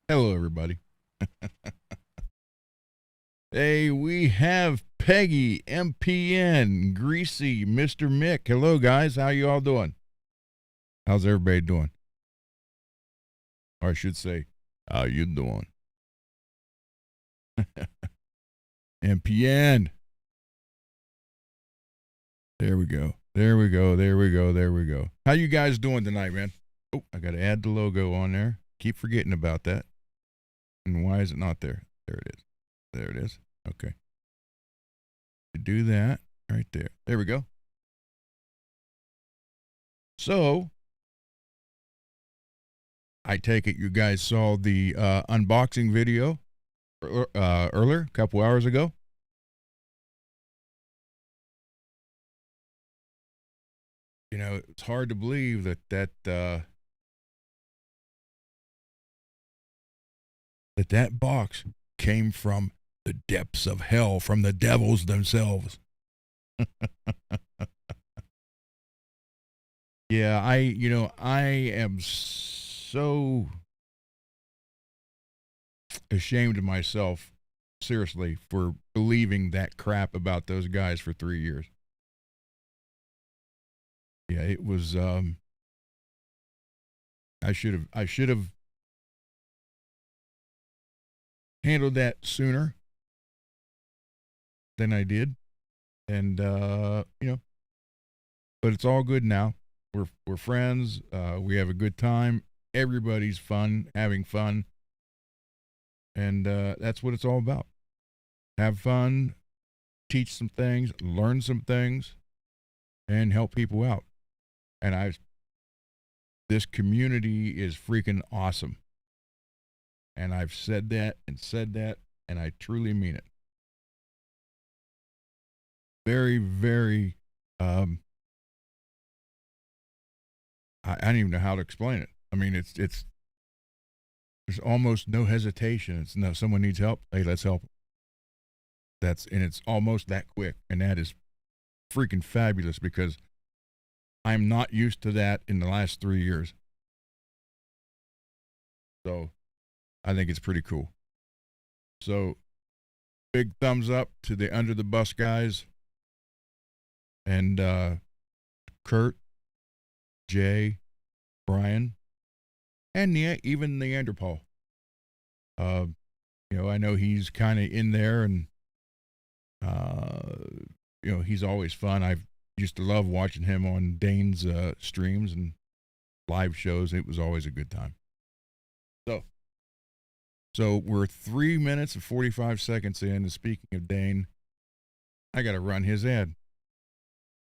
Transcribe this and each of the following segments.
Hello, everybody. Hey, we have Peggy, MPN, Greasy, Mr. Mick. Hello, guys. How you all doing? How's everybody doing? Or I should say, how you doing? MPN. There we go. There we go. There we go. There we go. How you guys doing tonight, man? Oh, I got to add the logo on there. Keep forgetting about that. And why is it not there? There it is. There it is. Okay. Do that right there. There we go. So, I take it you guys saw the unboxing video earlier, a couple hours ago. You know, it's hard to believe that box came from the depths of hell, from the devils themselves. Yeah, I am so ashamed of myself, seriously, for believing that crap about those guys for 3 years. Yeah, it was. I should have handled that sooner than I did, and but it's all good now. We're friends. We have a good time. Everybody's fun, having fun, and that's what it's all about. Have fun, teach some things, learn some things, and help people out. And I, this community is freaking awesome. And I've said that, and I truly mean it. Very, very. Um, I don't even know how to explain it. I mean, it's there's almost no hesitation. It's no, someone needs help. Hey, let's help. And it's almost that quick, and that is freaking fabulous because I'm not used to that in the last 3 years. So I think it's pretty cool. So big thumbs up to the Under the Bus guys and Kurt, Jay, Brian, and even Neanderthal. Uh, I know he's kind of in there, and uh, he's always fun. I used to love watching him on Dane's streams and live shows. It was always a good time. So, so we're 3 minutes and 45 seconds in. And speaking of Dane, I got to run his ad.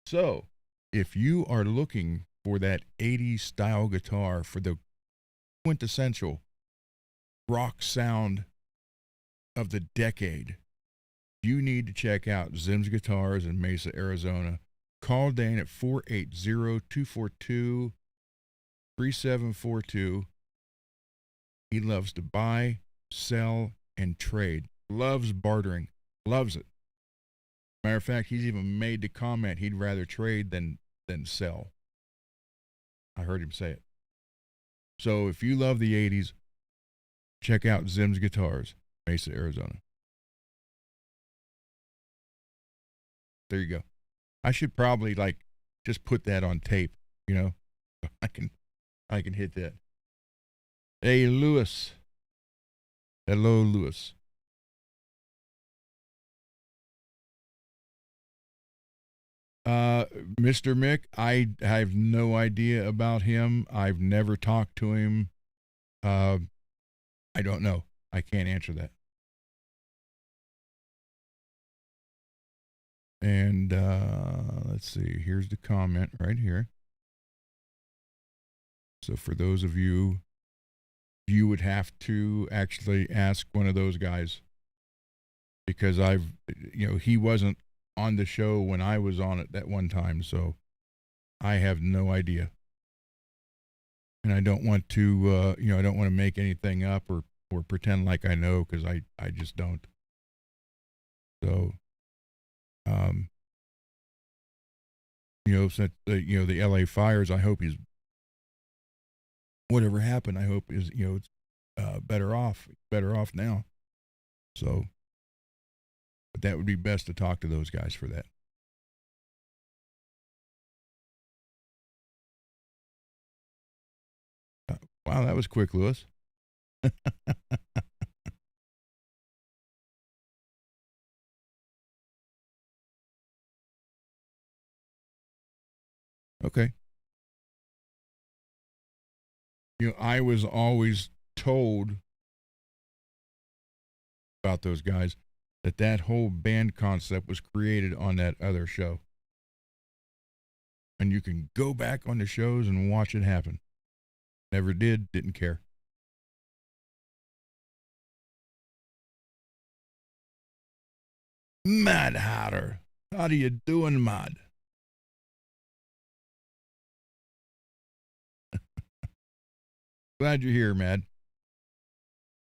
So, if you are looking for that 80s style guitar for the quintessential rock sound of the decade, you need to check out Zim's Guitars in Mesa, Arizona. Call Dane at 480-242-3742. He loves to buy, sell, and trade. Loves bartering. Loves it. Matter of fact, he's even made the comment he'd rather trade than sell. I heard him say it. So if you love the 80s, check out Zim's Guitars, Mesa, Arizona. There you go. I should probably like just put that on tape, you know. I can I can hit that. Hey Lewis. Hello Lewis. Uh Mr. Mick, I have no idea about him. I've never talked to him. Uh I don't know. I can't answer that. And let's see. Here's the comment right here. So for those of you, you would have to actually ask one of those guys because he wasn't on the show when I was on it that one time, so I have no idea. And I don't want to, I don't want to make anything up or pretend like I know because I just don't. So, um, since the L.A. fires, I hope he's whatever happened. I hope is better off now. So, but that would be best to talk to those guys for that. Wow, that was quick, Lewis. Okay. I was always told about those guys that whole band concept was created on that other show. And you can go back on the shows and watch it happen. Never did, didn't care. Mad Hatter, how do you doing, Mad? Glad you're here, Mad.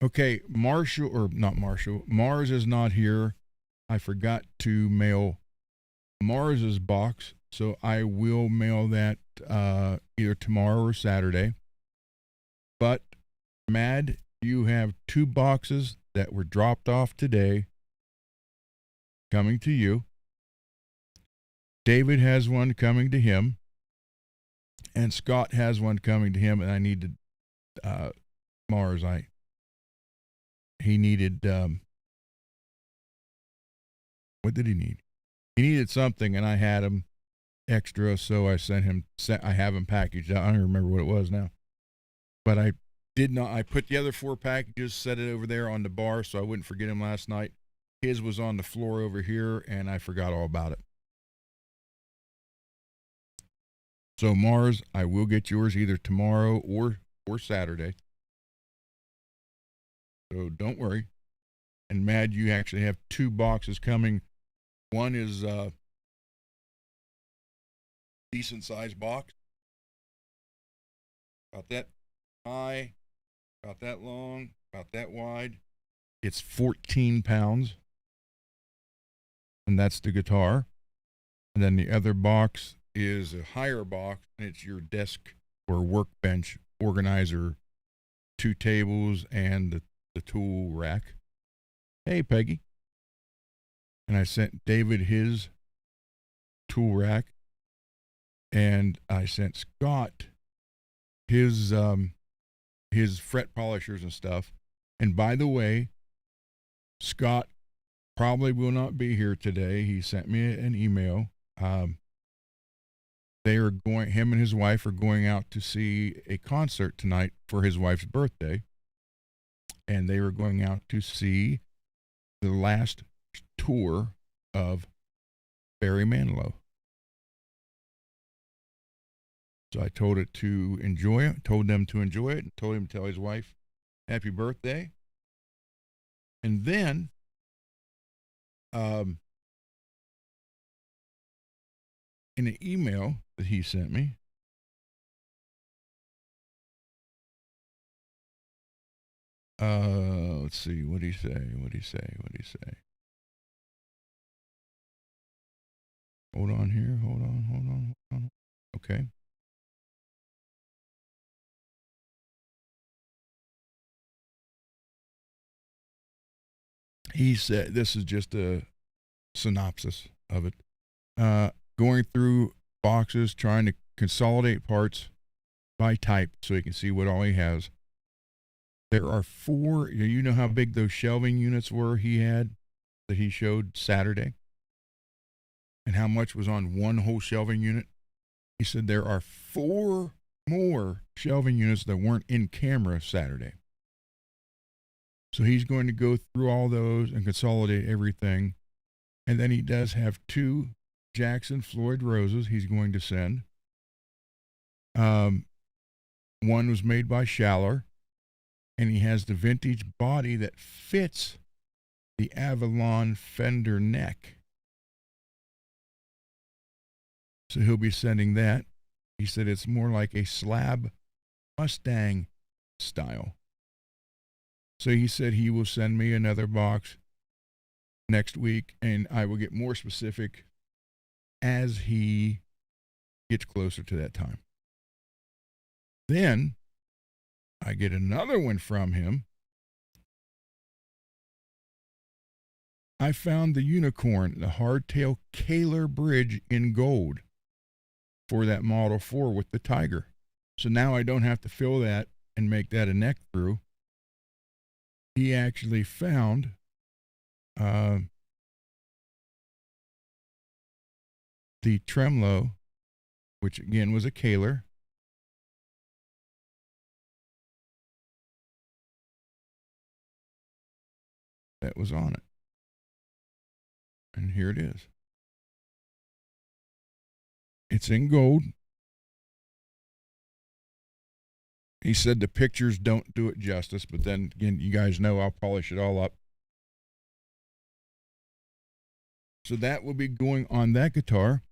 Okay, Marshall, or not Marshall, Mars is not here. I forgot to mail Mars's box, so I will mail that either tomorrow or Saturday. But, Mad, you have 2 boxes that were dropped off today coming to you. David has one coming to him, and Scott has one coming to him, and I need to, Mars, he needed, what did he need? He needed something, and I had him extra, so I have him packaged. I don't remember what it was now. But I put the other 4 packages, set it over there on the bar so I wouldn't forget him last night. His was on the floor over here, and I forgot all about it. So, Mars, I will get yours either tomorrow or Saturday. So don't worry. And Mad, you actually have 2 boxes coming. One is a decent sized box. About that high, about that long, about that wide. It's 14 pounds. And that's the guitar. And then the other box is a higher box, and it's your desk or workbench organizer, 2 tables, and the tool rack. Hey, Peggy. And I sent David his tool rack, and I sent Scott his fret polishers and stuff. And by the way, Scott probably will not be here today. He sent me an email. Him and his wife are going out to see a concert tonight for his wife's birthday. And they were going out to see the last tour of Barry Manilow. So I told them to enjoy it, and told him to tell his wife happy birthday. And then in an email that he sent me, let's see, what'd he say? Hold on here, hold on. Okay. He said, this is just a synopsis of it. Going through boxes, trying to consolidate parts by type so he can see what all he has. There are 4, you know how big those shelving units were he had that he showed Saturday? And how much was on one whole shelving unit? He said there are 4 more shelving units that weren't in camera Saturday. So he's going to go through all those and consolidate everything. And then he does have 2 Jackson Floyd Roses he's going to send. One was made by Schaller, and he has the vintage body that fits the Avalon Fender neck. So he'll be sending that. He said it's more like a slab Mustang style. So he said he will send me another box next week, and I will get more specific as he gets closer to that time. Then I get another one from him. I found the unicorn, the hardtail Kaler bridge in gold for that Model 4 with the tiger. So now I don't have to fill that and make that a neck through. He actually found the tremolo, which again was a Kaler. That was on it. And here it is. It's in gold. He said the pictures don't do it justice, but then again, you guys know I'll polish it all up. So that will be going on that guitar.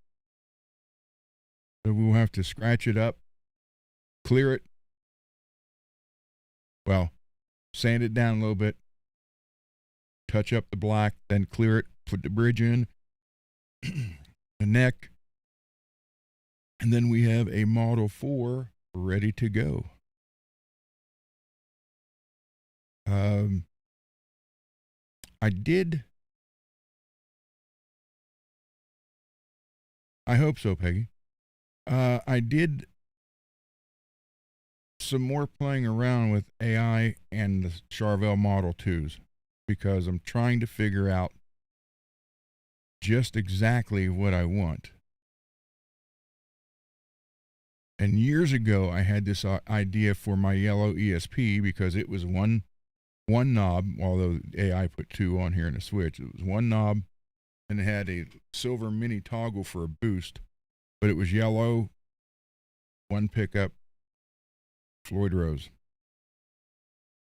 So we'll have to scratch it up, clear it, well, sand it down a little bit, touch up the black, then clear it, put the bridge in, the neck, and then we have a Model 4 ready to go. I hope so, Peggy. I did some more playing around with AI and the Charvel Model 2s because I'm trying to figure out just exactly what I want. And years ago, I had this idea for my yellow ESP because it was one knob, although AI put two on here in a switch. It was one knob, and it had a silver mini toggle for a boost, but it was yellow, one pickup, Floyd Rose.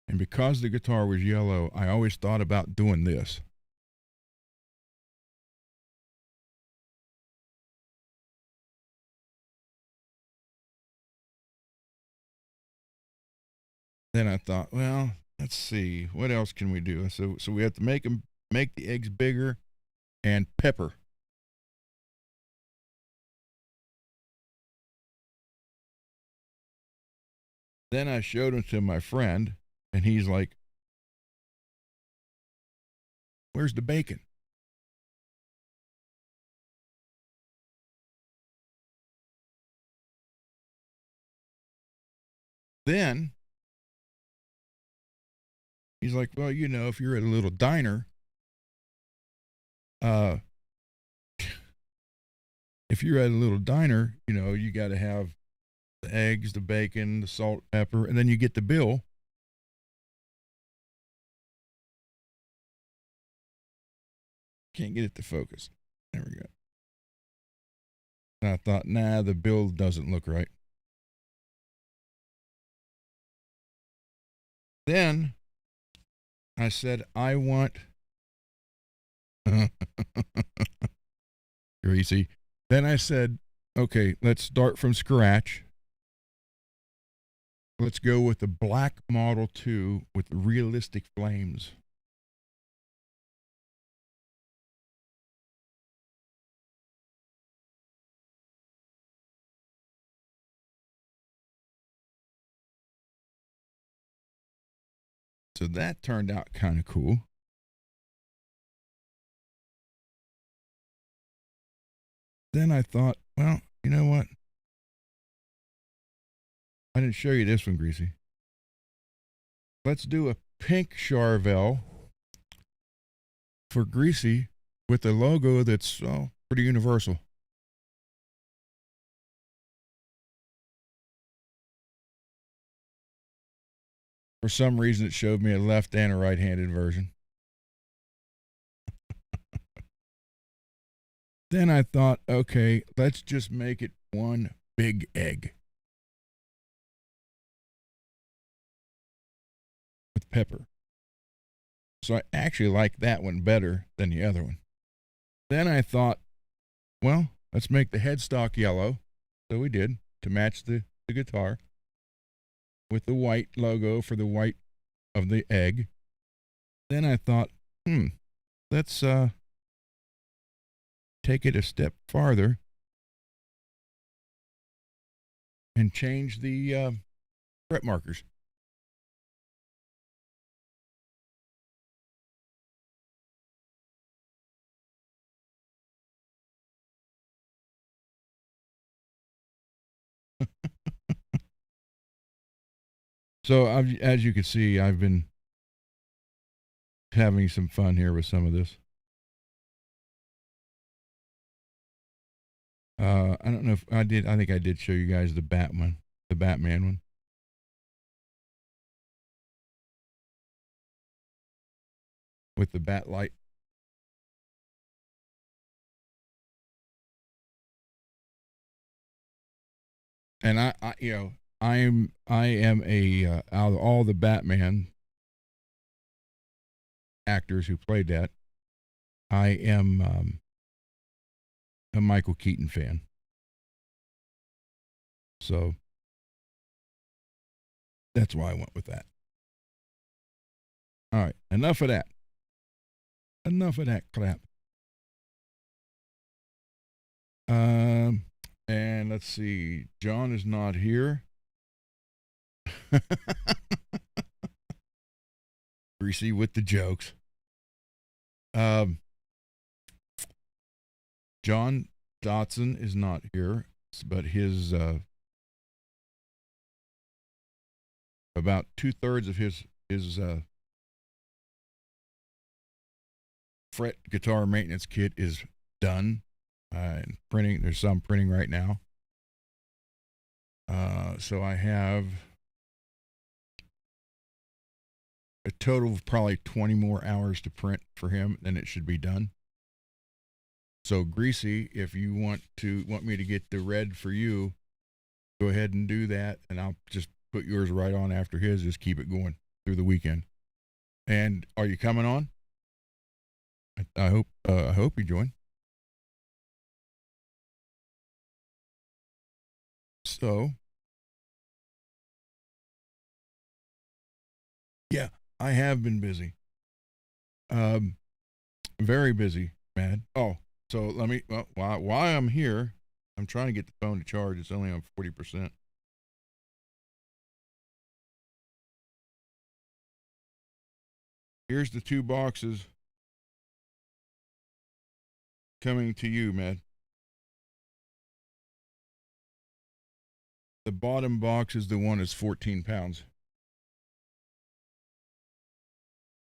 And because the guitar was yellow, I always thought about doing this. Then I thought, well, let's see, what else can we do? So we have to make the eggs bigger and pepper. Then I showed them to my friend, and he's like, where's the bacon? Then he's like, well, you know, if you're at a little diner, you know, you got to have the eggs, the bacon, the salt, pepper, and then you get the bill. Can't get it to focus. There we go. And I thought, nah, the bill doesn't look right. Then I said, I want greasy. Then I said, okay, let's start from scratch. Let's go with the black Model 2 with realistic flames. So that turned out kind of cool. Then I thought, well, you know what? I didn't show you this one, Greasy. Let's do a pink Charvel for Greasy with a logo that's pretty universal. For some reason, it showed me a left and a right-handed version. Then I thought, okay, let's just make it one big egg with pepper. So I actually like that one better than the other one. Then I thought, well, let's make the headstock yellow. So we did, to match the guitar, with the white logo for the white of the egg. Then I thought, let's take it a step farther and change the fret markers. So, as you can see, I've been having some fun here with some of this. I don't know if I did. I think I did show you guys the Batman one. With the bat light. And I I am a out of all the Batman actors who played that, I am a Michael Keaton fan. So that's why I went with that. All right, enough of that. Enough of that crap. And let's see. John is not here. Greasy with the jokes. John Dotson is not here, but his about 2/3 of his fret guitar maintenance kit is done. And printing. There's some printing right now. So I have a total of probably 20 more hours to print for him, then it should be done. So Greasy, if you want me to get the red for you, go ahead and do that, and I'll just put yours right on after his. Just keep it going through the weekend. And are you coming on? I hope you join. So, yeah, I have been busy. Very busy, man. Oh, so let me. Well, while I'm here, I'm trying to get the phone to charge. It's only on 40%. Here's the 2 boxes coming to you, man. The bottom box is the one that's 14 pounds.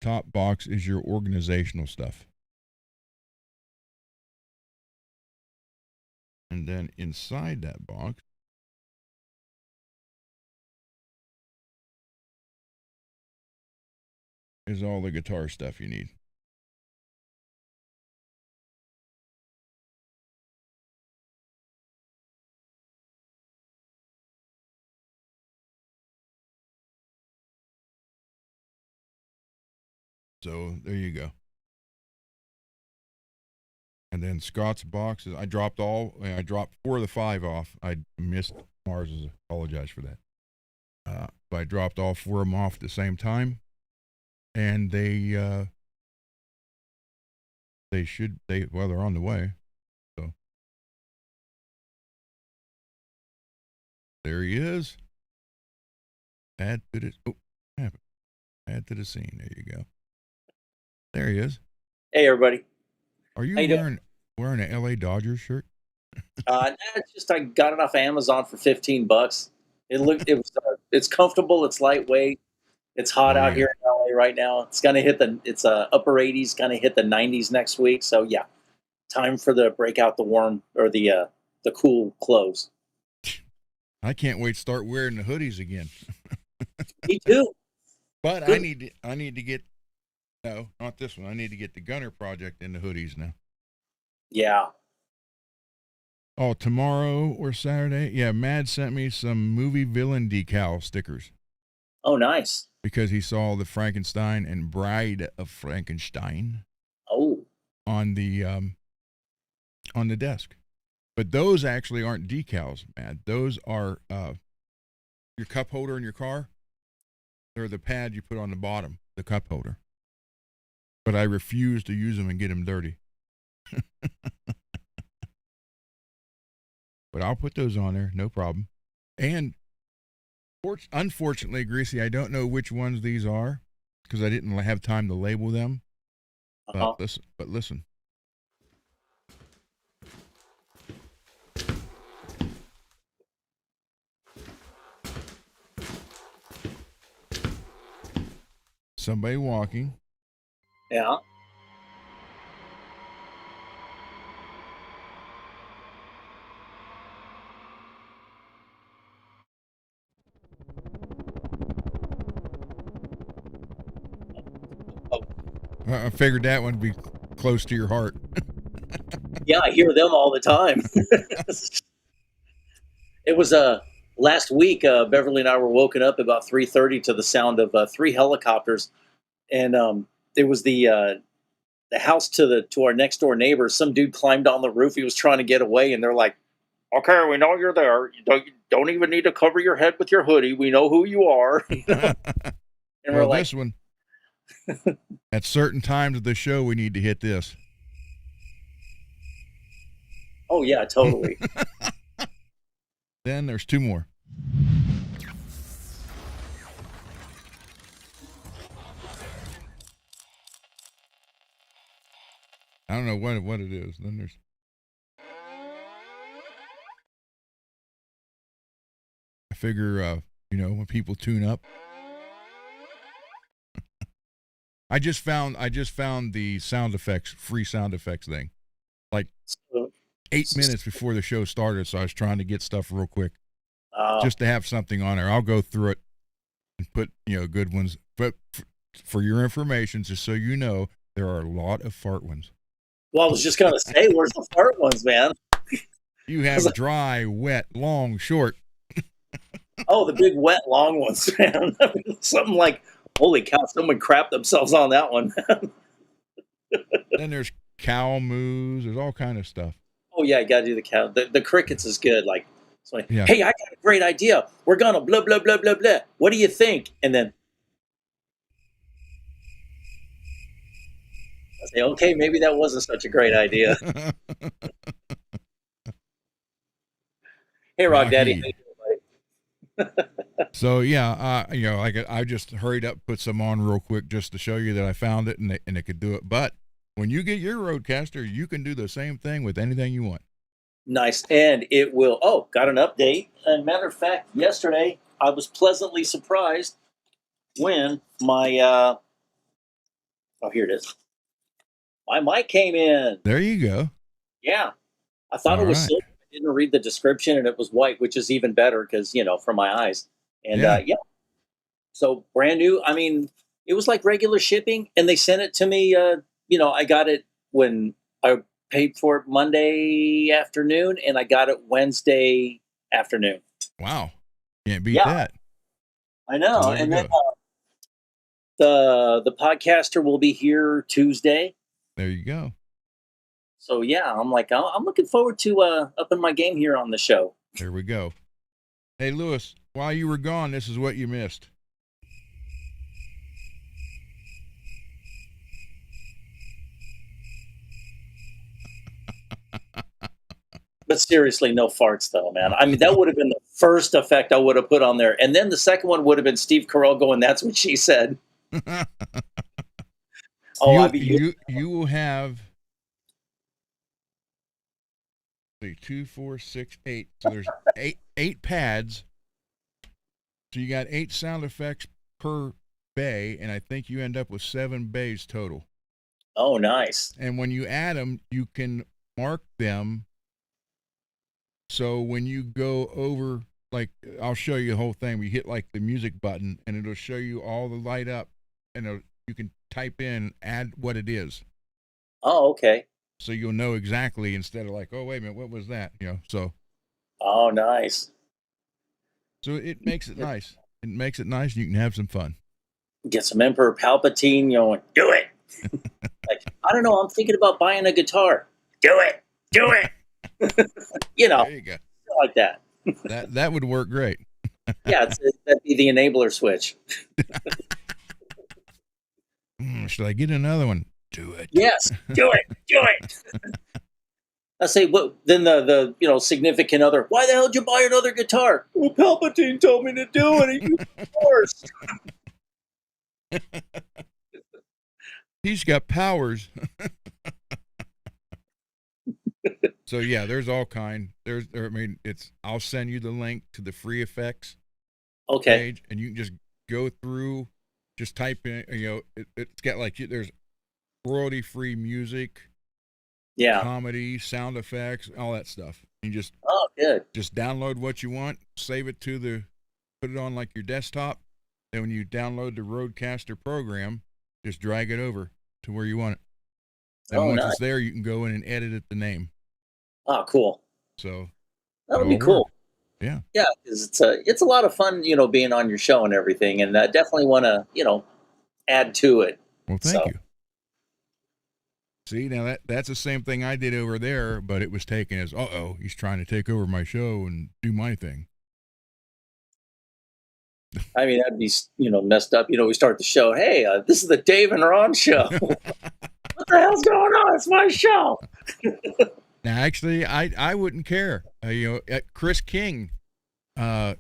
Top box is your organizational stuff. And then inside that box is all the guitar stuff you need. So there you go. And then Scott's boxes, I dropped 4 of the 5 off. I missed Mars's. Apologize for that. But I dropped all 4 of them off at the same time, and they're on the way. So there he is. Add to the add to the scene. There you go. There he is. Hey, everybody. Are you wearing an LA Dodgers shirt? It's just I got it off Amazon for $15. It's comfortable. It's lightweight. It's hot out here in LA right now. It's gonna hit it's upper 80s. Gonna hit the 90s next week. So yeah, time for the break out the warm or the cool clothes. I can't wait to start wearing the hoodies again. Me too. But good. I need to get no, not this one. I need to get the Gunner Project in the hoodies now. Yeah. Oh, tomorrow or Saturday? Yeah, Mad sent me some movie villain decal stickers. Oh, nice. Because he saw the Frankenstein and Bride of Frankenstein. Oh. On the desk. But those actually aren't decals, Mad. Those are your cup holder in your car. They're the pad you put on the bottom, the cup holder. But I refuse to use them and get them dirty. But I'll put those on there, no problem. And unfortunately, Greasy, I don't know which ones these are because I didn't have time to label them. Uh-huh. But listen. somebody walking. Yeah. Oh, I figured that one would be close to your heart. yeah, I hear them all the time. It was last week. Beverly and I were woken up about 3:30 to the sound of three helicopters, and it was the house to our next door neighbor. Some dude climbed on the roof. He was trying to get away, and they're like, "Okay, we know you're there. You don't even need to cover your head with your hoodie. We know who you are." And Well, we're like, this one, at certain times of the show, we need to hit this. "Oh yeah, totally." Then there's two more. I don't know what it is. Then there's. I figure, when people tune up. I just found the sound effects, free sound effects thing, like So, 8 minutes before the show started. So I was trying to get stuff real quick, uh, just to have something on there. I'll go through it and put good ones. But for your information, just so you know, there are a lot of fart ones. well, I was just gonna say, where's the fart ones, man? You have dry, wet, long, short. Oh, the big wet long ones, man. Something like, holy cow, someone crapped themselves on that one. Then there's cow moos. There's all kind of stuff. Oh yeah, you gotta do the cow. The crickets is good. Like, it's like, Yeah. hey, I got a great idea. We're gonna blah blah blah blah blah. What do you think? And then I say, okay, maybe that wasn't such a great idea. Hey, Rock Daddy, how you doing, buddy? So yeah, I just hurried up, put some on real quick just to show you that I found it and it could do it. But when you get your Roadcaster, you can do the same thing with anything you want. Nice, and it will. Oh, got an update. And matter of fact, yesterday I was pleasantly surprised when my oh, here it is. My mic came in. There you go. Yeah, I thought All it was right. silver. I didn't read the description, and it was white, which is even better because for my eyes. And Yeah. yeah, so brand new. I mean, it was like regular shipping, and they sent it to me. I got it when I paid for it Monday afternoon, and I got it Wednesday afternoon. Wow. Can't beat Yeah, that. I know. So there we And then go. the podcaster will be here Tuesday. There you go. So yeah, I'm like, I'm looking forward to upping my game here on the show. There we go. Hey, Lewis, while you were gone, this is what you missed. But seriously, no farts though, man. I mean, that would have been the first effect I would have put on there, and then the second one would have been Steve Carell going, "That's what she said." Oh, I'd be you will have 2, 4, 6, 8. So there's eight pads. So you got 8 sound effects per bay, and I think you end up with 7 bays total. Oh, nice. And when you add them, you can mark them. So when you go over, like, I'll show you the whole thing. We hit like the music button, and it'll show you all the light up, and you can type in, add what it is. Oh, okay. So you'll know exactly, instead of like, oh, wait a minute, what was that? So. Oh, nice. So it makes it nice. It makes it nice. You can have some fun. Get some Emperor Palpatine, do it. Like, I don't know, I'm thinking about buying a guitar. Do it. Do it. There you go. Like that. That would work great. Yeah, that'd be the enabler switch. Should I get another one? Do it. Yes, do it. Do it. I say, what? Then the significant other. Why the hell did you buy another guitar? Well, Palpatine told me to do it. And you forced. He's got powers. So yeah, there's all kind. I'll send you the link to the free effects Okay. page, and you can just go through Just type in, it's got like there's royalty free music, Yeah. comedy, sound effects, all that stuff. You Oh, good. just download what you want, save it put it on like your desktop. Then when you download the Roadcaster program, just drag it over to where you want it. Then Oh, once nice. it's there, you can go in and edit it the name. Oh, cool. So That would it'll be work. cool. Yeah. Yeah, because it's a lot of fun, being on your show and everything, and definitely want to, add to it. Well, thank So, you. See, now that's the same thing I did over there, but it was taken as, he's trying to take over my show and do my thing. I mean, that'd be, messed up. We start the show. Hey, this is the Dave and Ron show. What the hell's going on? It's my show. Now, actually, I wouldn't care. Chris King, a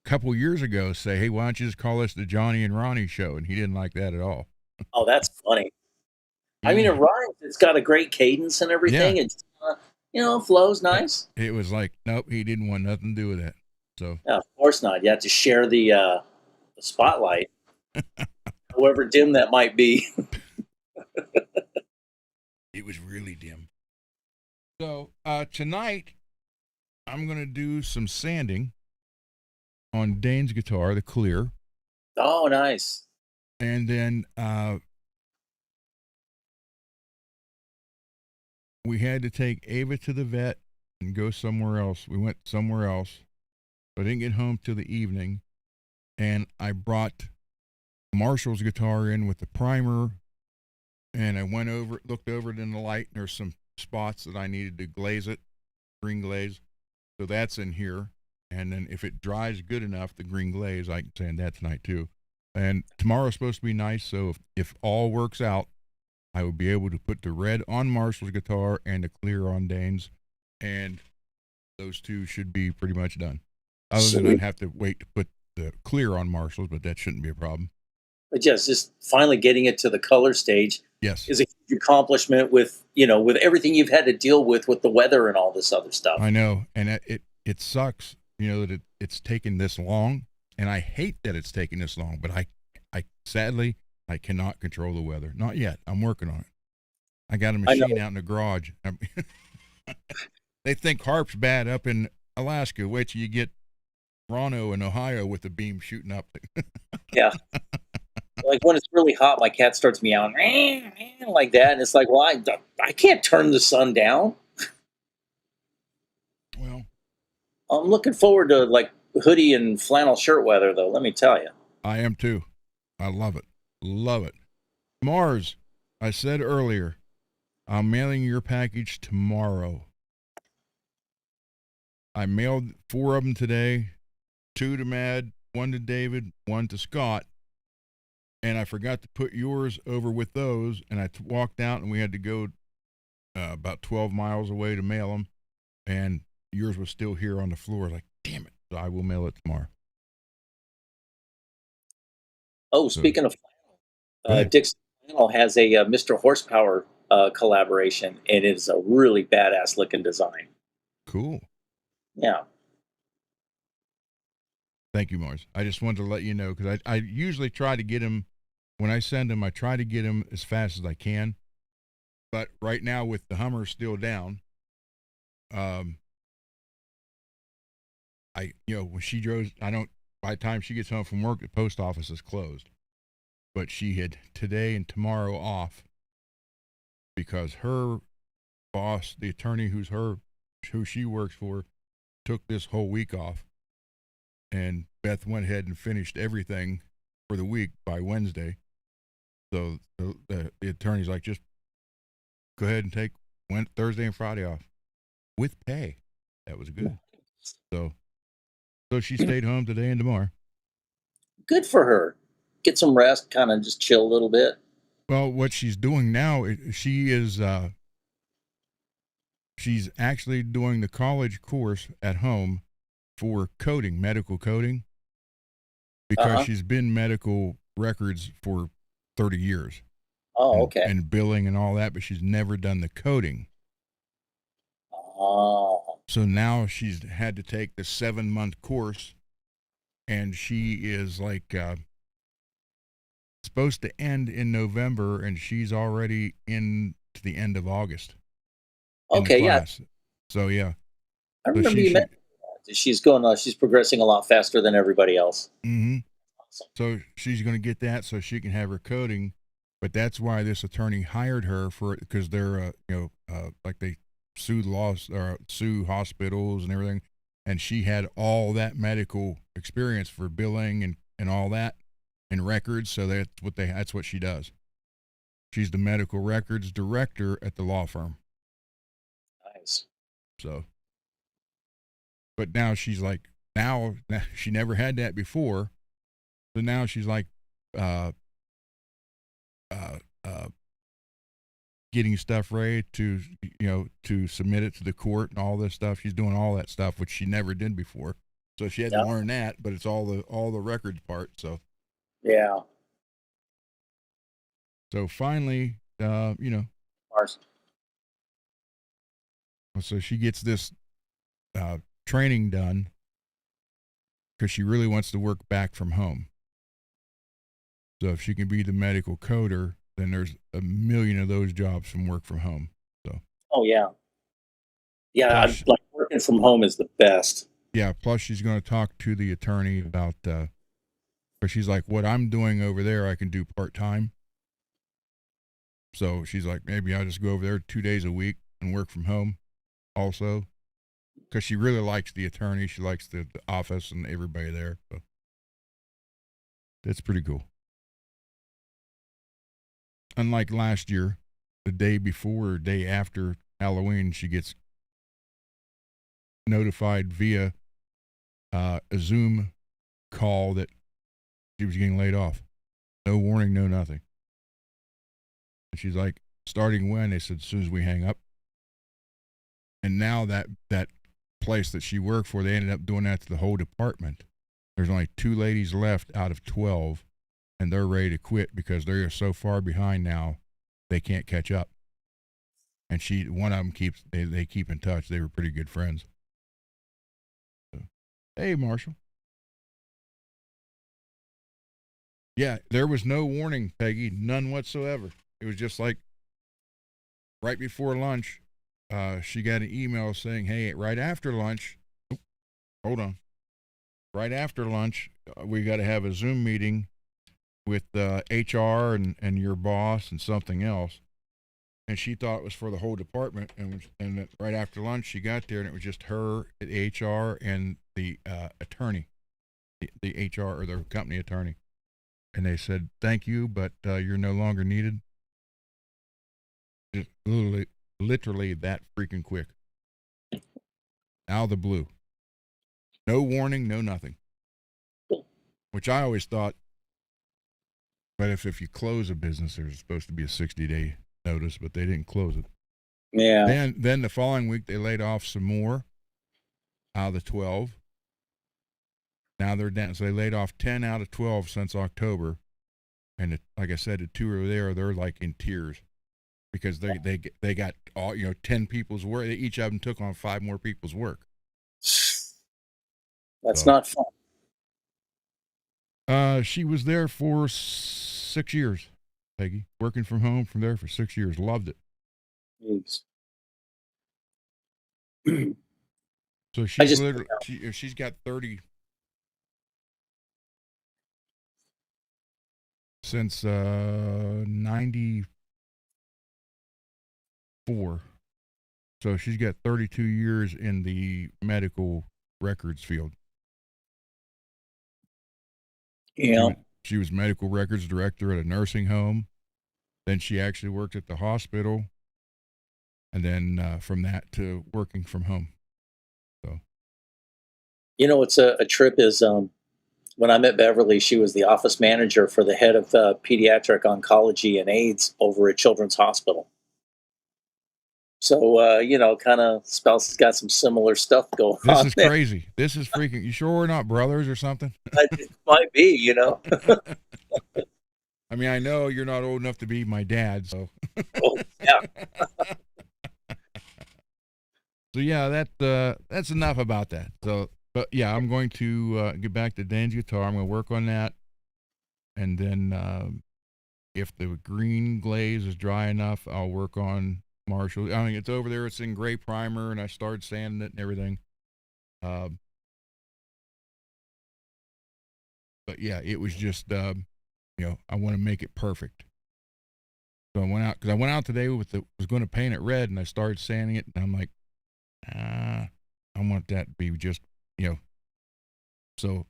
couple years ago, say, hey, why don't you just call this the Johnny and Ronnie show? And he didn't like that at all. Oh, that's funny. I mean, it rhymes. It's got a great cadence and everything. Yeah. It's, flows nice. It was like, nope, he didn't want nothing to do with that. So, Yeah, of course not. You have to share the spotlight, however dim that might be. it was really dim. So, tonight, I'm going to do some sanding on Dane's guitar, the clear. Oh, nice. And then we had to take Ava to the vet and go somewhere else. We went somewhere else. I didn't get home till the evening. And I brought Marshall's guitar in with the primer. And I looked over it in the light, and there's some spots that I needed to glaze it, green glaze. So that's in here. And then if it dries good enough, the green glaze, I can sand that tonight too. And tomorrow's supposed to be nice, so if all works out, I will be able to put the red on Marshall's guitar and the clear on Dane's, and those two should be pretty much done. Other than I'd have to wait to put the clear on Marshall's, but that shouldn't be a problem. But yes, just finally getting it to the color stage Yes. is a huge accomplishment with everything you've had to deal with the weather and all this other stuff. I know, and it sucks, that it's taken this long, and I hate that it's taken this long, but I sadly, I cannot control the weather. Not yet. I'm working on it. I got a machine out in the garage. They think harp's bad up in Alaska. Wait till you get Toronto and Ohio with the beam shooting up. Yeah. Like when it's really hot, my cat starts meowing like that, and it's like, well, I can't turn the sun down. Well, I'm looking forward to like hoodie and flannel shirt weather, though. Let me tell you. I am too. I love it. Love it. Mars, I said earlier, I'm mailing your package tomorrow. I mailed 4 of them today, 2 to Mad, 1 to David, 1 to Scott. And I forgot to put yours over with those, and I walked out, and we had to go about 12 miles away to mail them, and yours was still here on the floor. Like, damn it. So I will mail it tomorrow. Oh, speaking of flannel, Dixon Flannel has a Mr. Horsepower collaboration, and it is a really badass looking design. Cool. Yeah. Thank you, Mars. I just wanted to let you know, because I usually try to get him, when I send them, I try to get them as fast as I can. But right now, with the Hummer still down, when she drove, by the time she gets home from work, the post office is closed. But she had today and tomorrow off because her boss, the attorney who she works for, took this whole week off. And Beth went ahead and finished everything for the week by Wednesday. So the attorney's like, just go ahead and take Thursday and Friday off with pay. That was good. So she stayed home today and tomorrow. Good for her. Get some rest, kind of just chill a little bit. Well, what she's doing now, she's actually doing the college course at home for coding, medical coding, because she's been medical records for 30 years. Oh, okay. And billing and all that, but she's never done the coding. Oh. So now she's had to take the 7-month course, and she is like supposed to end in November, and she's already in to the end of August in the Okay, yeah, class. So yeah, I so remember she you should. mentioned that. She's going. She's progressing a lot faster than everybody else. Mm-hmm. Awesome. So she's going to get that so she can have her coding, but that's why this attorney hired her for it because they're like they sue hospitals and everything, and she had all that medical experience for billing and all that and records. So that's what she does. She's the medical records director at the law firm. Nice. So, but now she's like now she never had that before, so now she's like uh uh uh getting stuff ready to to submit it to the court and all this stuff. She's doing all that stuff which she never did before. So she had to Yeah. learn that, but it's all the records part. Yeah. So finally, Mars. so she gets this training done because she really wants to work back from home. So if she can be the medical coder, then there's a million of those jobs from work from home. So Oh yeah. Yeah, plus, like working from home is the best. yeah, plus she's going to talk to the attorney about but she's like, what I'm doing over there, I can do part time. So she's like, maybe I'll just go over there 2 days a week and work from home also. Because she really likes the attorney. She likes the office and everybody there. So that's pretty cool. Unlike last year, the day before or day after Halloween, she gets notified via a Zoom call that she was getting laid off. No warning, no nothing. And she's like, starting when? They said, as soon as we hang up. And now that place that she worked for, they ended up doing that to the whole department. There's only 2 ladies left out of 12, and they're ready to quit because they're so far behind now, they can't catch up. And one of them they keep in touch. They were pretty good friends. So, hey, Marshall. Yeah, there was no warning, Peggy, none whatsoever. It was just like right before lunch, she got an email saying, hey, right after lunch, hold on. Right after lunch, we got to have a Zoom meeting with HR and your boss and something else. And she thought it was for the whole department. And right after lunch, she got there, and it was just her, the HR, and the attorney, the HR or the company attorney. And they said, thank you, but you're no longer needed. Just literally that freaking quick. Out of the blue. No warning, no nothing. Which I always thought, but if you close a business, there's supposed to be a 60-day notice, but they didn't close it. Yeah. Then the following week, they laid off some more out of the 12. Now they're down. So they laid off 10 out of 12 since October. And like I said, the 2 over there, they're like in tears because they got all 10 people's work. Each of them took on 5 more people's work. That's not fun. She was there for 6 years, Peggy, working from home from there for 6 years. Loved it. So she's literally she's got 30 since 94. So she's got 32 years in the medical records field. Yeah. She was medical records director at a nursing home. Then she actually worked at the hospital. And then from that to working from home. So. What's a trip is when I met Beverly, she was the office manager for the head of pediatric oncology and AIDS over at Children's Hospital. So, kind of spouses got some similar stuff going on. This is crazy. This is freaking. You sure we're not brothers or something? It might be, I mean, I know you're not old enough to be my dad, so. Oh, yeah. So yeah, that's enough about that. So, but yeah, I'm going to get back to Dan's guitar. I'm going to work on that, and then if the green glaze is dry enough, I'll work on Marshall. I mean, it's over there. It's in gray primer, and I started sanding it and everything. But yeah, it was just, I want to make it perfect. So I went out, because I went out today was going to paint it red, and I started sanding it, and I'm like, I want that to be just, So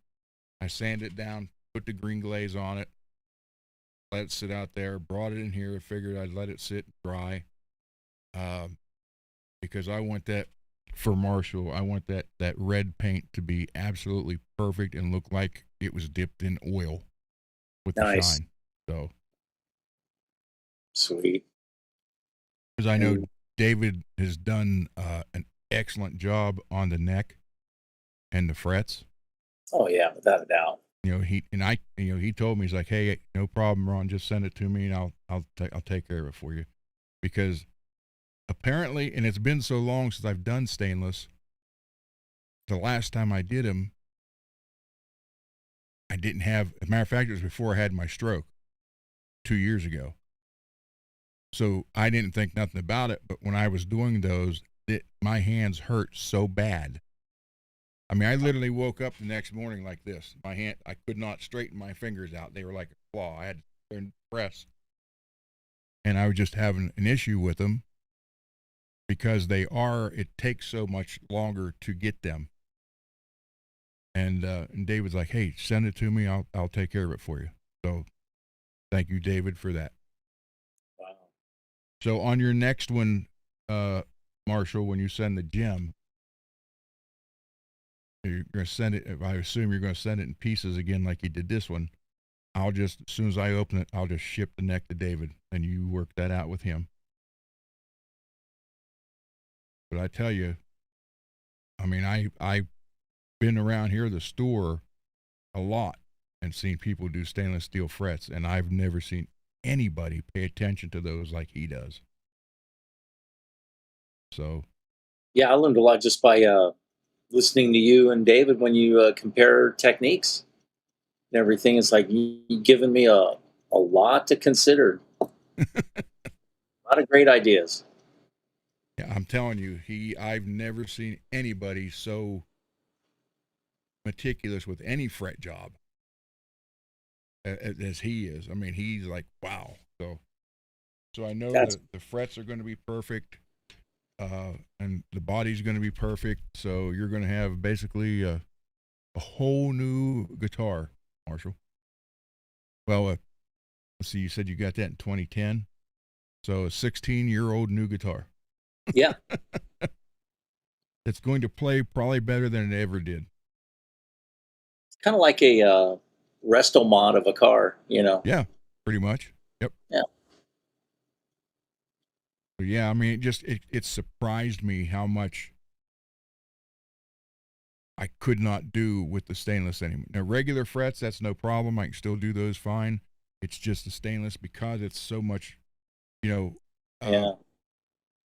I sanded it down, put the green glaze on it, let it sit out there, brought it in here, figured I'd let it sit dry, because I want that for Marshall. I want that red paint to be absolutely perfect and look like it was dipped in oil with the shine. So sweet. Because I know David has done an excellent job on the neck and the frets. Oh yeah, without a doubt. He told me, he's like, hey, no problem, Ron, just send it to me and I'll take care of it for you, because apparently, and it's been so long since I've done stainless. The last time I did them, I didn't have. As a matter of fact, it was before I had my stroke 2 years ago. So I didn't think nothing about it. But when I was doing those, my hands hurt so bad. I mean, I literally woke up the next morning like this. My hand, I could not straighten my fingers out. They were like a claw. I had to press. And I was just having an issue with them because it takes so much longer to get them. And David's like, hey, send it to me. I'll take care of it for you. So thank you, David, for that. Wow. So on your next one, Marshall, when you send the gem, you're going to send it. I assume you're going to send it in pieces again, like you did this one. As soon as I open it, I'll just ship the neck to David, and you work that out with him. But I tell you, I mean, I've been around here, the store, a lot, and seen people do stainless steel frets, and I've never seen anybody pay attention to those like he does. So, yeah, I learned a lot just by listening to you and David when you compare techniques and everything. It's like you've given me a lot to consider. A lot of great ideas. yeah, I'm telling you, I've never seen anybody so meticulous with any fret job as he is. I mean, he's like, wow. So I know that the frets are going to be perfect, and the body's going to be perfect. So you're going to have basically a whole new guitar, Marshall. Well, let's see, you said you got that in 2010. So a 16-year-old new guitar. Yeah. It's going to play probably better than it ever did. It's kind of like a resto mod of a car, Yeah, pretty much. Yep. Yeah. But yeah, I mean, it surprised me how much I could not do with the stainless anymore. Now, regular frets, that's no problem. I can still do those fine. It's just the stainless, because it's so much, Yeah.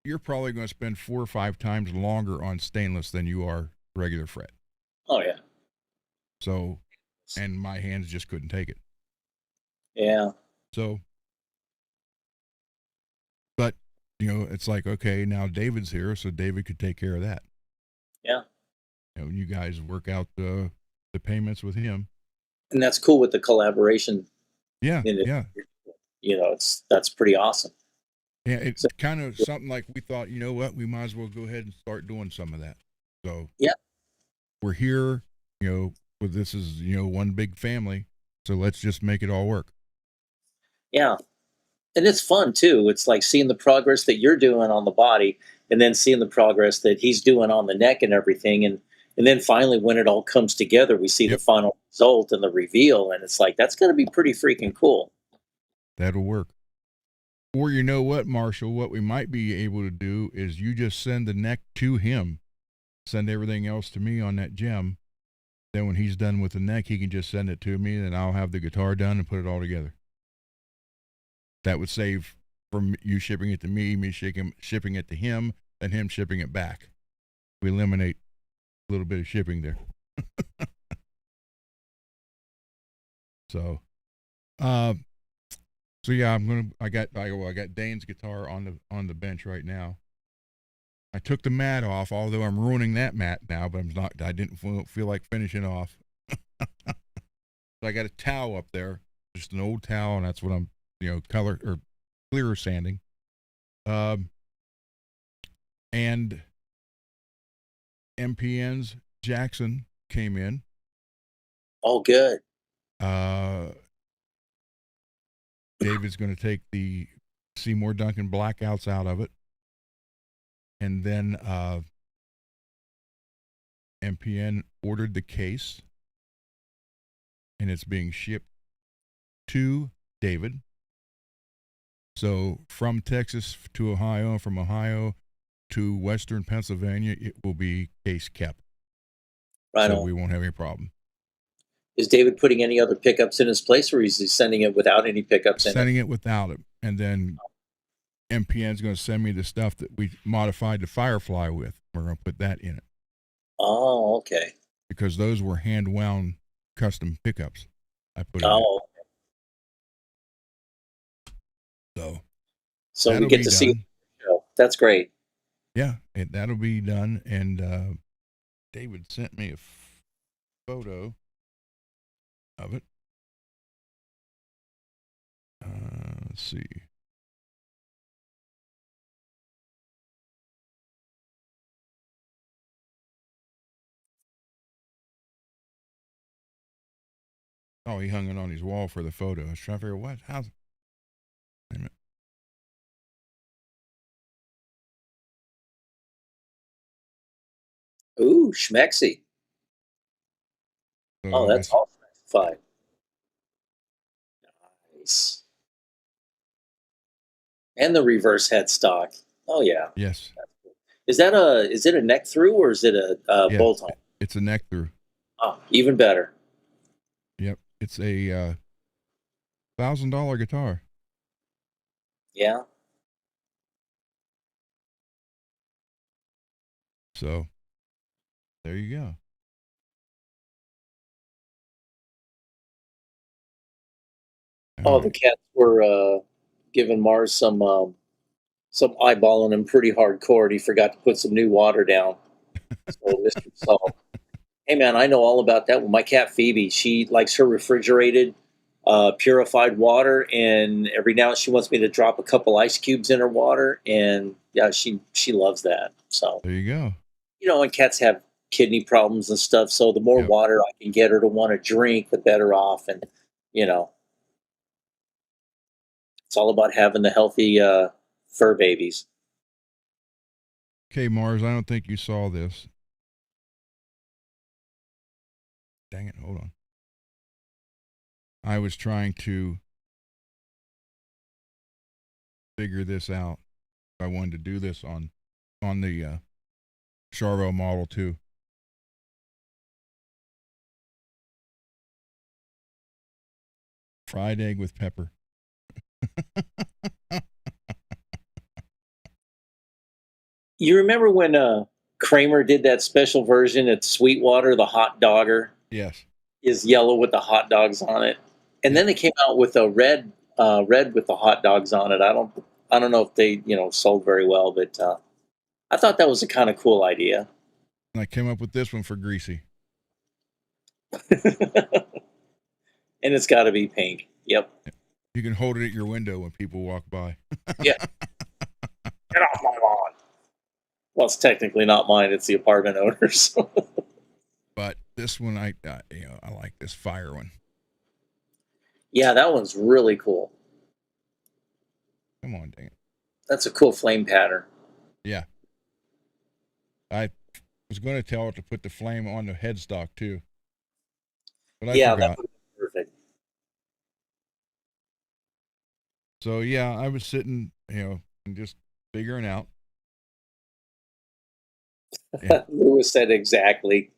You're probably going to spend 4 or 5 times longer on stainless than you are regular fret. Oh yeah. So, and my hands just couldn't take it. Yeah. So, but, it's like, okay, now David's here, so David could take care of that. Yeah. You guys work out the payments with him. And that's cool with the collaboration. Yeah. Yeah. That's pretty awesome. Yeah, it's kind of something like we thought, you know what, we might as well go ahead and start doing some of that. So yeah, we're here, with this is, one big family. So let's just make it all work. Yeah. And it's fun too. It's like seeing the progress that you're doing on the body and then seeing the progress that he's doing on the neck and everything. And then finally, when it all comes together, we see the final result and the reveal. And it's like, that's going to be pretty freaking cool. That'll work. Or you know what, Marshall, what we might be able to do is you just send the neck to him, send everything else to me on that gem. Then when he's done with the neck, he can just send it to me, and I'll have the guitar done and put it all together. That would save from you shipping it to me shipping it to him, and him shipping it back. We eliminate a little bit of shipping there. So, So yeah, I got Dane's guitar on the bench right now. I took the mat off, although I'm ruining that mat now, but I didn't feel like finishing off. So I got a towel up there, just an old towel, and that's what I'm, color or clear sanding. And MPN's Jackson came in. Oh, good. David's going to take the Seymour Duncan blackouts out of it. And then MPN ordered the case, and it's being shipped to David. So from Texas to Ohio, from Ohio to Western Pennsylvania, it will be case kept. Right so on. We won't have any problem. Is David putting any other pickups in his place, or is he sending it without any pickups in it? Sending it without it. And then MPN's going to send me the stuff that we modified the Firefly with. We're going to put that in it. Oh, okay. Because those were hand-wound custom pickups I put in it. Oh, so we get to see it. That's great. Yeah, that'll be done. And David sent me a photo of it. Let's see. Oh, he hung it on his wall for the photo. I was trying to figure out how's. Wait a minute. Ooh, schmexy. So oh, that's all fine. Nice. And the reverse headstock. Oh yeah. Yes. Is it a neck through, or is it a bolt on? It's a neck through. Oh, even better. Yep. It's a $1,000 guitar. Yeah. So there you go. Oh, the cats were giving Mars some eyeballing him pretty hardcore, and he forgot to put some new water down. So Mr. Salt. Hey man, I know all about that. Well, my cat Phoebe, she likes her refrigerated, purified water, and every now and she wants me to drop a couple ice cubes in her water, and yeah, she loves that. So there you go. And cats have kidney problems and stuff. So the more water I can get her to want to drink, the better off. And it's all about having the healthy fur babies. Okay, Mars, I don't think you saw this. Dang it, hold on. I was trying to figure this out. I wanted to do this on the Charvo Model 2. Fried egg with pepper. You remember when Kramer did that special version at Sweetwater, the hot dogger? Yes. Is yellow with the hot dogs on it. And then they came out with a red with the hot dogs on it. I don't know if they, sold very well, but I thought that was a kind of cool idea. And I came up with this one for Greasy. And it's got to be pink. Yep. You can hold it at your window when people walk by. Yeah. Get off my lawn. Well, it's technically not mine. It's the apartment owner's. But this one, I like this fire one. Yeah, that one's really cool. Come on, dang it. That's a cool flame pattern. Yeah. I was going to tell her to put the flame on the headstock too. But I forgot. That would be perfect. So yeah, I was sitting, and just figuring out. Yeah. Lewis said exactly.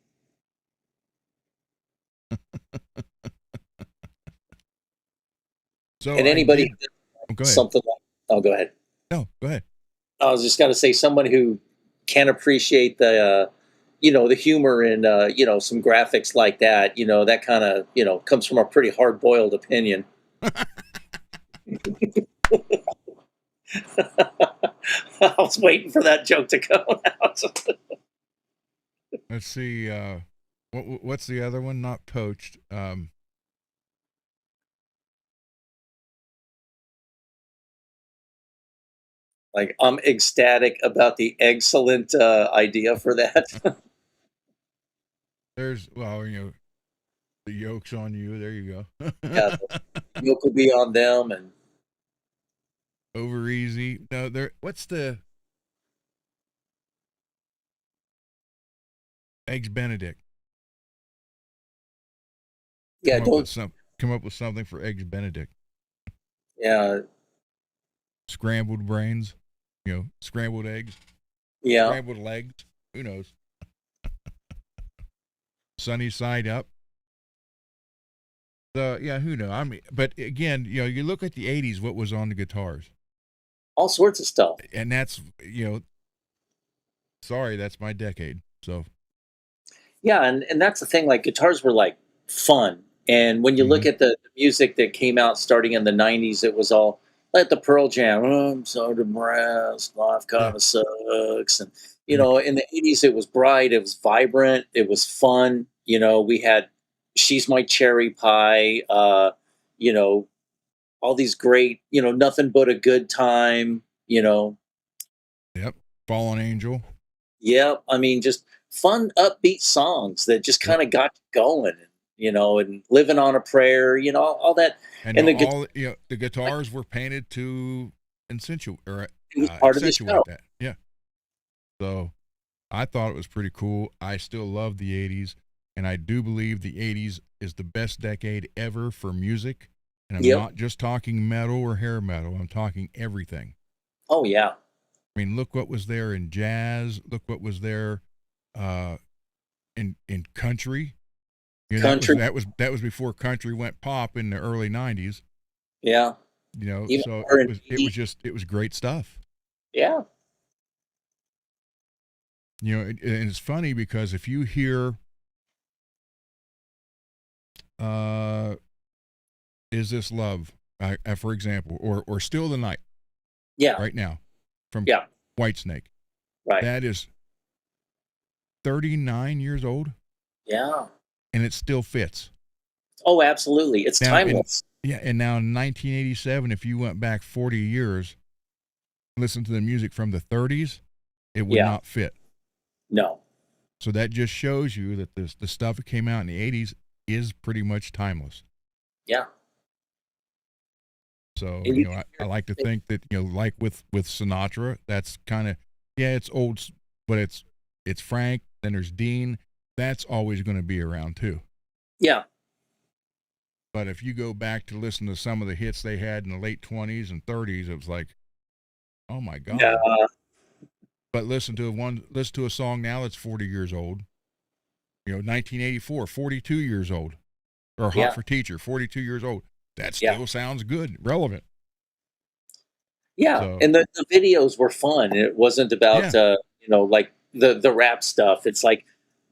So and anybody something like go ahead. No, go ahead. I was just gonna say, someone who can appreciate the the humor in some graphics like that, that kind of comes from a pretty hard-boiled opinion. I was waiting for that joke to come out. Let's see. What's the other one? Not poached. Like, I'm ecstatic about the excellent idea for that. There's the yoke's on you. There you Yeah, go. the milk will be on them, and Over easy. No, there. What's the eggs Benedict? yeah, don't Come up with something for eggs Benedict. yeah, Scrambled brains. Scrambled eggs, yeah. scrambled legs. Who knows? Sunny side up. Who knows? I mean, but again, you look at the '80s. What was on the guitars? All sorts of stuff. And that's sorry, that's my decade. So Yeah, and that's the thing. Like, guitars were like fun, and when you look mhm. at the music that came out starting in the '90s, it was all like the Pearl Jam. Oh, I'm so depressed. Life Yeah, kind of sucks, and and in the '80s, it was bright, it was vibrant, it was fun. We had "She's My Cherry Pie." You know, all these great. Nothing but a good time. yep, Fallen Angel. Yep. I mean, just fun, upbeat songs that just Yep, kind of got you going, and living on a prayer, all that. and And the guitar, all the guitars were painted to it was part of the show. accentuate that. Yeah, so I thought it was pretty cool. I still love the '80s, and I do believe the '80s is the best decade ever for music. And I'm Yep. not just talking metal or hair metal. I'm talking everything. Oh yeah. I mean, look what was there in jazz. Look what was there uh, in country. Country. That was before country went pop in the early '90s. Yeah. Even So R and it was B. just it was great stuff. Yeah. And it's funny because if you hear uh, "Is This Love," for example, or "Still the Night" Yeah. right now from Yeah. Whitesnake, Right. that is 39 years old, Yeah. and it still fits. Oh, absolutely. It's Now in timeless. Yeah, and now in 1987, if you went back 40 years, listen to the music from the 30s, it would Yeah. not fit. No. So that just shows you that the stuff that came out in the '80s is pretty much timeless. Yeah. So And you I like to think that like with Sinatra, that's kind of it's old, but it's Frank. Then there's Dean. That's always going to be around too. yeah. But if you go back to listen to some of the hits they had in the late 20s and 30s, it was like, oh my Yeah. God. But listen to a song now that's 40 years old. 1984, 42 years old. Or Hot Yeah. for Teacher, 42 years old. That Yeah. still sounds good, relevant. Yeah, So, and the videos were fun. It wasn't about yeah. like the rap stuff. It's like,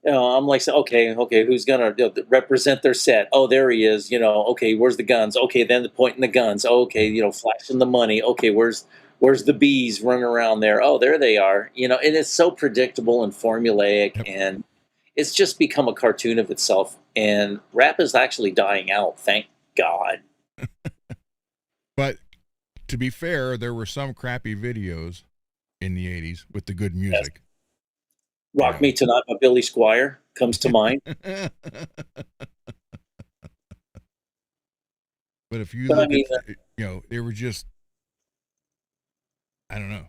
I'm like, okay, okay, who's gonna represent their set? Oh, there he is. Okay, where's the guns? Okay, then the pointing the guns. Okay, flashing the money. Okay, where's the bees running around there? Oh, there they are. And it's so predictable and formulaic, Yep. and it's just become a cartoon of itself. And rap is actually dying out. Thank God. But to be fair, there were some crappy videos in the '80s with the good Yes. music. Rock Me Tonight by Billy Squire comes to mind. But if you But I look at, mean, they were just, I don't know.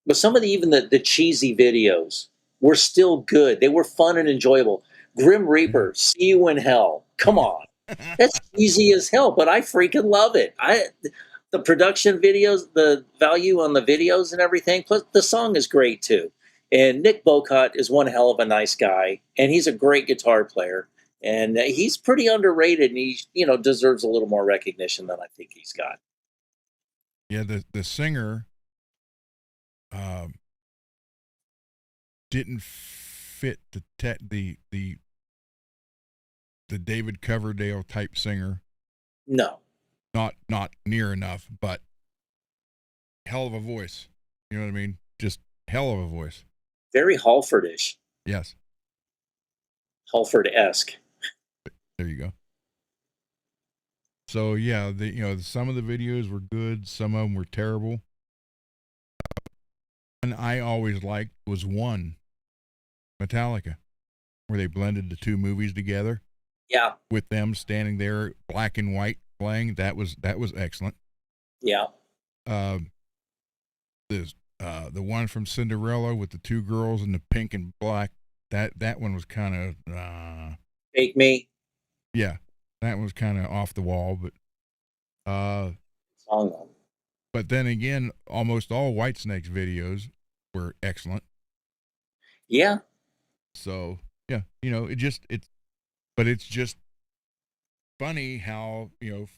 but some of the cheesy videos were still good. They were fun and enjoyable. Grim Reaper, See You in Hell. Come on, that's cheesy as hell, but I freaking love it. The production videos, the value on the videos and everything. Plus, the song is great too. And Nick Bocott is one hell of a nice guy, and he's a great guitar player. And he's pretty underrated, and he deserves a little more recognition than I think he's got. Yeah, the singer um, didn't fit the David Coverdale type singer. No. not near enough, but hell of a voice. You know what I mean? Just hell of a voice. Very Halfordish. Yes. Halford-esque. There you go. So yeah, some of the videos were good, some of them were terrible. And I always liked was one Metallica, where they blended the two movies together. Yeah. With them standing there, black and white, playing. That was excellent. Yeah. The one from Cinderella with the two girls in the pink and black. That one was kind of Take Me. Yeah, that was kind of off the wall, but Song. But then again, almost all Whitesnake's videos were excellent. Yeah. So yeah, but it's just funny how well,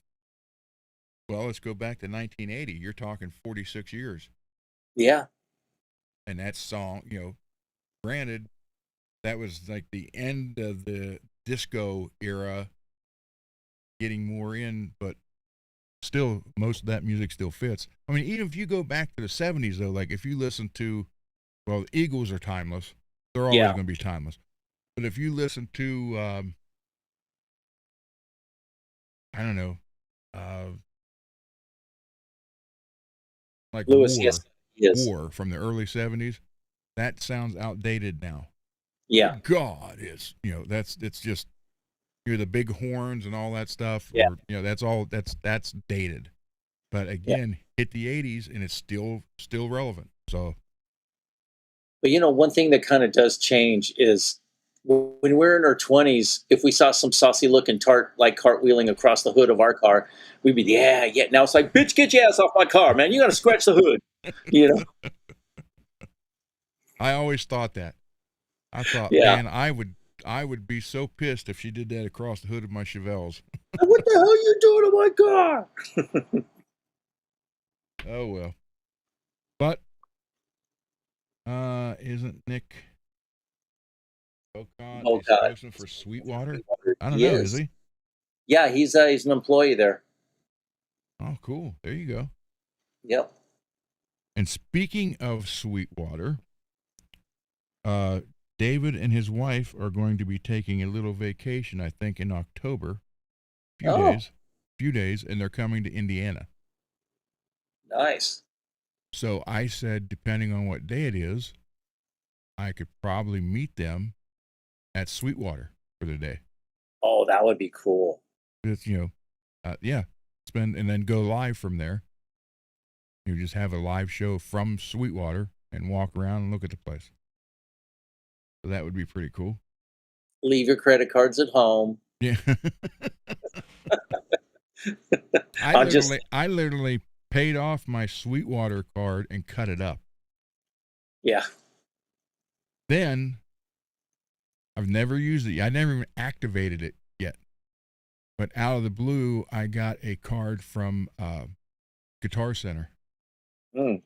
let's go back to 1980. You're talking 46 years. Yeah. And that song, granted, that was like the end of the disco era, getting more in, but still, most of that music still fits. I mean, even if you go back to the 70s, though, like if you listen to, well, the Eagles are timeless. They're always going to be timeless. But if you listen to, I don't know, like Lewis, War from the early 70s, that sounds outdated now. Yeah. Good God, it's just the big horns and all that stuff. Yeah. Or, that's dated. But again, hit the 80s and it's still relevant. So. But one thing that kind of does change is when we're in our 20s, if we saw some saucy looking tart like cartwheeling across the hood of our car, we'd be, yeah. Now it's like, bitch, get your ass off my car, man. You got to scratch the hood, I always thought that. I thought, man, I would be so pissed if she did that across the hood of my Chevelles. What the hell are you doing to my car? Oh, well. But, isn't Nick spokesman for Sweetwater? I don't know, is he? Yeah, he's an employee there. Oh, cool. There you go. Yep. And speaking of Sweetwater, David and his wife are going to be taking a little vacation, I think, in October. Few days, and they're coming to Indiana. Nice. So I said, depending on what day it is, I could probably meet them at Sweetwater for the day. Oh, that would be cool. It's, spend and then go live from there. You just have a live show from Sweetwater and walk around and look at the place. So that would be pretty cool. Leave your credit cards at home. Yeah. I literally paid off my Sweetwater card and cut it up. Yeah. Then I've never used it. I never even activated it yet. But out of the blue, I got a card from Guitar Center. So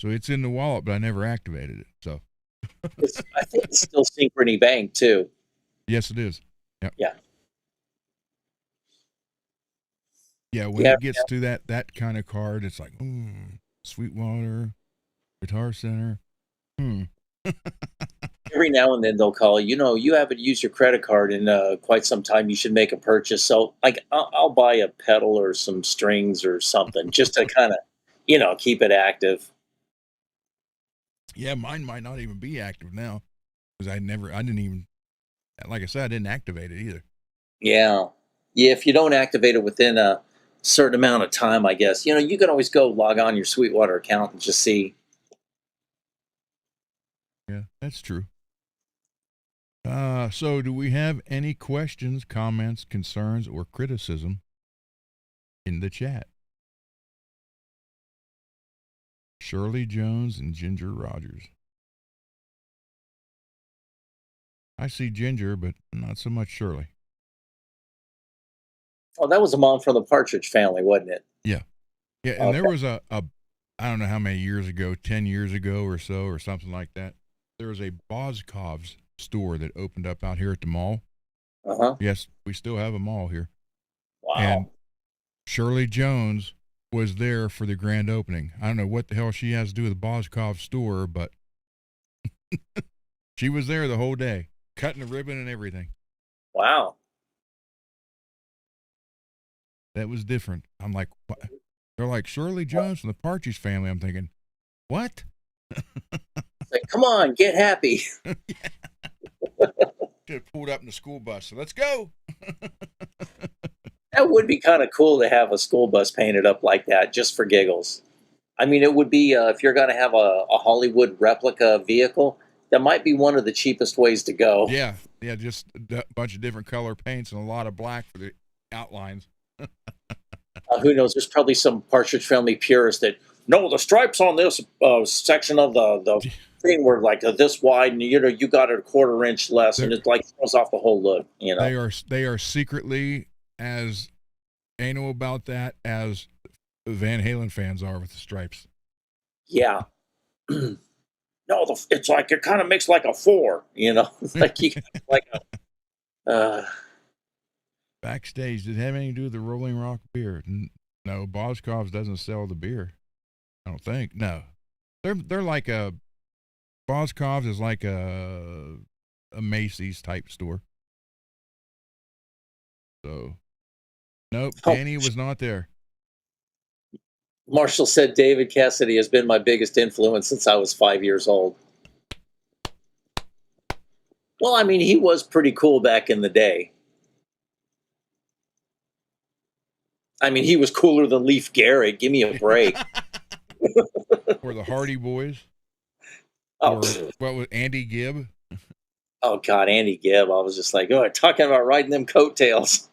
it's in the wallet, but I never activated it. So I think it's still Synchrony Bank too. Yes, it is. Yep. Yeah. Yeah, when it gets to that kind of card, it's like, Sweetwater, Guitar Center. Every now and then they'll call, you haven't used your credit card in quite some time. You should make a purchase. So, like, I'll buy a pedal or some strings or something just to kind of, keep it active. Yeah, mine might not even be active now because I didn't even, like I said, I didn't activate it either. Yeah. Yeah, if you don't activate it within a certain amount of time, I guess, you can always go log on your Sweetwater account and just see. Yeah, that's true. So do we have any questions, comments, concerns, or criticism in the chat? Shirley Jones and Ginger Rogers. I see Ginger, but not so much Shirley. Oh, that was a mom from the Partridge Family, wasn't it? Yeah. Yeah, and there was a I don't know how many years ago, 10 years ago or so, or something like that. There was a Boscov's store that opened up out here at the mall. Uh-huh. Yes, we still have a mall here. Wow. And Shirley Jones was there for the grand opening. I don't know what the hell she has to do with the Boskov store, but she was there the whole day, cutting the ribbon and everything. Wow. That was different. I'm like, what? They're like, Shirley Jones from the Partridge Family. I'm thinking, what? Like, come on, get happy. Should have pulled up in the school bus. So let's go. That would be kind of cool to have a school bus painted up like that, just for giggles. I mean, it would be if you're going to have a Hollywood replica vehicle, that might be one of the cheapest ways to go. Yeah, just a bunch of different color paints and a lot of black for the outlines. Who knows? There's probably some Partridge Family purists that no, the stripes on this section of the thing were like this wide, and you got it a quarter inch less, and it like throws off the whole look. You know, they are secretly as anal about that as Van Halen fans are with the stripes. Yeah. No, it's like it kind of makes like a 4. You know, it's like you like a. Backstage, did it have anything to do with the Rolling Rock beer? No, Boscov's doesn't sell the beer. I don't think. No, they're like a Boscov's is like a Macy's type store. So, nope, Danny was not there. Marshall said David Cassidy has been my biggest influence since I was 5 years old. Well, I mean, he was pretty cool back in the day. I mean, he was cooler than Leif Garrett. Give me a break. Or the Hardy Boys. Oh, or what was Andy Gibb? Oh God, Andy Gibb. I was just like, oh, talking about riding them coattails.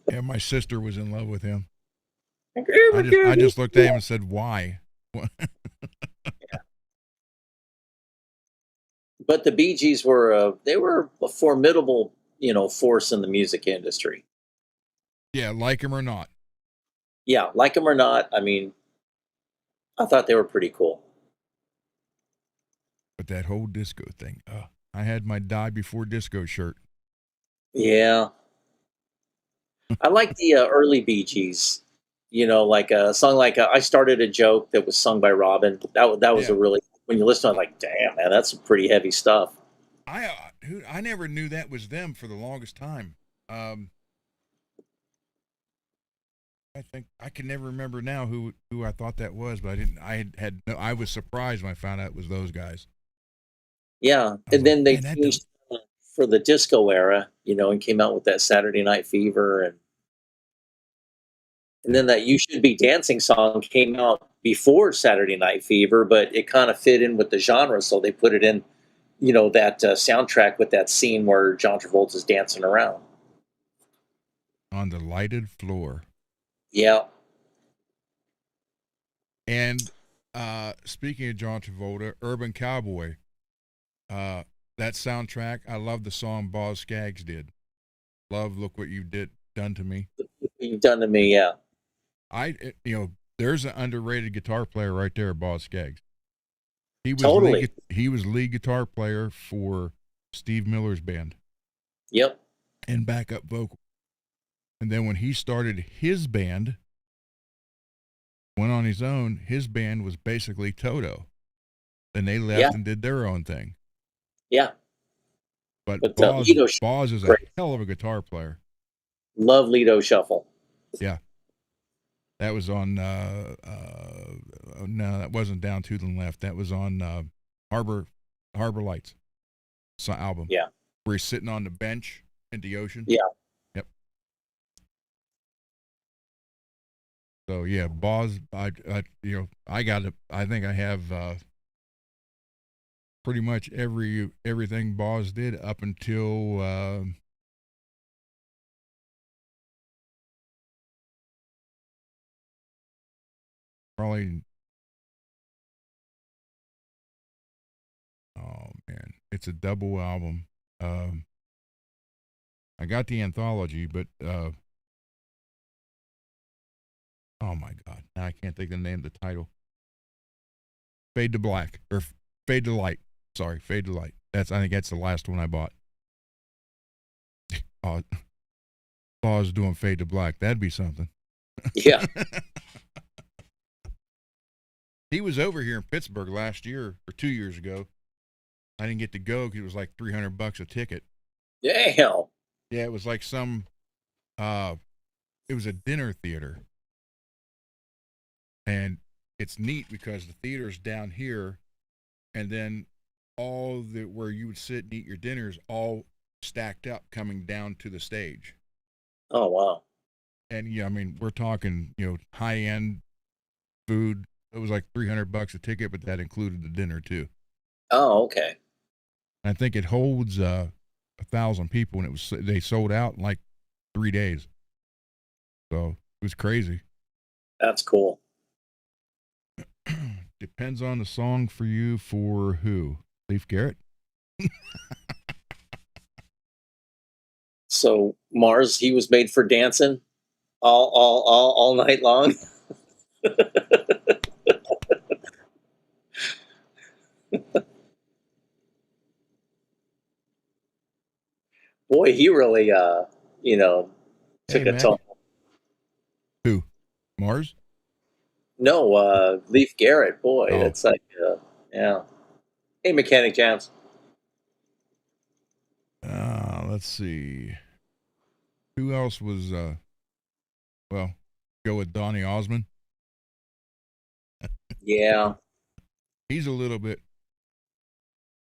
Yeah, my sister was in love with him. I I just looked at him and said, why? Yeah. But the Bee Gees were they were a formidable, force in the music industry. Yeah, like him or not. Yeah, like them or not. I mean, I thought they were pretty cool. But that whole disco thing, I had my Die Before Disco shirt. Yeah. I like the early Bee Gees. Like a song like I Started a Joke that was sung by Robin. That was a really, when you listen to it, like, damn, man, that's some pretty heavy stuff. I never knew that was them for the longest time. I think I can never remember now who I thought that was, but I was surprised when I found out it was those guys. Yeah, and then they changed for the disco era, and came out with that Saturday Night Fever, and then that You Should Be Dancing song came out before Saturday Night Fever, but it kind of fit in with the genre, so they put it in, that soundtrack with that scene where John Travolta's dancing around on the lighted floor. Yeah. And speaking of John Travolta, Urban Cowboy, that soundtrack, I love the song Boz Scaggs did. Love, Look What You Done to Me. You've done to me, yeah. There's an underrated guitar player right there, Boz Scaggs. He was lead guitar player for Steve Miller's band. Yep. And backup vocal. And then when he started his band, went on his own, his band was basically Toto. Then they left and did their own thing. Yeah. But Boz is a hell of a guitar player. Love Lido Shuffle. Yeah. That was on, no, that wasn't Down to the Left. That was on Harbor Lights album. Yeah. Where he's sitting on the bench in the ocean. Yeah. Yep. So yeah, Boz, I think I have pretty much everything Boz did up until probably, oh man, it's a double album. I got the anthology, but oh my God, now I can't think of the name of the title. Fade to Black or Fade to Light. Sorry, Fade to Light. I think that's the last one I bought. Boz doing Fade to Black. That'd be something. Yeah. He was over here in Pittsburgh last year or 2 years ago. I didn't get to go because it was like $300 a ticket. Damn. Yeah, it was like some. It was a dinner theater, and it's neat because the theater's down here, and then all the where you would sit and eat your dinners all stacked up coming down to the stage. Oh wow. And yeah, I mean, we're talking, high end food. It was like $300 a ticket, but that included the dinner too. Oh, okay. I think it holds 1,000 people, and they sold out in like 3 days. So it was crazy. That's cool. Depends on the song for you. For who? Leaf Garrett. So Mars, he was made for dancing all night long. Boy, he really you know, Hey, took a Mac. toll. Who? Mars? No, Leaf Garrett, boy, Oh, that's like yeah. Hey, Mechanic Jams. let's see. Who else was? Well, go with Donny Osmond. Yeah. He's a little bit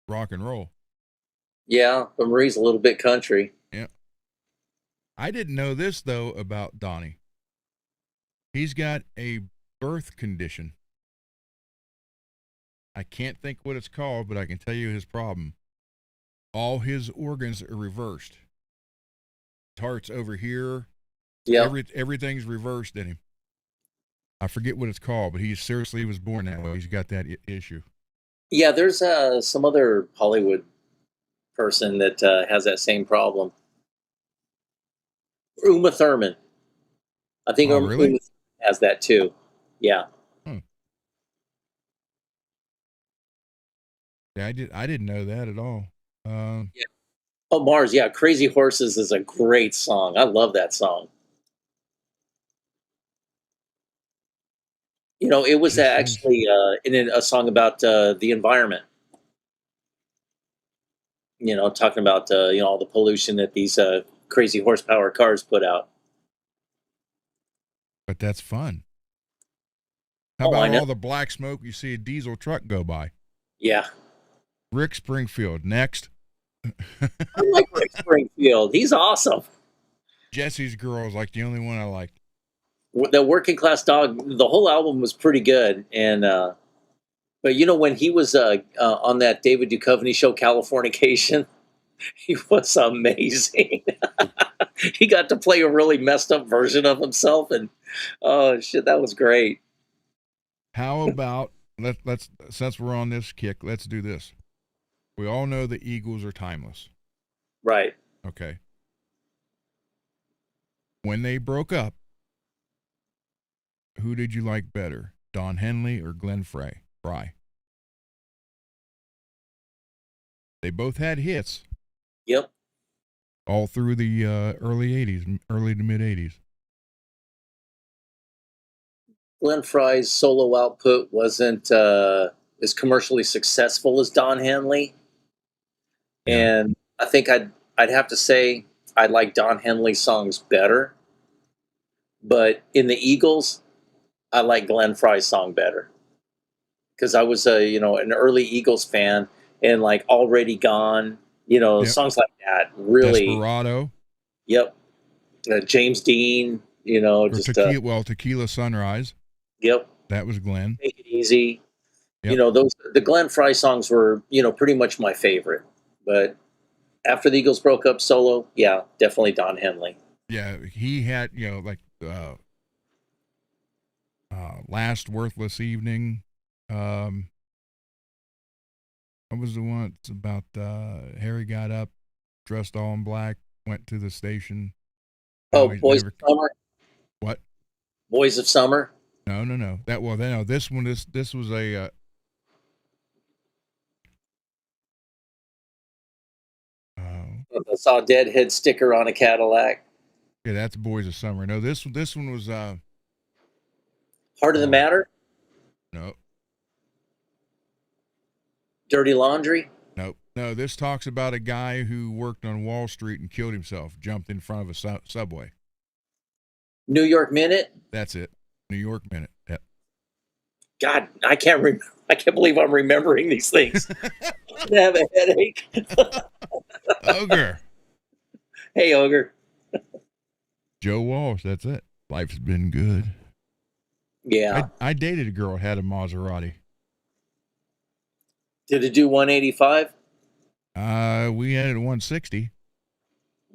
rock and roll. Yeah, but Marie's a little bit country. Yeah. I didn't know this though about Donnie. He's got a birth condition. I can't think what it's called, but I can tell you his problem. All his organs are reversed. His heart's over here. Yeah. Everything's reversed in him. I forget what it's called, but he seriously was born that way. He's got that issue. Yeah, there's some other Hollywood person that has that same problem. Uma Thurman. I think Oh, Uma really? has that too. Yeah. Hmm. Yeah, I didn't know that at all. Yeah. Oh, Mars. Yeah, Crazy Horses is a great song. I love that song. It was Just finished. actually in a song about the environment. Talking about all the pollution that these crazy horsepower cars put out. But that's fun. How Oh, I about know. all the black smoke you see a diesel truck go by? Yeah, Rick Springfield next. I like Rick Springfield. He's awesome. Jesse's Girl is like the only one I liked. The Working Class Dog. The whole album was pretty good, and but when he was on that David Duchovny show, Californication, he was amazing. He got to play a really messed up version of himself, and oh shit, that was great. How about let's since we're on this kick, let's do this. We all know the Eagles are timeless. Right. Okay. When they broke up, who did you like better, Don Henley or Glenn Frey? Fry. They both had hits Yep. all through the early '80s, early to mid '80s. Glenn Fry's solo output wasn't as commercially successful as Don Henley, Yeah, and I think I'd have to say I like Don Henley's songs better. But in the Eagles, I like Glenn Fry's song better because I was an early Eagles fan, and like Already Gone, yep. songs like that really. Desperado Yep. James Dean, or just Tequila Sunrise. yep. That was Glenn. Take It Easy. Yep. The Glenn Fry songs were pretty much my favorite. But after the Eagles broke up solo, yeah, definitely Don Henley. Yeah, he had like Last Worthless Evening. What was the one? It's about Harry got up, dressed all in black, went to the station. Oh, He Boys never of Summer. what? Boys of Summer. No. No. This one. This was a. I saw a Deadhead sticker on a Cadillac. Yeah, that's Boys of Summer. No, this one was. Heart of the Matter? No, Dirty Laundry? no, no. This talks about a guy who worked on Wall Street and killed himself, jumped in front of a subway. New York Minute? That's it. New York Minute. Yep. God, I can't believe I'm remembering these things. I have a headache. Ogre. Hey, Ogre. Joe Walsh. That's it. Life's been good. Yeah. I dated a girl that had a Maserati. Did it do 185? We had it at 160.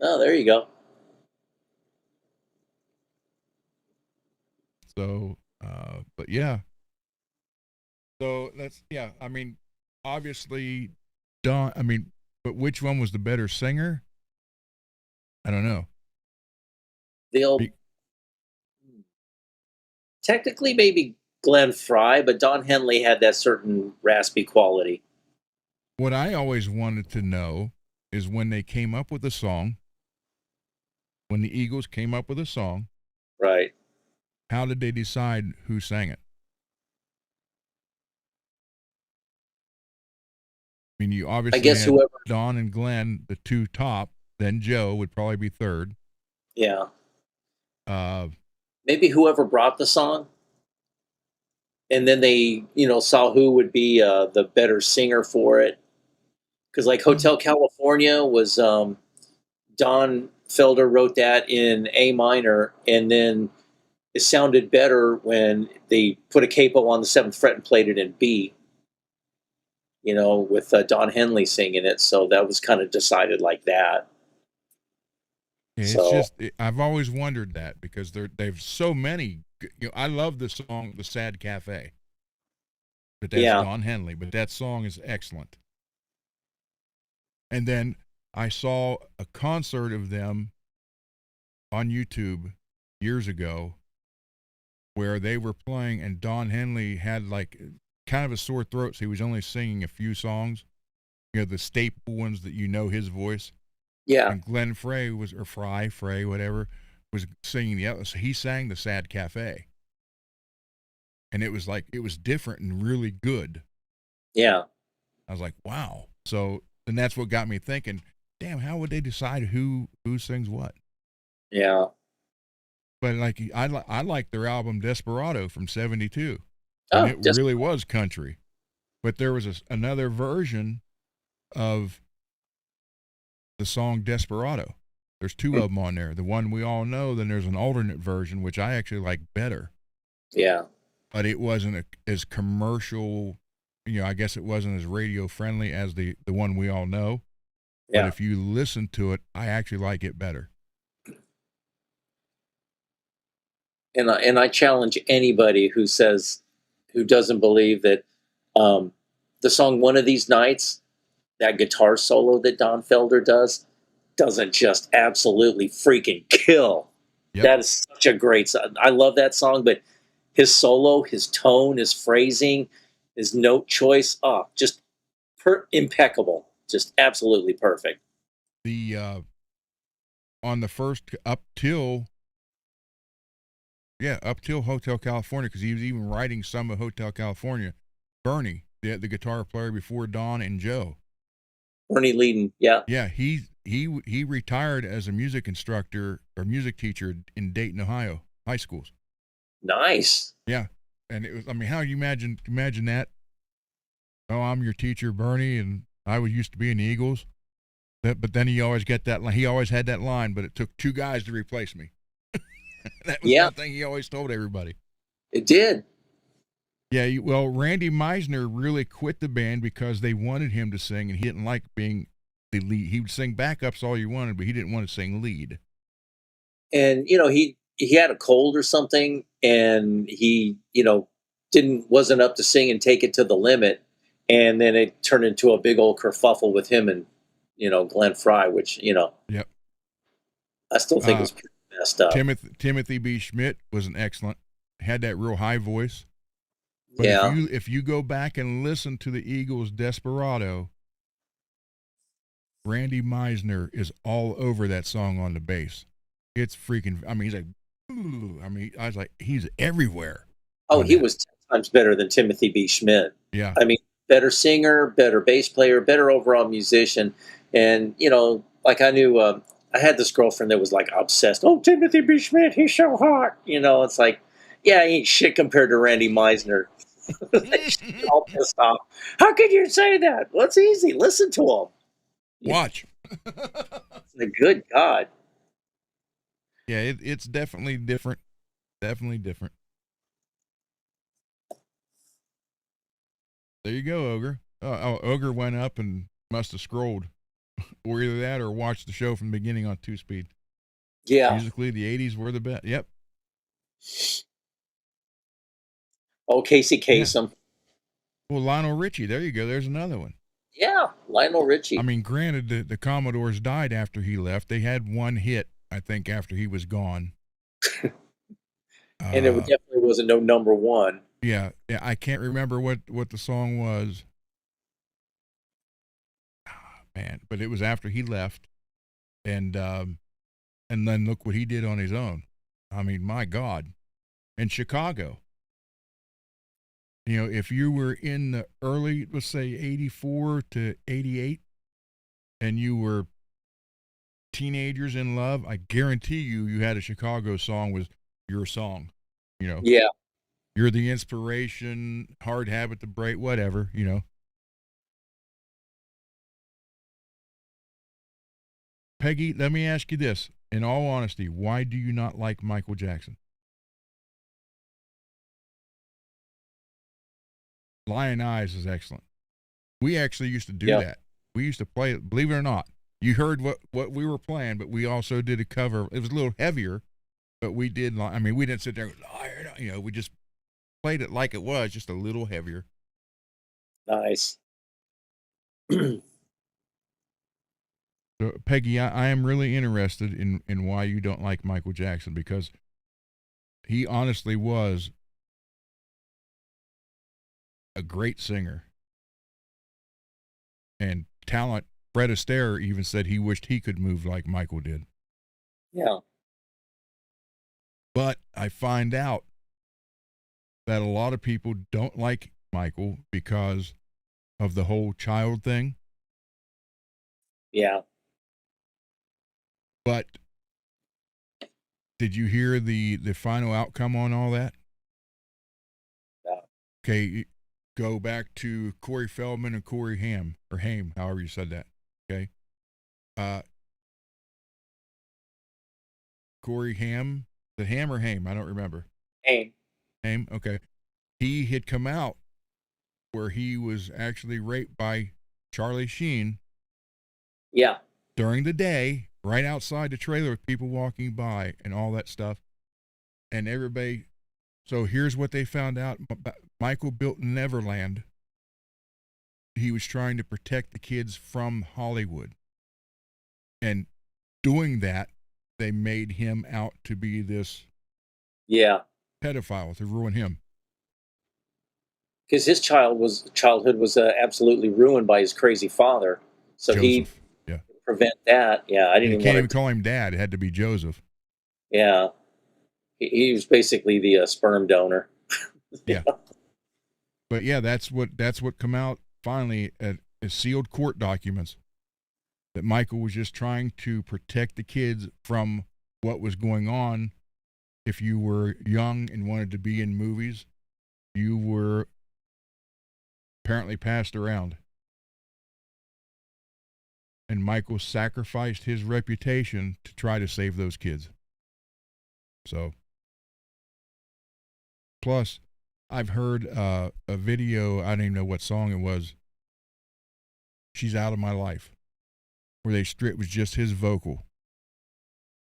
Oh, there you go. So, but yeah. So that's, yeah. I mean, obviously, Don. I mean, but which one was the better singer? I don't know. The old, technically maybe Glenn Frey, but Don Henley had that certain raspy quality. What I always wanted to know is when they came up with a song, when the Eagles came up with a song, right? How did they decide who sang it? I mean, you obviously I guess had whoever Don and Glenn, the two top, then Joe would probably be third. Yeah. Uh, Maybe whoever brought the song, and then they, saw who would be the better singer for it. Because like Hotel California was Don Felder wrote that in A minor, and then it sounded better when they put a capo on the seventh fret and played it in B. With Don Henley singing it, so that was kind of decided like that. It's just I've always wondered that because they've so many. I love the song "The Sad Cafe," but that's Don Henley. But that song is excellent. And then I saw a concert of them on YouTube years ago where they were playing, and Don Henley had like kind of a sore throat, so he was only singing a few songs. The staple ones that his voice. Yeah. And Glenn Frey Frey, whatever, was singing the other. So he sang "The Sad Cafe." And it was different and really good. Yeah. I was like, wow. So, and that's what got me thinking, damn, how would they decide who sings what? Yeah. But like, I like their album Desperado from '72. Oh, and it really was country. But there was another version of the song Desperado. There's two of them on there. The one we all know, then there's an alternate version, which I actually like better. Yeah. But it wasn't as commercial, I guess it wasn't as radio friendly as the one we all know. Yeah. But if you listen to it, I actually like it better. And I challenge anybody who doesn't believe that the song "One of These Nights," that guitar solo that Don Felder doesn't just absolutely freaking kill. Yep. That is such a great song. I love that song, but his solo, his tone, his phrasing, his note choice, just impeccable. Just absolutely perfect. The on the first up till Hotel California, because he was even writing some of Hotel California. Bernie, the guitar player before Don and Joe. Bernie Leadon, yeah. Yeah, he retired as a music instructor or music teacher in Dayton, Ohio, high schools. Nice. Yeah, and it was. I mean, how you imagine that? Oh, I'm your teacher, Bernie, and I used to be in the Eagles. But then he always had that line. But it took two guys to replace me. That was one thing he always told everybody. It did. Yeah, well, Randy Meisner really quit the band because they wanted him to sing, and he didn't like being the lead. He would sing backups all you wanted, but he didn't want to sing lead. And he had a cold or something, and he wasn't up to sing and take it to the limit, and then it turned into a big old kerfuffle with him and Glenn Frey, which Yep. I still think was pretty messed up. Timothy B. Schmidt was an excellent, had that real high voice. But if you go back and listen to the Eagles' Desperado, Randy Meisner is all over that song on the bass. It's freaking, I mean, he's like, ooh, I mean, I was like, he's everywhere. Oh, on he that. was 10 times better than Timothy B. Schmidt. Yeah. I mean, better singer, better bass player, better overall musician. And, like I knew, I had this girlfriend that was like obsessed. Oh, Timothy B. Schmidt, he's so hot. It's like, yeah, he ain't shit compared to Randy Meisner. She's all pissed off. How could you say that? Well, it's easy. Listen to him. Watch. It's a good God. Yeah, it's definitely different. Definitely different. There you go, Ogre. Ogre went up and must have scrolled. Or either that or watched the show from the beginning on 2-speed. Yeah. Musically, the 80s were the best. Yep. Oh, Casey Kasem. Well, Lionel Richie. There you go. There's another one. Yeah, Lionel Richie. I mean, granted, the Commodores died after he left. They had one hit, I think, after he was gone. And it definitely wasn't no number one. Yeah. I can't remember what the song was. Man, but it was after he left, and then look what he did on his own. I mean, my God, in Chicago. If you were in the early, let's say 84 to 88, and you were teenagers in love, I guarantee you had a Chicago song was your song. Yeah. You're the inspiration, hard habit to break, whatever. Peggy, let me ask you this. In all honesty, why do you not like Michael Jackson? Lion Eyes is excellent. We actually used to do that. We used to play it, believe it or not. You heard what we were playing, but we also did a cover. It was a little heavier, but we did. I mean, we didn't sit there and we just played it like it was, just a little heavier. Nice. So, Peggy, I am really interested in why you don't like Michael Jackson, because he honestly was a great singer and talent. Fred Astaire even said he wished he could move like Michael did. Yeah. But I find out that a lot of people don't like Michael because of the whole child thing. Yeah. But did you hear the final outcome on all that? Yeah. Okay, go back to Corey Feldman and Corey Haim, or Haim, however you said that. Okay. Corey Haim, the Ham or Haim? I don't remember. Haim. Haim, okay. He had come out where he was actually raped by Charlie Sheen. Yeah. During the day, right outside the trailer with people walking by and all that stuff. And everybody, so here's what they found out. Michael built Neverland. He was trying to protect the kids from Hollywood. And doing that, they made him out to be this pedophile to ruin him. Because his childhood was absolutely ruined by his crazy father. So Joseph. he prevent that. Yeah, I didn't even call him Dad. It had to be Joseph. Yeah, he was basically the sperm donor. Yeah. But yeah, that's what come out finally as sealed court documents, that Michael was just trying to protect the kids from what was going on. If you were young and wanted to be in movies, you were apparently passed around. And Michael sacrificed his reputation to try to save those kids. So, plus, I've heard a video, I don't even know what song it was, She's Out of My Life, where it was just his vocal.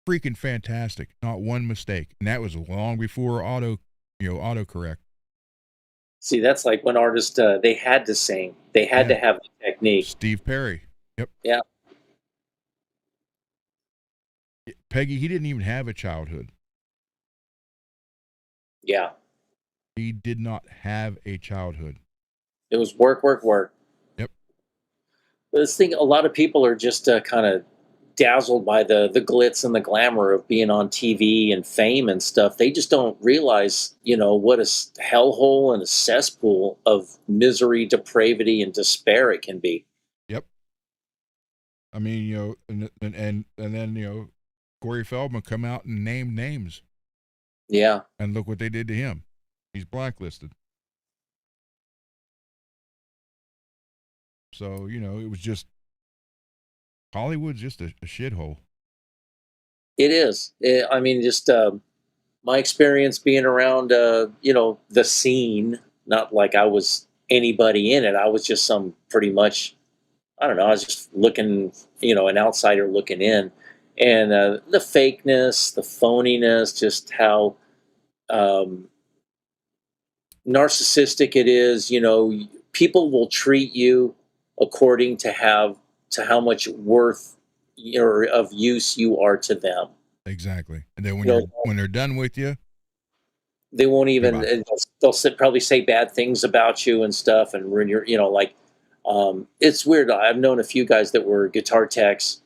Freaking fantastic. Not one mistake. And that was long before autocorrect. See, that's like when artists, they had to sing. They had to have the technique. Steve Perry. Yep. Yeah. Peggy, he didn't even have a childhood. Yeah. He did not have a childhood. It was work, work, work. Yep. But this thing, a lot of people are just kind of dazzled by the glitz and the glamour of being on TV and fame and stuff. They just don't realize, what a hellhole and a cesspool of misery, depravity, and despair it can be. Yep. I mean, and then Corey Feldman come out and name names. Yeah. And look what they did to him. He's blacklisted. So, it was just, Hollywood's just a shithole. It is. I mean, just my experience being around, the scene, not like I was anybody in it. I was just pretty much, I don't know, I was just looking, an outsider looking in. And the fakeness, the phoniness, just how narcissistic it is. People will treat you according to how much worth or of use you are to them. Exactly. And then when they're done with you, they won't even. They'll probably say bad things about you and stuff. And when you're, it's weird. I've known a few guys that were guitar techs,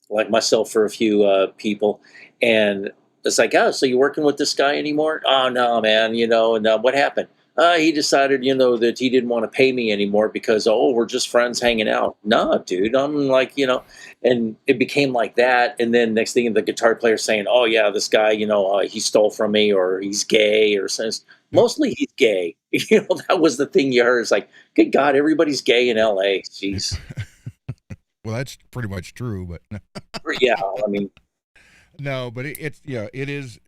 like myself, for a few people, and it's like, oh, so you working with this guy anymore? Oh no, man. And what happened? He decided, that he didn't want to pay me anymore because, we're just friends hanging out. No, dude, I'm like, and it became like that. And then next thing, the guitar player saying, oh yeah, this guy, he stole from me, or he's gay, or says mostly he's gay. That was the thing you heard. It's like, good God, everybody's gay in LA. Jeez. Well, that's pretty much true, but yeah, I mean, no, but it is.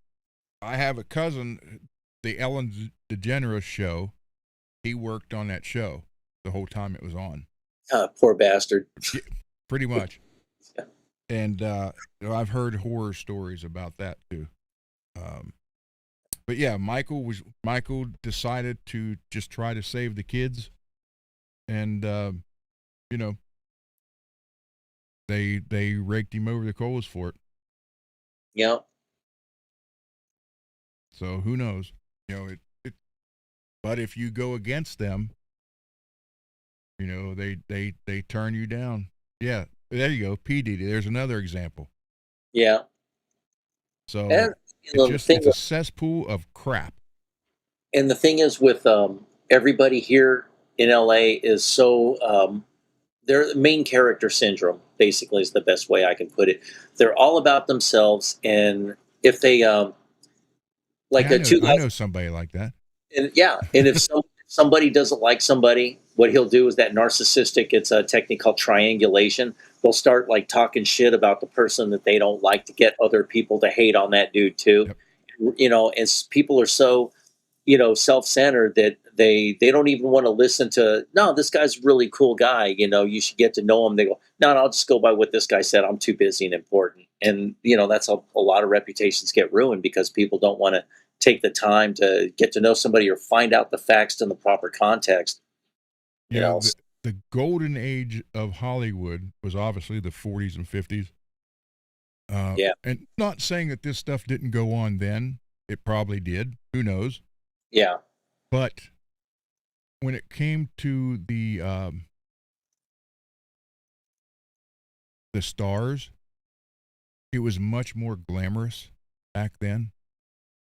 I have a cousin, the Ellen DeGeneres show. He worked on that show the whole time it was on. Poor bastard. Yeah, pretty much. Yeah. And I've heard horror stories about that too. But yeah, Michael decided to just try to save the kids, and they raked him over the coals for it. Yeah. So who knows? But if you go against them, they turn you down. Yeah, there you go. P. Diddy. There's another example. Yeah. So it's a cesspool of crap. And the thing is with everybody here in LA is so their main character syndrome, basically, is the best way I can put it. They're all about themselves, and if they I know somebody like that. And and if somebody doesn't like somebody, what he'll do is that narcissistic. It's a technique called triangulation. They'll start like talking shit about the person that they don't like to get other people to hate on that dude too. Yep. And people are so self-centered that they don't even want to listen to, no, this guy's a really cool guy, you should get to know him. They go, no, I'll just go by what this guy said. I'm too busy and important. And that's a lot of reputations get ruined because people don't want to take the time to get to know somebody or find out the facts in the proper context. The golden age of Hollywood was obviously the 40s and 50s. And not saying that this stuff didn't go on then. It probably did. Who knows? Yeah. But when it came to the stars, it was much more glamorous back then.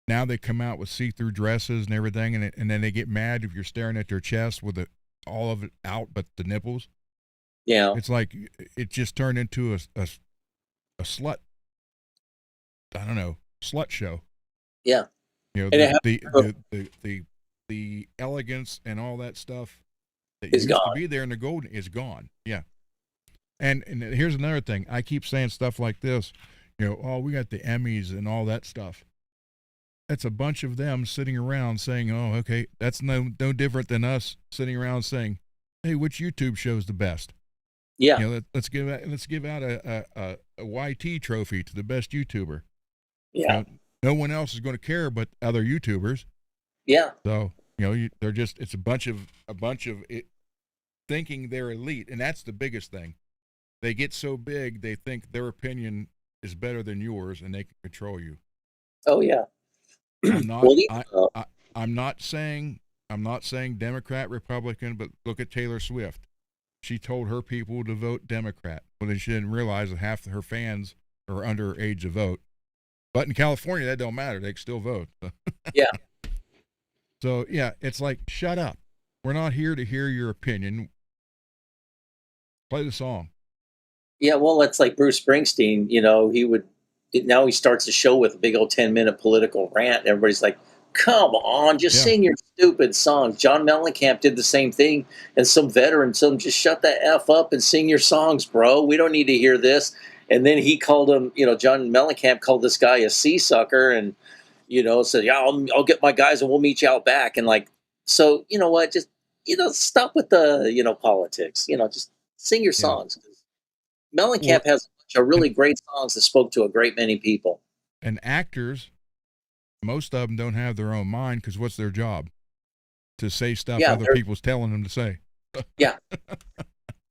Now they come out with see-through dresses and everything, and then they get mad if you're staring at their chest with all of it out but the nipples. Yeah. It's like it just turned into a slut. I don't know, slut show. Yeah. The elegance and all that stuff that used to be there in the golden is gone. Yeah. And here's another thing. I keep saying stuff like this, we got the Emmys and all that stuff. That's a bunch of them sitting around saying, oh, okay, that's no different than us sitting around saying, hey, which YouTube show's the best? Yeah. Let's give out a YT trophy to the best YouTuber. Yeah. No one else is going to care but other YouTubers. Yeah. So, they're just, it's a bunch of it, thinking they're elite. And that's the biggest thing. They get so big, they think their opinion is better than yours and they can control you. Oh yeah. I'm not saying Democrat, Republican, but look at Taylor Swift. she told her people to vote Democrat. Well, then she didn't realize that half of her fans are underage to vote. But in California, that don't matter. They can still vote. Yeah. So, yeah, it's like, shut up. We're not here to hear your opinion. Play the song. Yeah, well, it's like Bruce Springsteen. Now he starts the show with a big old 10-minute political rant. Everybody's like, "Come on, just sing your stupid songs." John Mellencamp did the same thing, and some veterans told him, "Just shut the f up and sing your songs, bro. We don't need to hear this." And then he called him, John Mellencamp called this guy a sea sucker, and said, "Yeah, I'll get my guys and we'll meet you out back." And like, so you know what? Just stop with the politics. Just sing your songs. Mellencamp has a bunch of really great songs that spoke to a great many people. And actors, most of them don't have their own mind because what's their job? To say stuff other people's telling them to say. Yeah.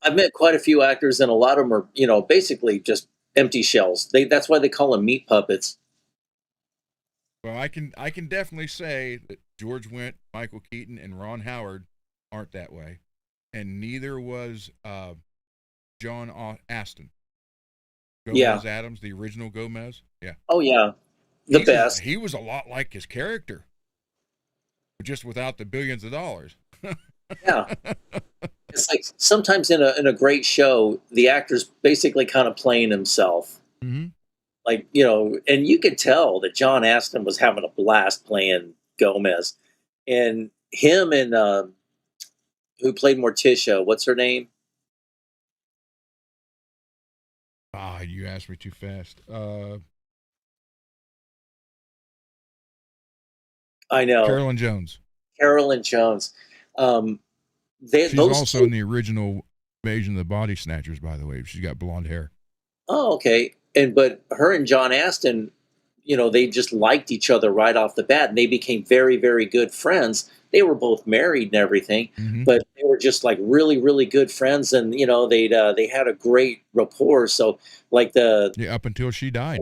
I've met quite a few actors, and a lot of them are, basically just empty shells. That's why they call them meat puppets. Well, I can definitely say that George Wendt, Michael Keaton, and Ron Howard aren't that way, and neither was John Aston. Gomez Adams, the original Gomez. Yeah. Oh yeah, the best. He was a lot like his character, just without the billions of dollars. Yeah. It's like sometimes in a great show, the actor's basically kind of playing himself. Mm-hmm. Like, and you could tell that John Aston was having a blast playing Gomez. And him and who played Morticia, what's her name? You asked me too fast. I know. Carolyn Jones. She's also in the original Invasion of the Body Snatchers, by the way. She's got blonde hair. Oh, okay. But her and John Aston, they just liked each other right off the bat, and they became very, very good friends. They were both married and everything, but they were just like really, really good friends, and they had a great rapport. So like up until she died.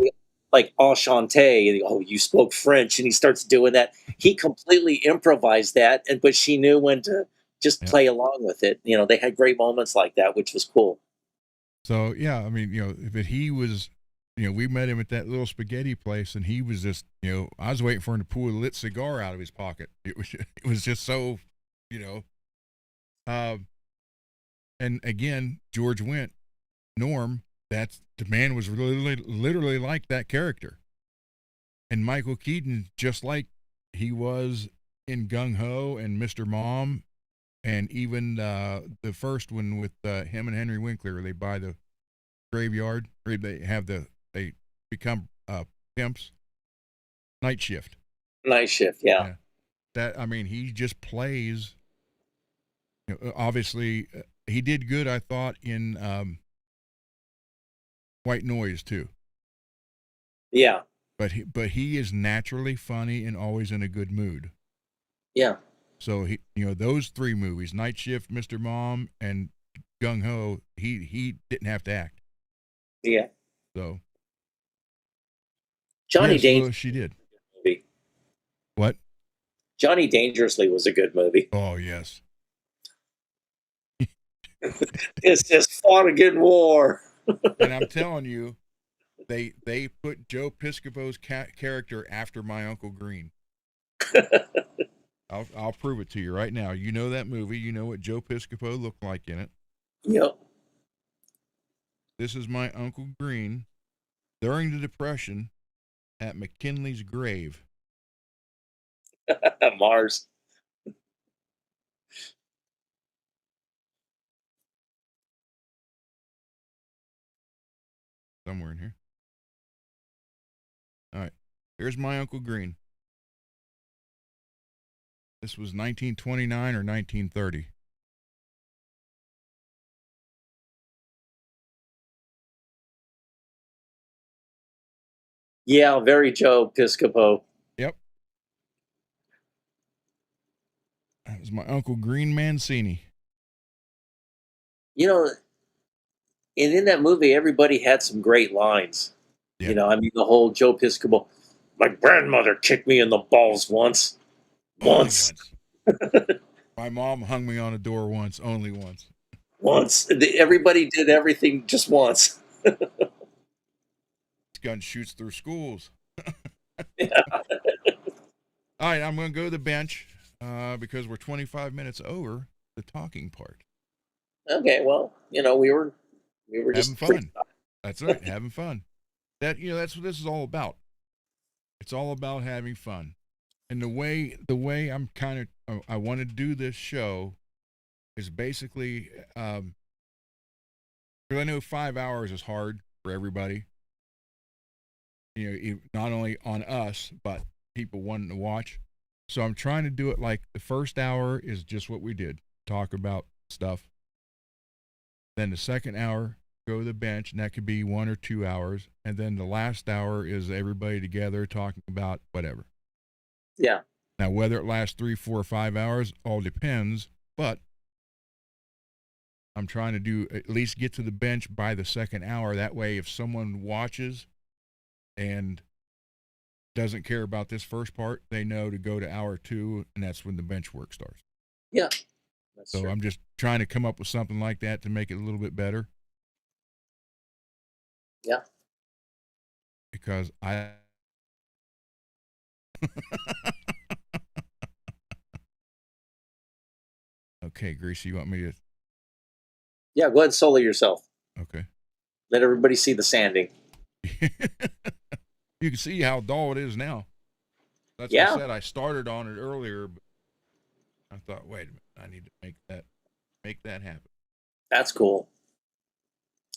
Like enchanté, oh, you spoke French, and he starts doing that. He completely improvised that, but she knew when to just play along with it. They had great moments like that, which was cool. So yeah, I mean, but he was, we met him at that little spaghetti place, and he was just, I was waiting for him to pull a lit cigar out of his pocket. It was just so, and again, George Wendt, Norm, the man was literally like that character. And Michael Keaton, just like he was in Gung Ho and Mr. Mom, and even the first one with him and Henry Winkler, they buy the graveyard, or they become pimps. Night Shift. Yeah. That, I mean, he just plays. Obviously, he did good, I thought, in White Noise too. Yeah. But he is naturally funny and always in a good mood. Yeah. So he, those three movies, Night Shift, Mr. Mom, and Gung Ho, he didn't have to act. Yeah. So Johnny Dangerously, she did. Movie. What? Johnny Dangerously was a good movie. Oh yes. It's just fought a good war. And I'm telling you, they put Joe Piscopo's character after my Uncle Green. I'll prove it to you right now. You know that movie. You know what Joe Piscopo looked like in it. Yep. This is my Uncle Green during the Depression at McKinley's grave. Mars. Somewhere in here. All right. Here's my Uncle Green. This was 1929 or 1930. Yeah, very Joe Piscopo. Yep. That was my Uncle Green Mancini. And in that movie, everybody had some great lines. Yep. The whole Joe Piscopo, my grandmother kicked me in the balls once. My mom hung me on a door once, only once. Once. Everybody did everything just once. This gun shoots through schools. Yeah. All right, I'm going to go to the bench because we're 25 minutes over the talking part. Okay, well, we were just having fun. That's right, having fun. That's what this is all about. It's all about having fun. And the way I'm kind of I want to do this show is basically because I know 5 hours is hard for everybody. Not only on us but people wanting to watch. So I'm trying to do it like the first hour is just what we did, talk about stuff. Then the second hour, go to the bench, and that could be 1 or 2 hours. And then the last hour is everybody together talking about whatever. Yeah. Now, whether it lasts 3, 4, or 5 hours, all depends. But I'm trying to do at least get to the bench by the second hour. That way, if someone watches and doesn't care about this first part, they know to go to hour 2, and that's when the bench work starts. Yeah. So true. I'm just trying to come up with something like that to make it a little bit better. Yeah. Because I Okay, Greasy, you want me to? Yeah, go ahead and solo yourself. Okay. Let everybody see the sanding. You can see how dull it is now. That's what I said. I started on it earlier, but I thought, wait a minute, I need to make that happen. That's cool.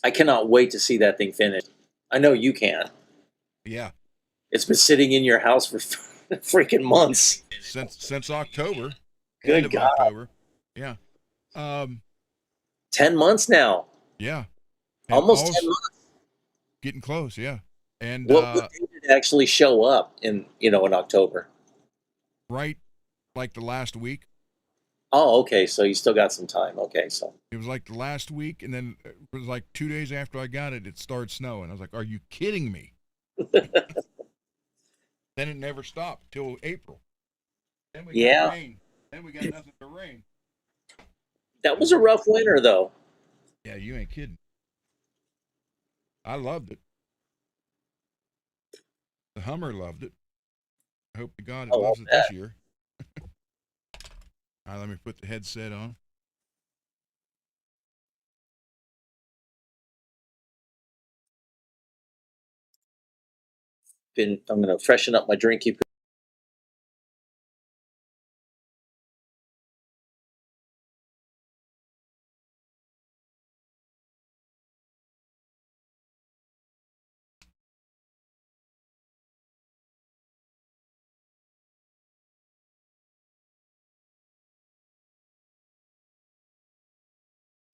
I cannot wait to see that thing finished. I know you can. Yeah. It's been sitting in your house for freaking months. Since October. Good God. October. Yeah. 10 months now. Yeah. Almost 10 months. Getting close, yeah. And what day did it actually show up in October? Right, like the last week. Oh, okay. So you still got some time. Okay, so it was like the last week, and then it was like 2 days after I got it, it started snowing. I was like, "Are you kidding me?" Then it never stopped till April. Then we got rain. Then we got nothing but rain. That was a rough winter, though. Yeah, you ain't kidding. I loved it. The Hummer loved it. I hope to God it loves it this year. All right, let me put the headset on. I'm going to freshen up my drink.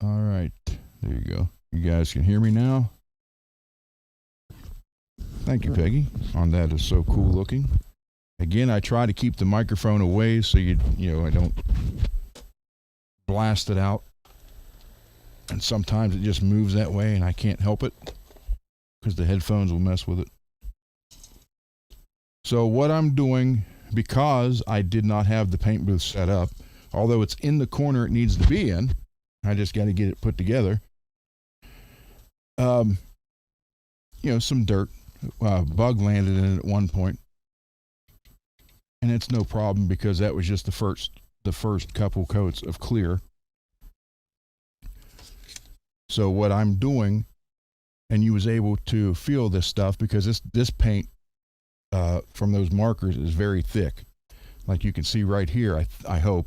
All right, there you go. You guys can hear me now. Thank you, Peggy. On that is so cool looking. Again, I try to keep the microphone away so I don't blast it out. And sometimes it just moves that way and I can't help it because the headphones will mess with it. So what I'm doing, because I did not have the paint booth set up, although it's in the corner it needs to be in, I just got to get it put together. Some dirt. Bug landed in it at one point. And it's no problem because that was just the first couple coats of clear. So what I'm doing, and you was able to feel this stuff because this paint from those markers is very thick. Like you can see right here, I hope.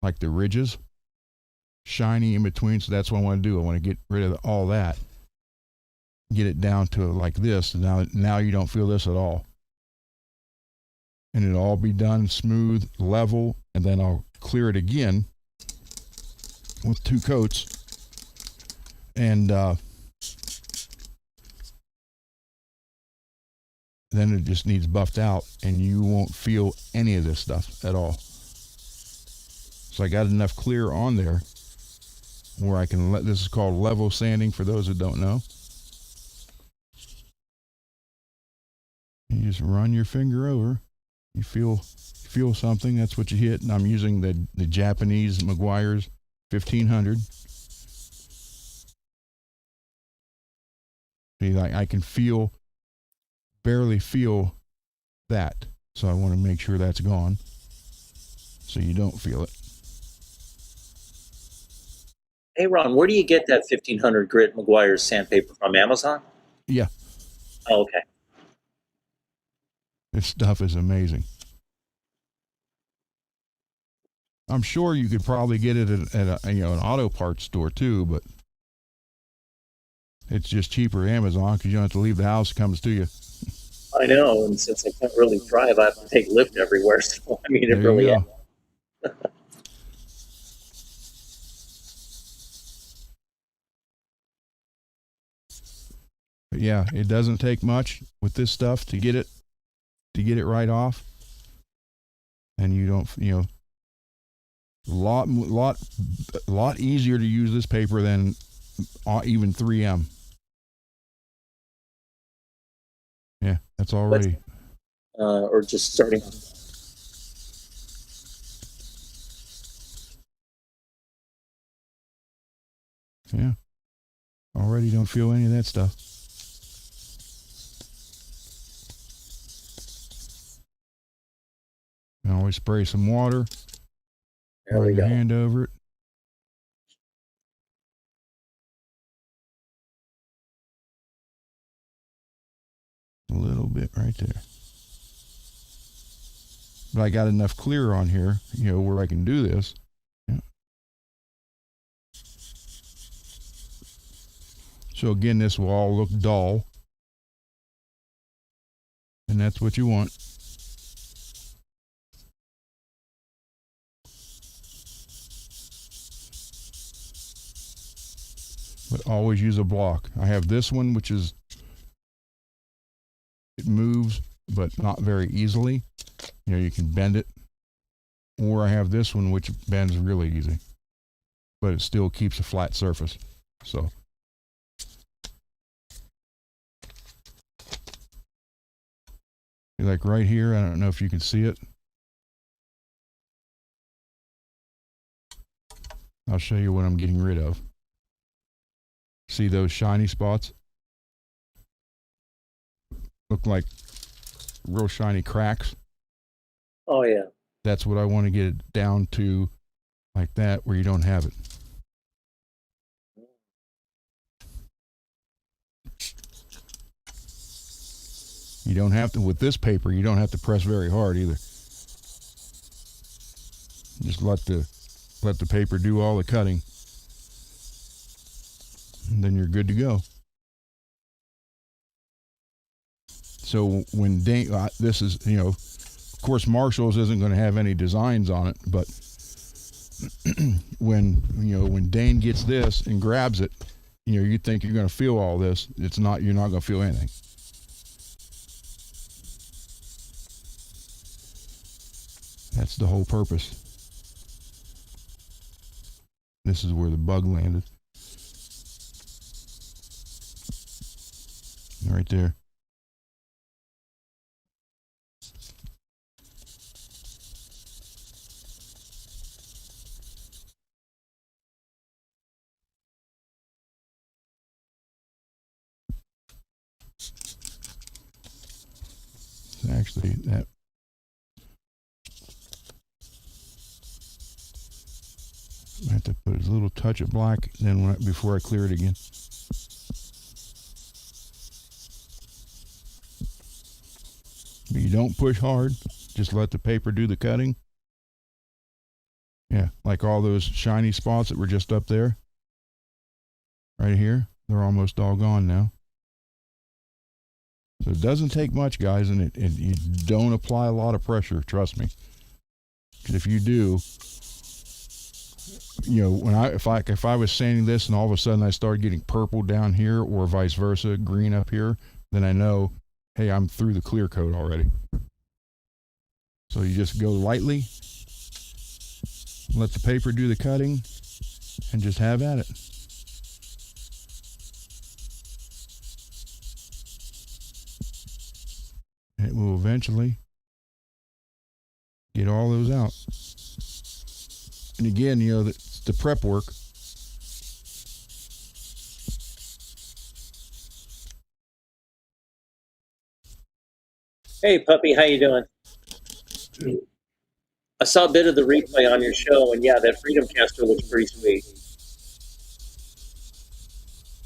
Like the ridges, shiny in between. So that's what I want to do. I want to get rid of all that. Get it down to like this. Now you don't feel this at all. And it'll all be done smooth, level, and then I'll clear it again with 2 coats. And then it just needs buffed out, and you won't feel any of this stuff at all. So I got enough clear on there where I can this is called level sanding for those that don't know. You just run your finger over. You feel something, that's what you hit. And I'm using the Japanese Meguiar's 1,500. See, I can barely feel that. So I want to make sure that's gone so you don't feel it. Hey, Ron, where do you get that 1,500 grit McGuire's sandpaper from? Amazon? Yeah, Oh, okay. this stuff is amazing. I'm sure you could probably get it at an auto parts store too, but it's just cheaper at Amazon because you don't have to leave the house; it comes to you. I know, and since I can't really drive, I have to take Lyft everywhere. So I mean, it There really you is. go. But yeah, it doesn't take much with this stuff to get it right off, and you don't lot easier to use this paper than even 3M. Yeah, that's already. Or just starting. Yeah, already don't feel any of that stuff. You always spray some water. There we Run your go. hand over it. A little bit right there. But I got enough clear on here, where I can do this. Yeah. So again, this will all look dull. And that's what you want. But always use a block. I have this one, which is, it moves, but not very easily. You can bend it. Or I have this one, which bends really easy, but it still keeps a flat surface. So like right here, I don't know if you can see it. I'll show you what I'm getting rid of. See those shiny spots? Look like real shiny cracks. Oh, yeah. That's what I want to get it down to, like that, where you don't have it. You don't have to, with this paper, you don't have to press very hard either. Just let the paper do all the cutting. And then you're good to go. So when Dane, this is, of course, Marshall's isn't going to have any designs on it, but when Dane gets this and grabs it, you think you're going to feel all this. It's not. You're not going to feel anything. That's the whole purpose. This is where the bug landed. Right there. Actually, that I have to put a little touch of black then before I clear it again. But you don't push hard. Just let the paper do the cutting. Yeah, like all those shiny spots that were just up there. Right here. They're almost all gone now. So it doesn't take much, guys, and you don't apply a lot of pressure, trust me. Because if you do, when if I was sanding this and all of a sudden I started getting purple down here or vice versa, green up here, then I know, hey, I'm through the clear coat already. So you just go lightly, let the paper do the cutting, and just have at it. And it will eventually get all those out. And again, the prep work. Hey, puppy, how you doing? I saw a bit of the replay on your show, and yeah, that Freedom Caster looks pretty sweet.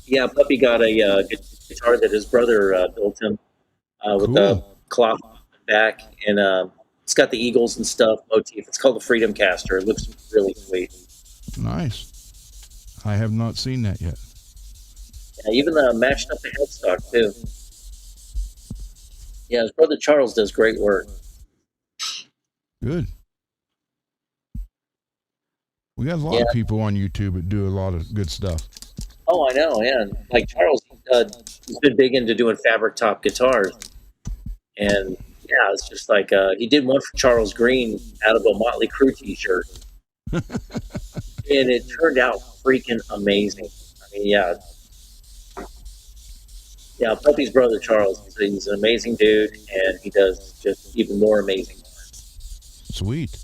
Yeah, puppy got a guitar that his brother built him with the cloth back, and it's got the eagles and stuff motif. It's called the Freedom Caster. It looks really sweet. Nice. I have not seen that yet. Yeah, even matched up the headstock too. Yeah, his brother Charles does great work. Good. We got a lot of people on YouTube that do a lot of good stuff. Oh, I know, yeah. Like Charles, he's been big into doing fabric top guitars. And yeah, it's just like he did one for Charles Green out of a Motley Crue t-shirt. And it turned out freaking amazing. I mean, yeah. Yeah, Puppy's brother Charles, he's an amazing dude, and he does just even more amazing art. Sweet.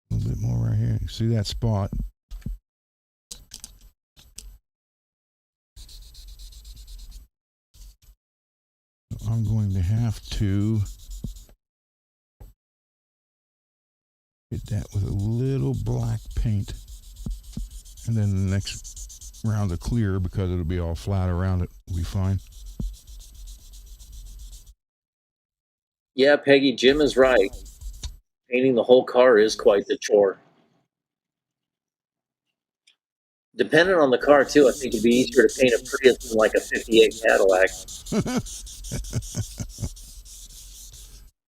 A little bit more right here. You see that spot? So I'm going to have to hit that with a little black paint. And then the next round of clear, because it'll be all flat around it, will be fine. Yeah, Peggy, Jim is right. Painting the whole car is quite the chore. Depending on the car, too, I think it'd be easier to paint a Prius than like a 58 Cadillac.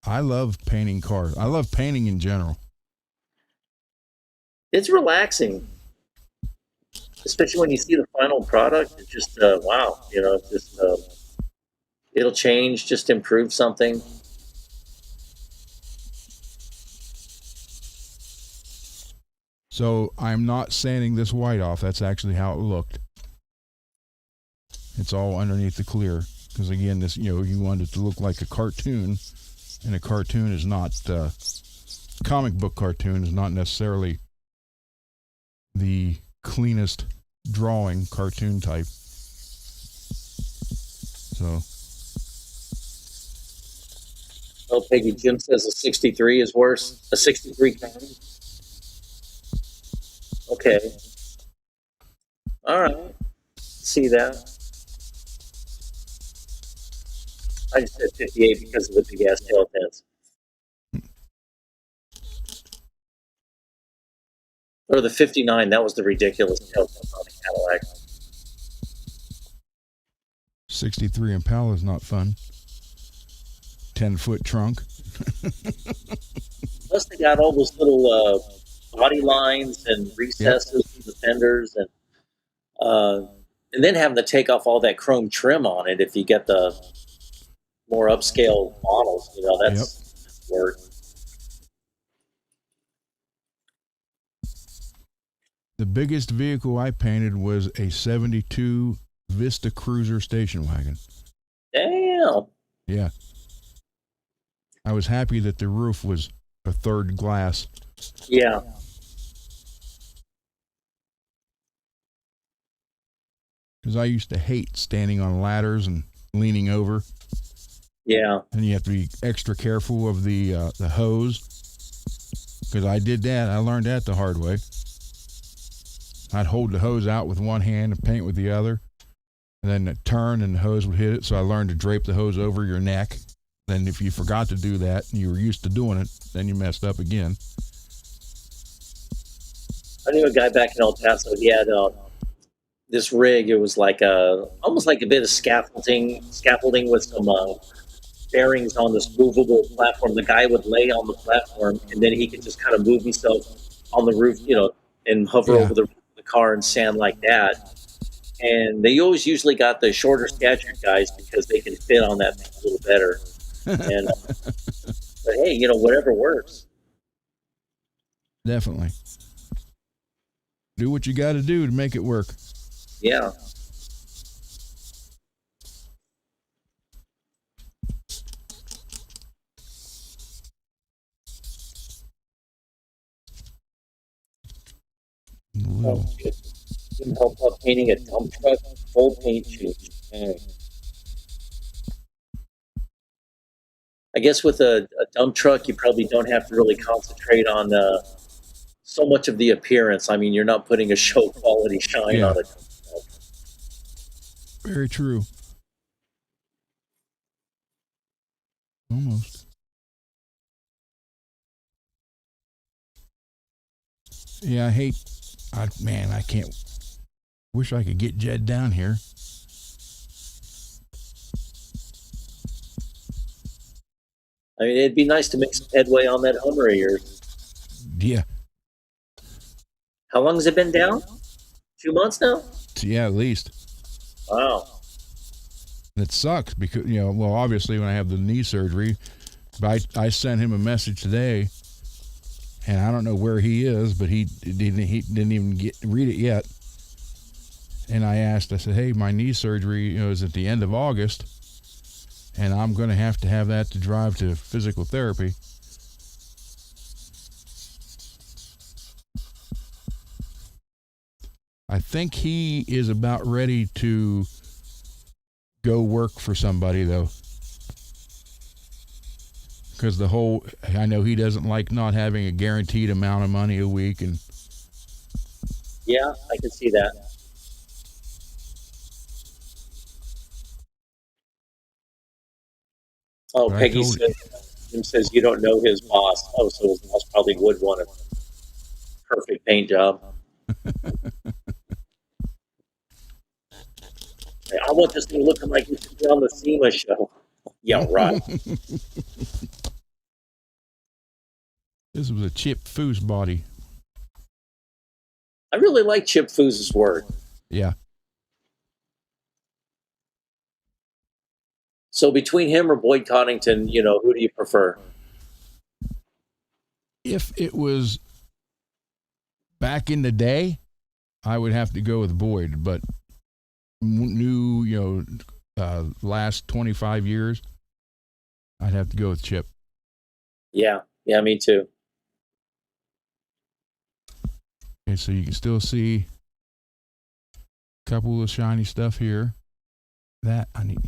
I love painting cars. I love painting in general. It's relaxing, especially when you see the final product. It's just, wow, you know, just it'll change, just improve something. So I'm not sanding this white off. That's actually how it looked. It's all underneath the clear. Because again, this, you know, you want it to look like a cartoon. And a cartoon is not, comic book cartoon is not necessarily the cleanest drawing cartoon type. So. Oh, Peggy, Jim says a 63 is worse. A 63 County? Okay. All right. See that. I just said 58 because of the big ass tail fins. Or the 59, that was the ridiculous tail fins on the Cadillac. 63 Impala is not fun. 10-foot trunk. Plus, they got all those little body lines and recesses in the fenders, and then having to take off all that chrome trim on it if you get the more upscale models. You know, that's work. The biggest vehicle I painted was a 72 Vista Cruiser station wagon. Damn. Yeah. I was happy that the roof was a third glass. Yeah. Because I used to hate standing on ladders and leaning over. Yeah. And you have to be extra careful of the hose. Because I did that. I learned that the hard way. I'd hold the hose out with one hand and paint with the other. And then turn and the hose would hit it. So I learned to drape the hose over your neck. Then if you forgot to do that and you were used to doing it, then you messed up again. I knew a guy back in El Paso. He had this rig. It was like almost like a bit of scaffolding with some bearings on this movable platform. The guy would lay on the platform, and then he could just kind of move himself on the roof, you know, and hover over the car and sand like that. And they always usually got the shorter statured guys because they can fit on that thing a little better. And but hey, you know, whatever works. Definitely. Do what you got to do to make it work. Yeah. Little. Jim helped out painting a dump truck, full paint change. I guess with a dump truck, you probably don't have to really concentrate on so much of the appearance. I mean, you're not putting a show quality shine on it. Very true. Almost. Yeah, I can't. Wish I could get Jed down here. I mean, it'd be nice to make some headway on that Hummer of yours. Yeah. How long has it been down? 2 months now? Yeah, at least. Wow. It sucks because, well, obviously when I have the knee surgery, but I sent him a message today, and I don't know where he is, but he didn't even read it yet. And I said, hey, my knee surgery is at the end of August, and I'm going to have that to drive to physical therapy. I think he is about ready to go work for somebody, though. Because I know he doesn't like not having a guaranteed amount of money a week. And yeah, I can see that. Oh, Peggy says you don't know his boss. Oh, so his boss probably would want a perfect paint job. I want this thing looking like it should be on the SEMA show. Yeah, right. This was a Chip Foose body. I really like Chip Foose's work. Yeah. So between him or Boyd Coddington, who do you prefer? If it was back in the day, I would have to go with Boyd, but last 25 years, I'd have to go with Chip. Yeah, me too. Okay, so you can still see a couple of shiny stuff here. That I need,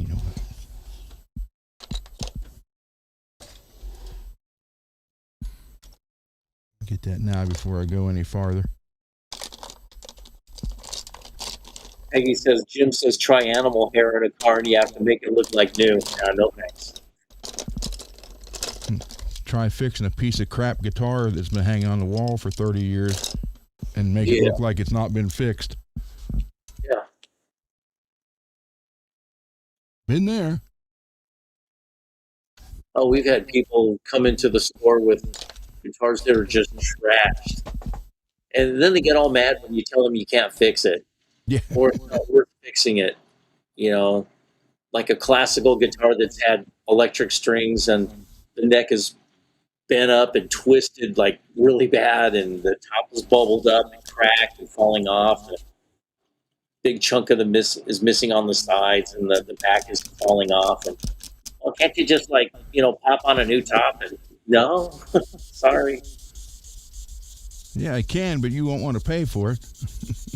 get that now before I go any farther. Peggy says, Jim says, try animal hair in a car and you have to make it look like new. No thanks. Try fixing a piece of crap guitar that's been hanging on the wall for 30 years and make it look like it's not been fixed. Yeah. Been there. Oh, we've had people come into the store with guitars that are just trashed. And then they get all mad when you tell them you can't fix it. Yeah. Or it's not worth fixing it. Like a classical guitar that's had electric strings and the neck is bent up and twisted like really bad, and the top is bubbled up and cracked and falling off. And a big chunk of is missing on the sides, and the back is falling off. And can't you just pop on a new top? And no, sorry. Yeah, I can, but you won't want to pay for it.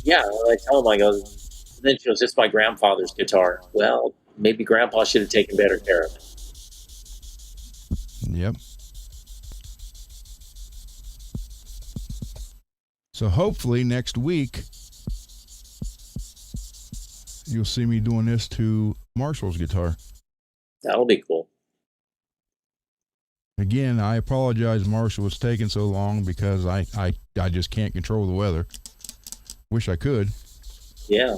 Yeah, I tell him, I go, then she goes, it's my grandfather's guitar. Well, maybe Grandpa should have taken better care of it. Yep. So hopefully next week you'll see me doing this to Marshall's guitar. That'll be cool. Again, I apologize, Marshall, it's taking so long because I just can't control the weather. Wish I could. Yeah.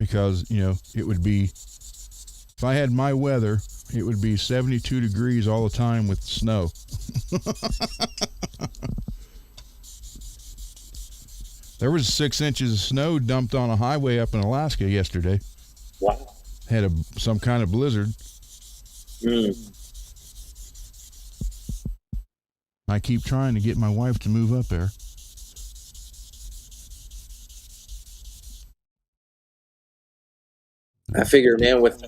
Because, it would be, if I had my weather, it would be 72 degrees all the time with snow. There was 6 inches of snow dumped on a highway up in Alaska yesterday. Wow. Had some kind of blizzard. I keep trying to get my wife to move up there. I figure, man, with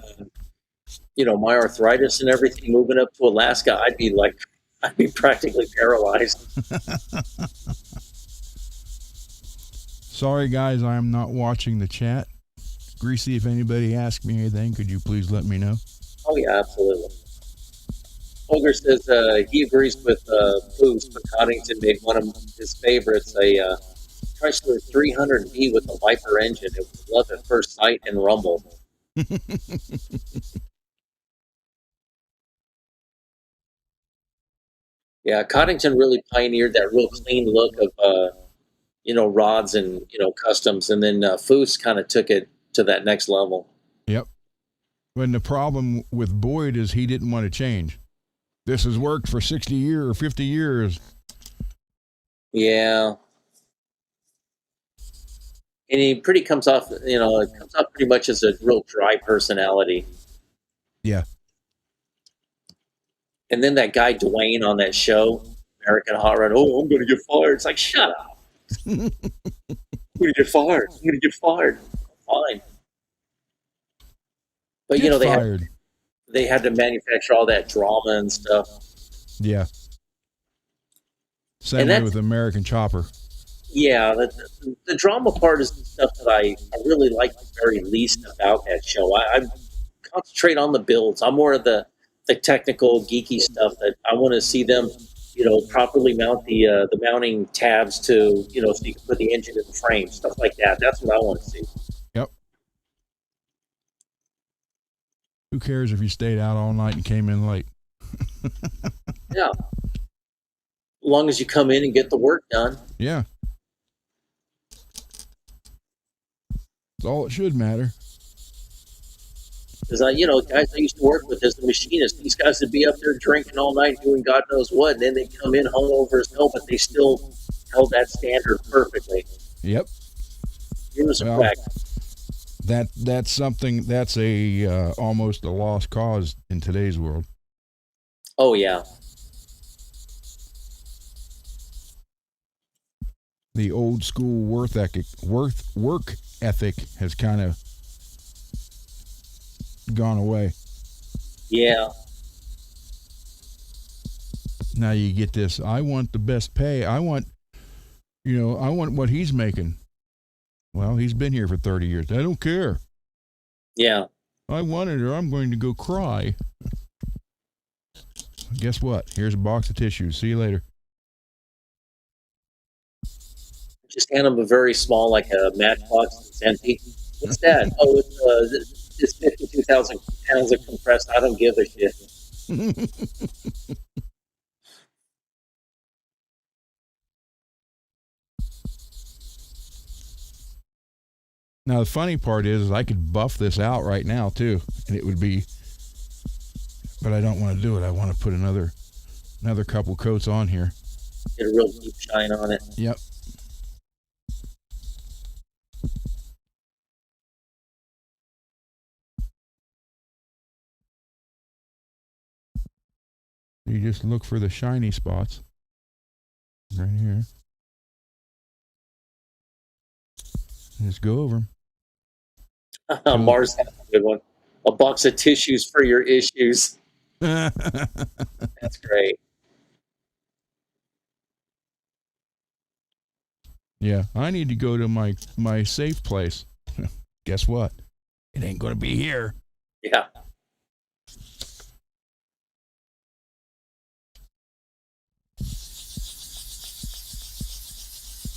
my arthritis and everything, moving up to Alaska, I'd be like I'd be practically paralyzed. Sorry, guys, I am not watching the chat. Greasy, if anybody asks me anything, could you please let me know? Oh yeah, absolutely. Ogre says he agrees with Boost, but Coddington made one of his favorites, a Chrysler 300B with a Viper engine. It was love at first sight and rumble. Yeah, Coddington really pioneered that real clean look of rods and customs, and then Foose kind of took it to that next level. Yep. When the problem with Boyd is he didn't want to change. This has worked for 60 years or 50 years. Yeah. And he pretty comes off, it comes off pretty much as a real dry personality. Yeah. And then that guy Dwayne on that show, American Hot Rod, oh, I'm going to get fired. It's like, shut up. I'm going to get fired. I'm going to get fired. Fine. But, Get fired. They had to manufacture all that drama and stuff. Yeah. Same way with American Chopper. Yeah, the drama part is the stuff that I really like the very least about that show. I concentrate on the builds. I'm more of the technical, geeky stuff that I want to see them, properly mount the mounting tabs to, so you can put the engine in the frame, stuff like that. That's what I want to see. Yep. Who cares if you stayed out all night and came in late? Yeah. As long as you come in and get the work done. Yeah. That's all it should matter. Because guys I used to work with as the machinist, these guys would be up there drinking all night, doing God knows what, and then they come in hungover as hell, but they still held that standard perfectly. Yep. Here's a fact. That's something that's a almost a lost cause in today's world. Oh yeah. The old school work ethic has kind of gone away. Yeah. Now you get this, I want the best pay. I want what he's making. Well, he's been here for 30 years. I don't care. Yeah. I want it or I'm going to go cry. Guess what? Here's a box of tissues. See you later. Just hand them a very small, like a matchbox that's empty. What's that? Oh, it's 52,000 pounds of compressed. I don't give a shit. Now, the funny part is I could buff this out right now, too, and it would be, but I don't want to do it. I want to put another couple coats on here. Get a real deep shine on it. Yep. You just look for the shiny spots right here. Just go over them. Mars has a good one. A box of tissues for your issues. That's great. Yeah, I need to go to my safe place. Guess what? It ain't going to be here. Yeah.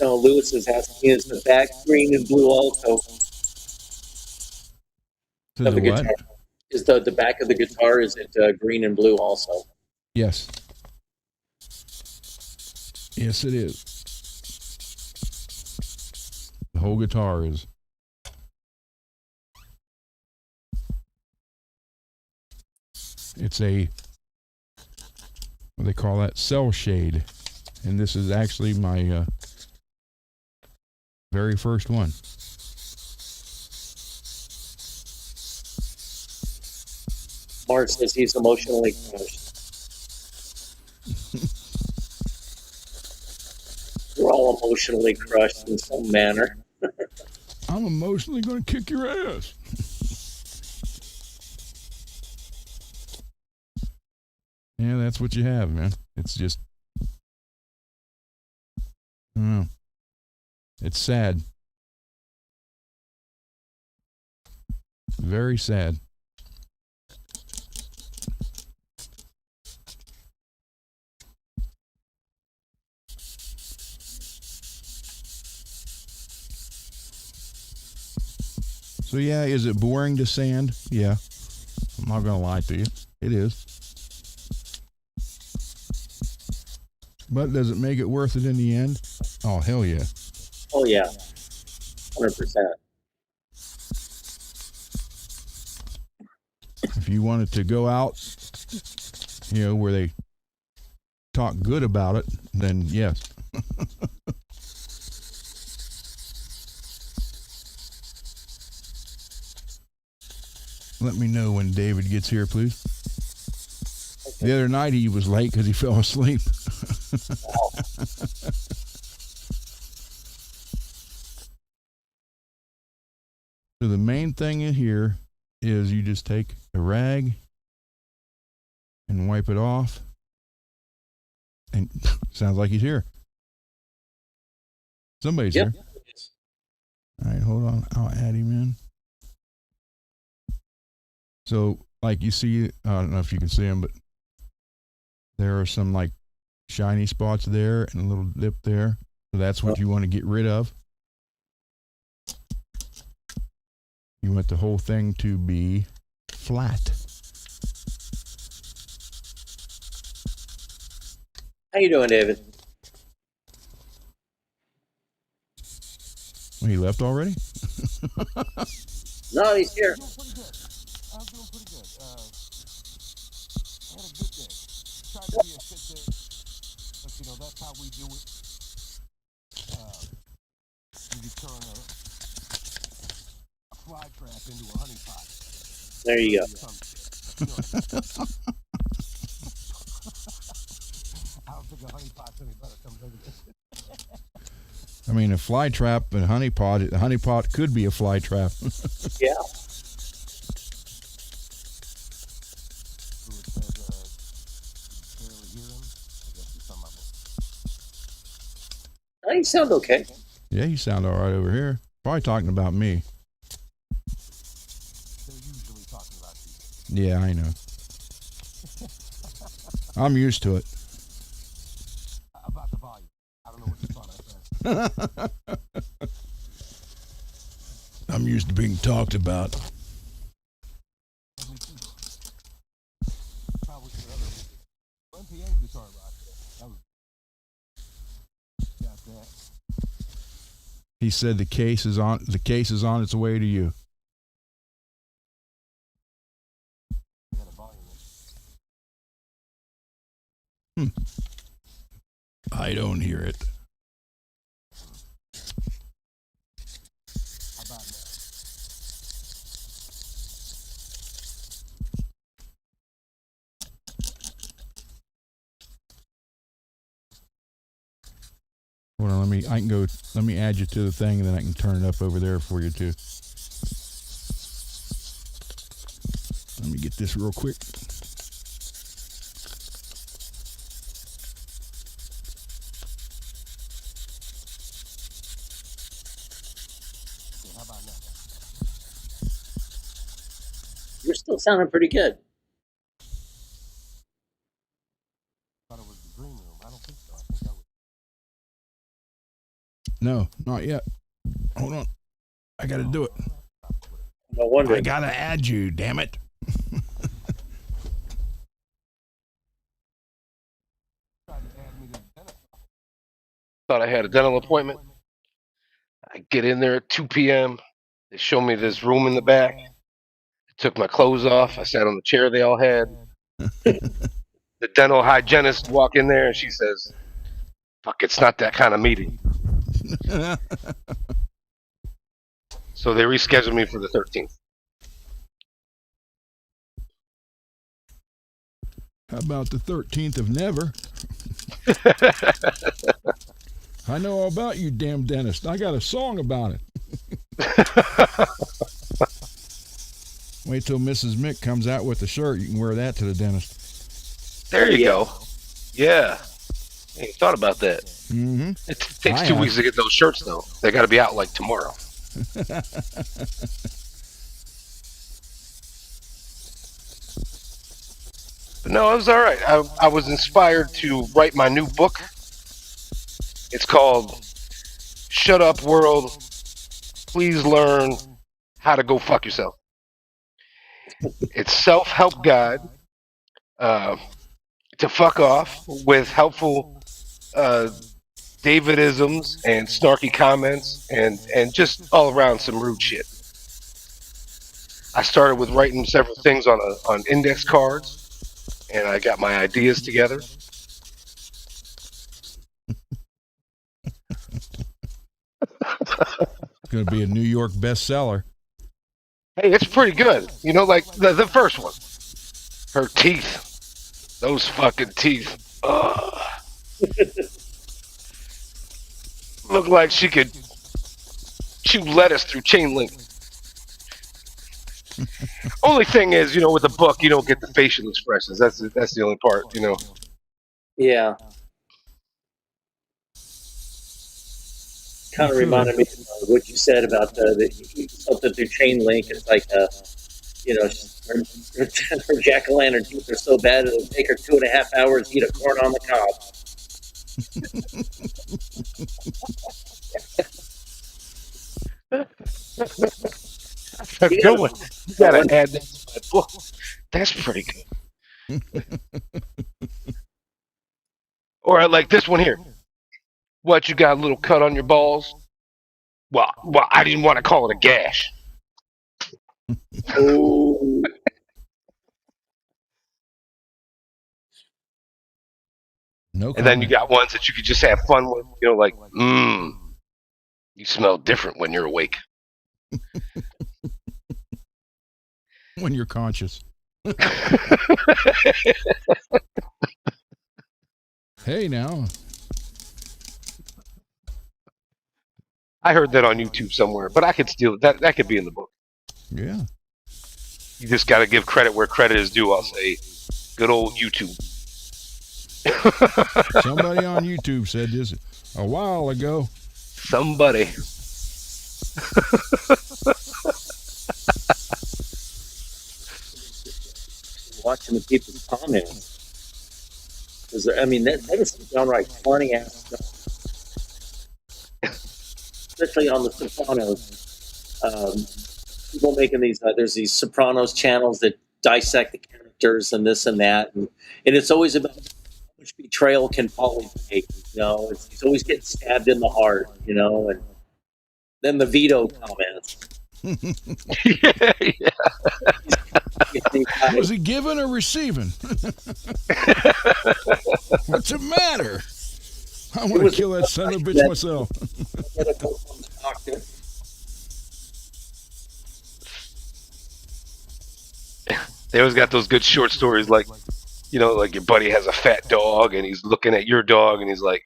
No, Lewis is asking, is the back green and blue also? To the what? Guitar. Is the back of the guitar, is it green and blue also? Yes. Yes, it is. The whole guitar is. It's a, what they call that, cell shade. And this is actually my very first one. Mark says he's emotionally crushed. We're all emotionally crushed in some manner. I'm emotionally going to kick your ass. Yeah, that's what you have, man. It's just, I don't know. It's sad. Very sad. So yeah, is it boring to sand? Yeah. I'm not gonna lie to you. It is. But does it make it worth it in the end? Oh, hell yeah. Oh yeah, 100%. If you wanted to go out, where they talk good about it, then yes. Let me know when David gets here, please. Okay. The other night he was late because he fell asleep. Wow. So the main thing in here is you just take a rag and wipe it off. And sounds like he's here. Somebody's here. All right, hold on. I'll add him in. So, like you see, I don't know if you can see them, but there are some like shiny spots there and a little dip there. So that's what you want to get rid of. You want the whole thing to be flat. How you doing, David? Well, he left already? No, he's here. I'm doing pretty good. I had a good day. Tried to be a fit day, but that's how we do it. You turn a fly trap into a honey pot. There you go. I don't think a honey pot's any better. I mean, a fly trap and a honey pot could be a fly trap. Yeah. You sound okay. Yeah, you sound all right over here. Probably talking about me. They're usually talking about you. Yeah, I know. I'm used to it. About the volume. I don't know what you thought I said. I'm used to being talked about. Probably the other NPA's guitar rock. Got that. He said the case is on its way to you. I don't hear it. How about now? Hold on, let me add you to the thing, and then I can turn it up over there for you too. Let me get this real quick. Okay, how about now? You're still sounding pretty good. Thought it was the green room. I don't think so. I think that was. No, not yet. Hold on. I gotta do it. No wonder. I gotta add you, damn it. Thought I had a dental appointment. I get in there at 2 p.m. They show me this room in the back. I took my clothes off. I sat on the chair they all had. The dental hygienist walk in there and she says, "Fuck, it's not that kind of meeting." So they rescheduled me for the 13th. How about the 13th of never? I know all about you, damn dentist. I got a song about it. Wait till Mrs. Mick comes out with the shirt. You can wear that to the dentist. There you go. Yeah. I ain't thought about that. Mm-hmm. It takes I 2 have. weeks to get those shirts, though. They got to be out like tomorrow. But no, it was all right. I was inspired to write my new book. It's called Shut Up World, Please Learn How to Go Fuck Yourself. It's self-help guide uh, to fuck off with helpful uh, Davidisms and snarky comments and just all around some rude shit. I started with writing several things on index cards, and I got my ideas together. It's going to be a New York bestseller. Hey, it's pretty good. You know, like the first one. Her teeth. Those fucking teeth. Ugh. Look like she could chew lettuce through chain link. Only thing is, you know, with the book, you don't get the facial expressions. That's the only part, you know. Yeah. Kind of reminded me of what you said about something through chain link. It's like, you know, her jack-o'-lantern teeth are so bad it'll take her 2.5 hours to eat a corn on the cob. That's a good one. You gotta add that to my book. That's pretty good. Or like this one here. What, you got a little cut on your balls? Well, I didn't want to call it a gash. Oh, No And then you comment. got ones that you could just have fun with, you know, like, you smell different when you're awake. When you're conscious. Hey, now. I heard that on YouTube somewhere, but I could steal it. That could be in the book. Yeah. You just got to give credit where credit is due. I'll say, good old YouTube. Somebody on YouTube said this a while ago. Somebody. watching the people's comments. Because, I mean, that is some downright funny ass stuff. Especially on the Sopranos. People making these, there's these Sopranos channels that dissect the characters and this and that. And it's always about how much betrayal can Paulie take. You know, he's always getting stabbed in the heart, you know, and then the veto comments. Yeah. Was he giving or receiving? What's the matter? I want to kill that son of a bitch myself. They always got those good short stories like, you know, like your buddy has a fat dog and he's looking at your dog and he's like,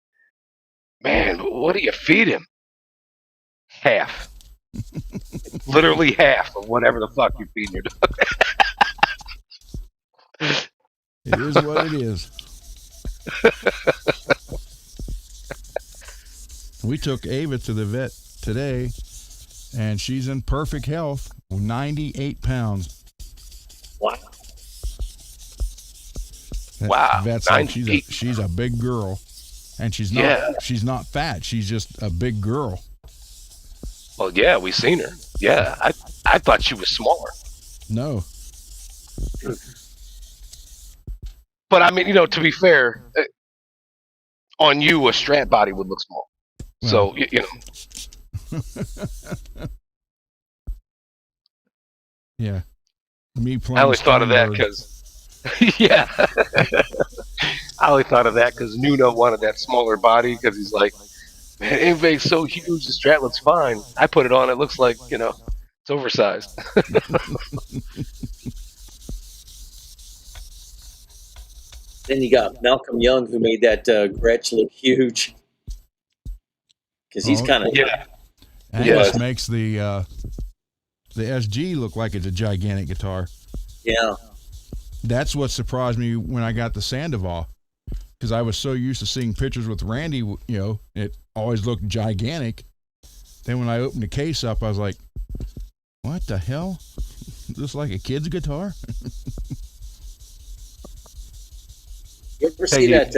man, what do you feed him? Half. Literally half of whatever the fuck you feed your dog. It is what it is. We took Ava to the vet today, and she's in perfect health, 98 pounds. Wow. Wow. Vet's like she's a big girl, and she's not fat. She's just a big girl. Well, yeah, we seen her. Yeah, I thought she was smaller. No. But I mean, you know, to be fair, on you, a strap body would look small. Well. So, you know. Yeah. Me playing. I only thought of that because, yeah. I only thought of that because Nuno wanted that smaller body because he's like, man, Invade's so huge, the strap looks fine. I put it on, it looks like, you know, it's oversized. Then you got Malcolm Young, who made that Gretsch look huge. Because he's kind of... Yeah. Angus makes the SG look like it's a gigantic guitar. Yeah. That's what surprised me when I got the Sandoval, because I was so used to seeing pictures with Randy. You know, it always looked gigantic. Then when I opened the case up, I was like, "What the hell? Looks like a kid's guitar." You ever see that?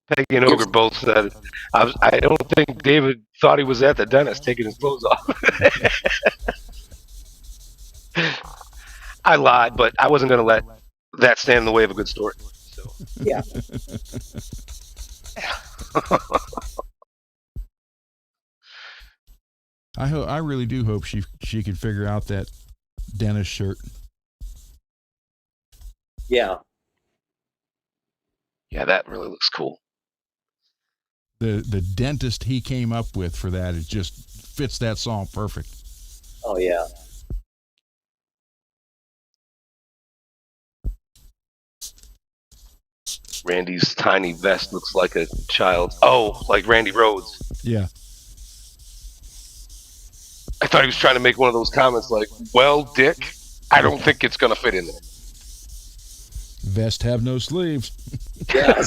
Peggy and Ogre both said, I don't think David thought he was at the dentist taking his clothes off. I lied, but I wasn't going to let that stand in the way of a good story. So. Yeah. I really do hope she can figure out that dentist shirt. Yeah. Yeah, that really looks cool. The dentist he came up with for that, it just fits that song perfect. Oh yeah. Randy's tiny vest looks like a child. Oh, like Randy Rhoads. Yeah. I thought he was trying to make one of those comments like, well, Dick, I don't think it's going to fit in there. Vest have no sleeves. Yeah.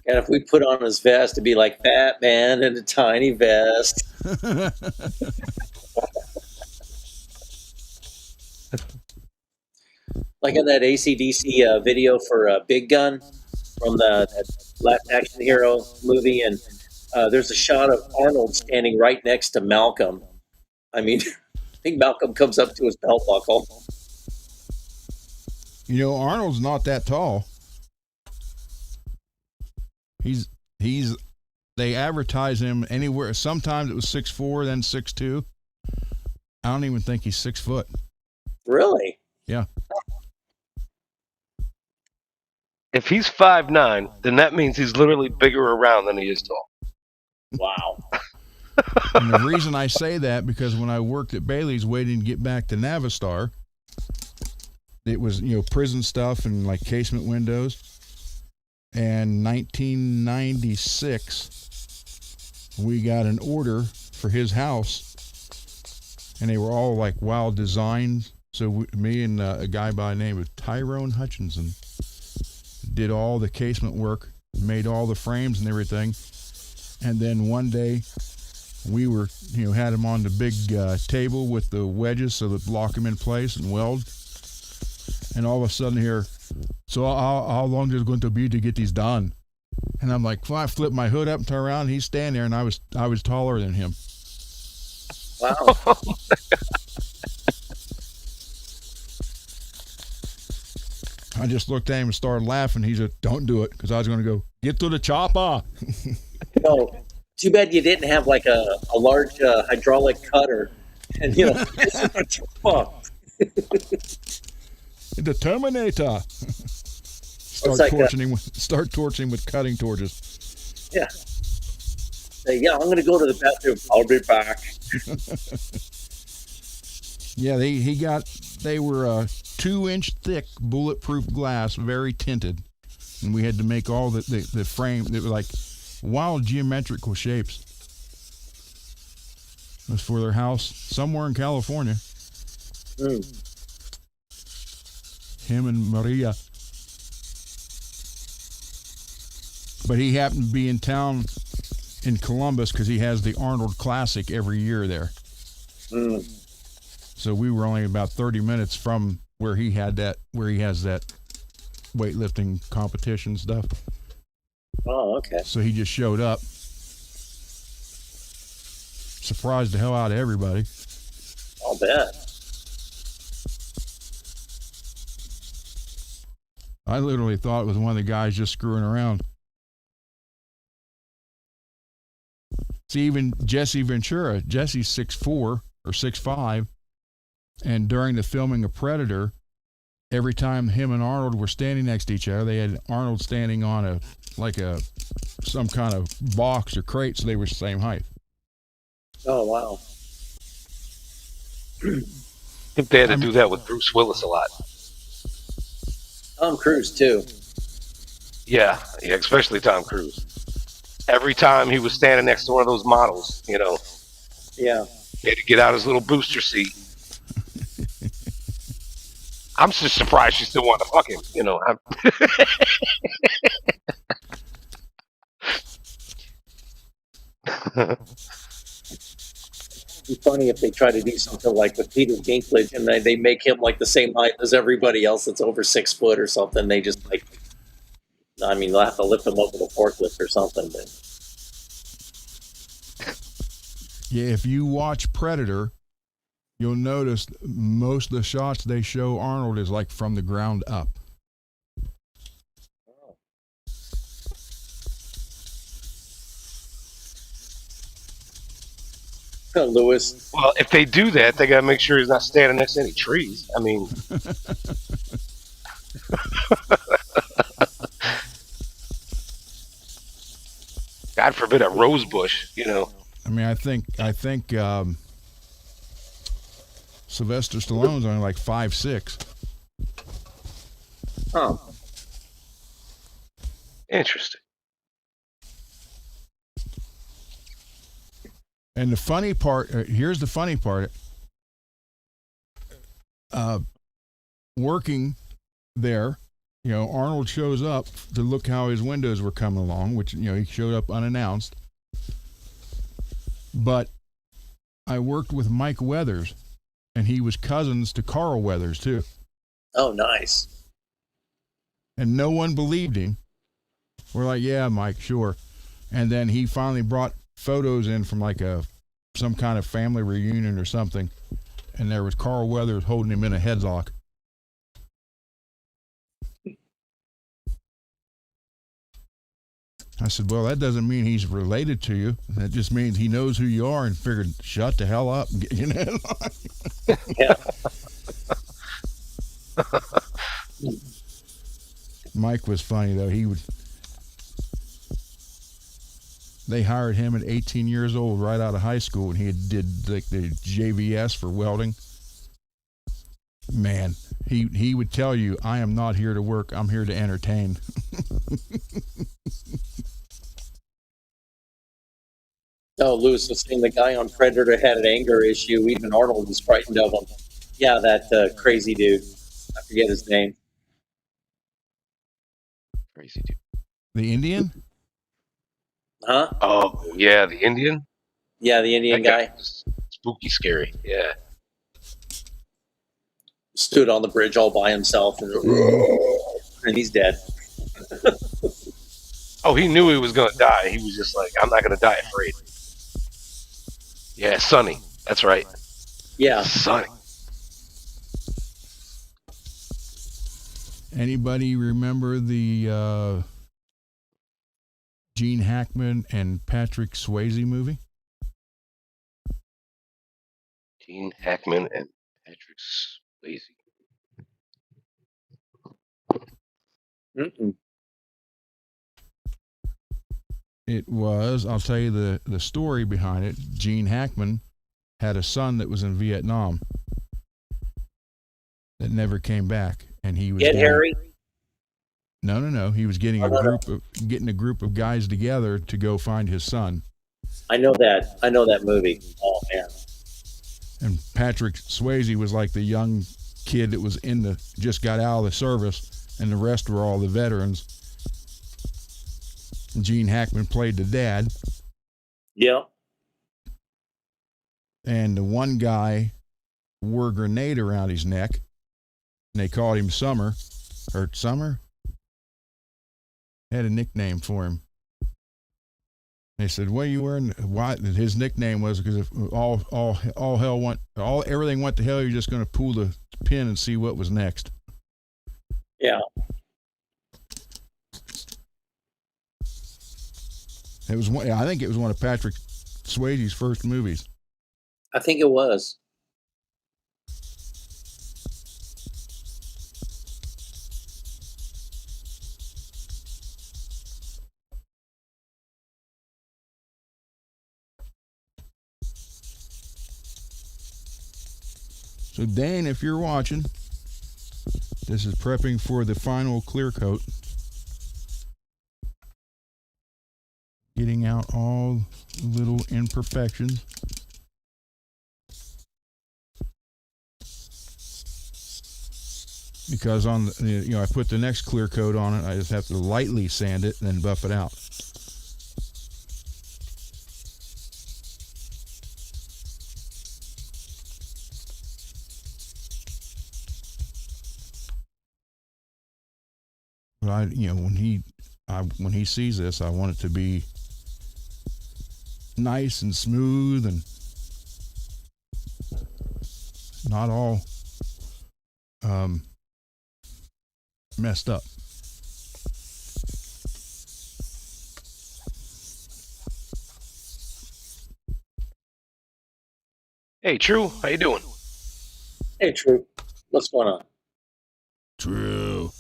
And if we put on his vest, it'd be like Fat Man in a tiny vest. Like in that AC/DC video for Big Gun from the Last Action Hero movie, and there's a shot of Arnold standing right next to Malcolm. I mean, I think Malcolm comes up to his belt buckle. You know, Arnold's not that tall. They advertise him anywhere. Sometimes it was 6'4", then 6'2". I don't even think he's 6 foot. Really? Yeah. If he's 5'9", then that means he's literally bigger around than he is tall. Wow. And the reason I say that, because when I worked at Bailey's waiting to get back to Navistar, it was, you know, prison stuff and like casement windows. And 1996, we got an order for his house, and they were all like wild designs. So me and a guy by the name of Tyrone Hutchinson did all the casement work, made all the frames and everything. And then one day we were, you know, had him on the big table with the wedges so that lock him in place and weld. And all of a sudden here, so how long is it going to be to get these done? And I'm like, well, I flipped my hood up and turned around, and he's standing there, and I was taller than him. Wow. I just looked at him and started laughing. He said, "Don't do it," because I was going to go, "Get to the chopper." No, too bad you didn't have like a large hydraulic cutter. And, you know, The Terminator. Start torching with cutting torches. Yeah. Say, yeah, I'm going to go to the bathroom. I'll be back. Yeah, they were 2-inch thick bulletproof glass, very tinted, and we had to make all the frame. They were like wild geometrical shapes. It was for their house somewhere in California. Him and Maria. But he happened to be in town in Columbus because he has the Arnold Classic every year there. So we were only about 30 minutes from where he has that weightlifting competition stuff. Oh, okay. So he just showed up. Surprised the hell out of everybody. I'll bet. I literally thought it was one of the guys just screwing around. See, even Jesse Ventura, Jesse's 6'4" or 6'5", and during the filming of Predator, every time him and Arnold were standing next to each other, they had Arnold standing on some kind of box or crate, so they were the same height. Oh, wow. I think they had to do that with Bruce Willis a lot. Tom Cruise, too. Yeah, especially Tom Cruise. Every time he was standing next to one of those models, you know. Yeah. He had to get out his little booster seat. I'm just surprised she still wanted to fuck him. You know, It'd be funny if they try to do something like with Peter Dinklage and they make him like the same height as everybody else that's over 6 foot or something. They just like, I mean, they'll have to lift him up with a forklift or something. But Yeah, if you watch Predator, you'll notice most of the shots they show Arnold is like from the ground up. Lewis, well, if they do that, they gotta make sure he's not standing next to any trees. I mean, God forbid a rose bush. You know. I mean, I think Sylvester Stallone's only like 5'6". huh? Interesting. And the funny part, here's the funny part. Working there, you know, Arnold shows up to look how his windows were coming along, which, you know, he showed up unannounced. But I worked with Mike Weathers, and he was cousins to Carl Weathers, too. Oh, nice. And no one believed him. We're like, yeah, Mike, sure. And then he finally brought photos in from like some kind of family reunion or something, and there was Carl Weathers holding him in a headlock. I said, well, that doesn't mean he's related to you. That just means he knows who you are and figured, shut the hell up and get you in a headlock. Yeah. Mike was funny though. They hired him at 18 years old, right out of high school, and he did like the JVS for welding. Man, he would tell you, I am not here to work. I'm here to entertain. Oh, Lewis was saying the guy on Predator had an anger issue. Even Arnold was frightened of him. Yeah, that crazy dude. I forget his name. Crazy dude. The Indian? Huh? Oh yeah, the Indian. Yeah, the Indian That guy was spooky, scary. Yeah. stood on the bridge all by himself, and he's dead. Oh, he knew he was gonna die. He was just like, I'm not gonna die afraid. Yeah, Sonny. That's right. Yeah. Sonny. Anybody remember the Gene Hackman and Patrick Swayze movie? Gene Hackman and Patrick Swayze. Mm-mm. It was, I'll tell you the story behind it. Gene Hackman had a son that was in Vietnam that never came back, and he was Get Harry. No. He was getting a group of guys together to go find his son. I know that movie. Oh man. And Patrick Swayze was like the young kid that was just got out of the service, and the rest were all the veterans. And Gene Hackman played the dad. Yeah. And the one guy wore a grenade around his neck, and they called him Summer. Or Summer? Had a nickname for him. They said, "What are you wearing?" Why? His nickname was because if everything went to hell, you're just going to pull the pin and see what was next. Yeah. It was one. I think it was one of Patrick Swayze's first movies. I think it was. So Dane, if you're watching, this is prepping for the final clear coat. Getting out all little imperfections. because on the, I put the next clear coat on it. I just have to lightly sand it and then buff it out. But when he sees this, I want it to be nice and smooth and not all messed up. Hey, True, how you doing? Hey, True. What's going on? True.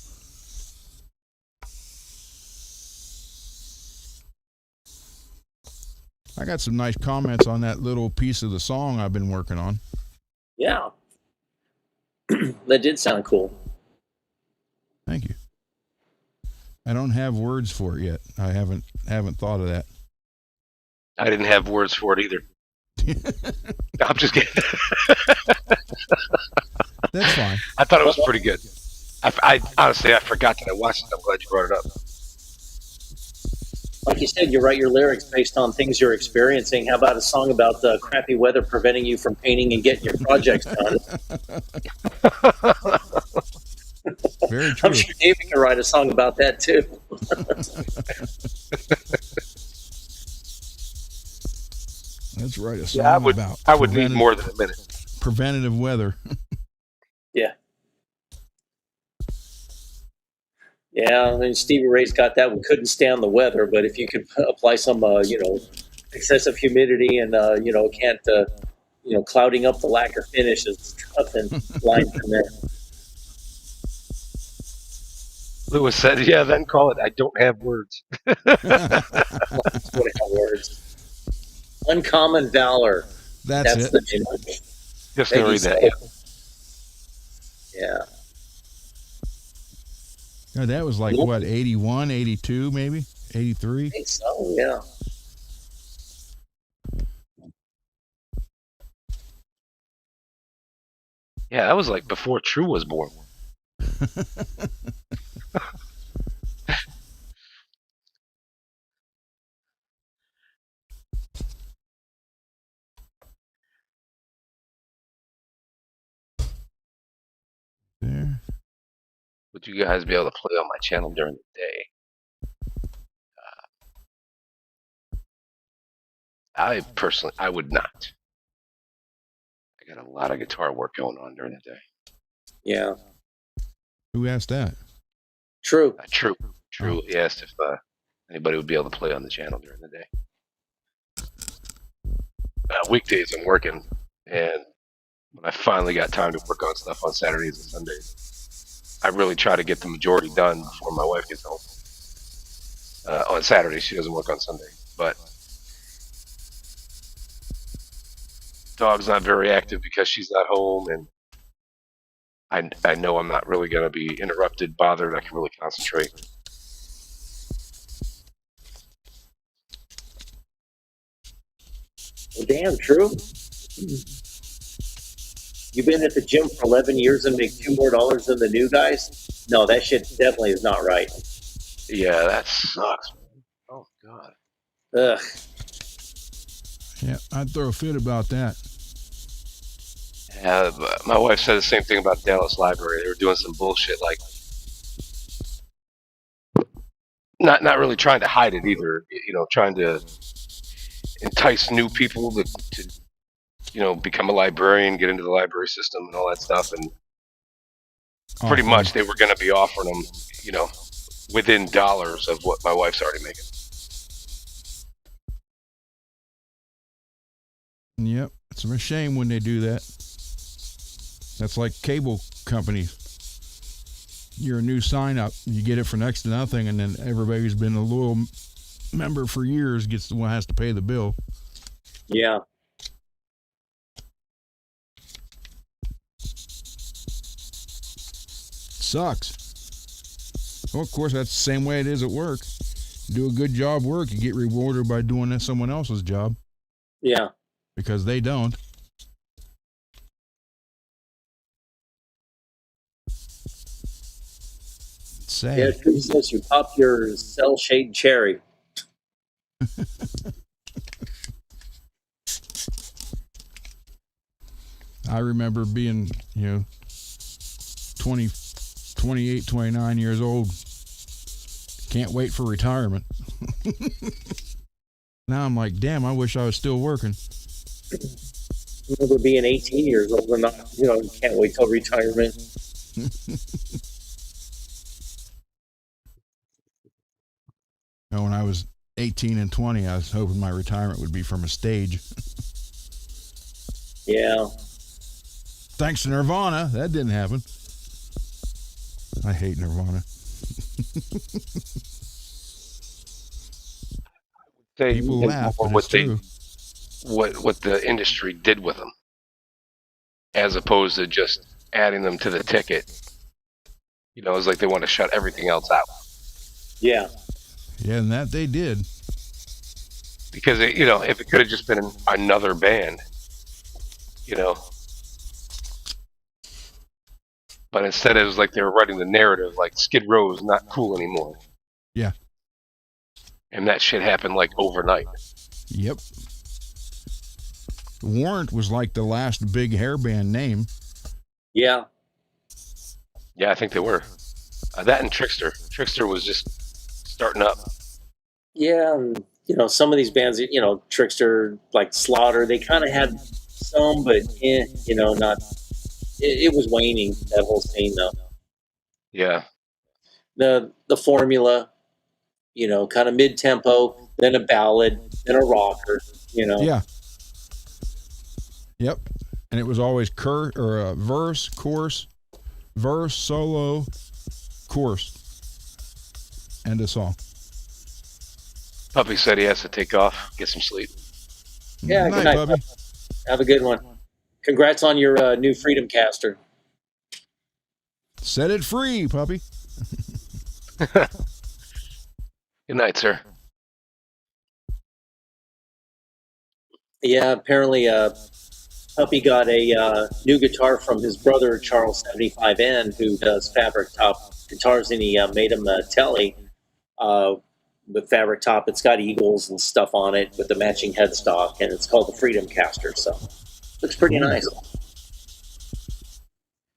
I got some nice comments on that little piece of the song I've been working on. Yeah. That did sound cool. Thank you. I don't have words for it yet. I haven't thought of that. I didn't have words for it either. I'm just kidding. That's fine. I thought it was pretty good. I honestly, I forgot that I watched it. I'm glad you brought it up. Like you said, you write your lyrics based on things you're experiencing. How about a song about the crappy weather preventing you from painting and getting your projects done? Very true. I'm sure David can write a song about that too. Let's write a song about. I would need more than a minute. Preventative weather. Yeah. Yeah, I mean, Stevie Ray's got that one. Couldn't stand the weather, but if you could apply some, excessive humidity and can't, clouding up the lacquer finish and stuff and lines in there. Lewis said, "Yeah, then call it. I don't have words." Words. Uncommon valor. That's the name of it. Just gonna read that. Yeah. No, that was like, what, 81, 82, maybe? 83? I think so, yeah. Yeah, that was like before True was born. There. Would you guys be able to play on my channel during the day? I personally, I would not. I got a lot of guitar work going on during the day. Yeah. Who asked that? True. True. He asked if anybody would be able to play on the channel during the day. Weekdays I'm working, and when I finally got time to work on stuff on Saturdays and Sundays, I really try to get the majority done before my wife gets home. On Saturday, she doesn't work on Sunday, but dog's not very active because she's not home, and I know I'm not really going to be interrupted, bothered. I can really concentrate. Well, damn, True. You've been at the gym for 11 years and make $2 more than the new guys? No, that shit definitely is not right. Yeah, that sucks, man. Oh, God. Ugh. Yeah, I'd throw a fit about that. Yeah, my wife said the same thing about Dallas Library. They were doing some bullshit, like not really trying to hide it either. Trying to entice new people to become a librarian, get into the library system, and all that stuff. And pretty much they were going to be offering them, within dollars of what my wife's already making. Yep, it's a shame when they do that. That's like cable companies. You're a new sign up, you get it for next to nothing, and then everybody who's been a loyal member for years gets the one has to pay the bill. Yeah. Sucks. Well, of course, that's the same way it is at work. You do a good job work, you get rewarded by doing someone else's job. Yeah. Because they don't. sad. Yeah, who says you pop your cell shade cherry? I remember being, 20, 28, 29 years old. Can't wait for retirement. Now I'm like, damn, I wish I was still working. I remember being 18 years old and not, can't wait till retirement. When I was 18 and 20, I was hoping my retirement would be from a stage. Yeah. Thanks to Nirvana, that didn't happen. I hate Nirvana. People laugh, but it's true. What the industry did with them, as opposed to just adding them to the ticket. It's like they want to shut everything else out. Yeah. Yeah, and that they did. Because if it could have just been another band, but instead it was like they were writing the narrative, like Skid Row is not cool anymore. Yeah. And that shit happened like overnight. Yep. Warrant was like the last big hair band name. Yeah. Yeah, I think they were. That and Trickster. Trickster was just starting up. Yeah, and, some of these bands, Trickster, like Slaughter, they kind of had some, but not. It was waning, that whole scene, though. Yeah. The formula, kind of mid-tempo, then a ballad, then a rocker, Yeah. Yep. And it was always verse, chorus, verse, solo, chorus. End of song. Puppy said he has to take off, get some sleep. Yeah, good night, Puppy. Have a good one. Congrats on your new Freedom Caster. Set it free, Puppy. Good night, sir. Yeah, apparently Puppy got a new guitar from his brother, Charles 75N, who does fabric top guitars, and he made him a telly with fabric top. It's got eagles and stuff on it with the matching headstock, and it's called the Freedom Caster, so looks pretty nice.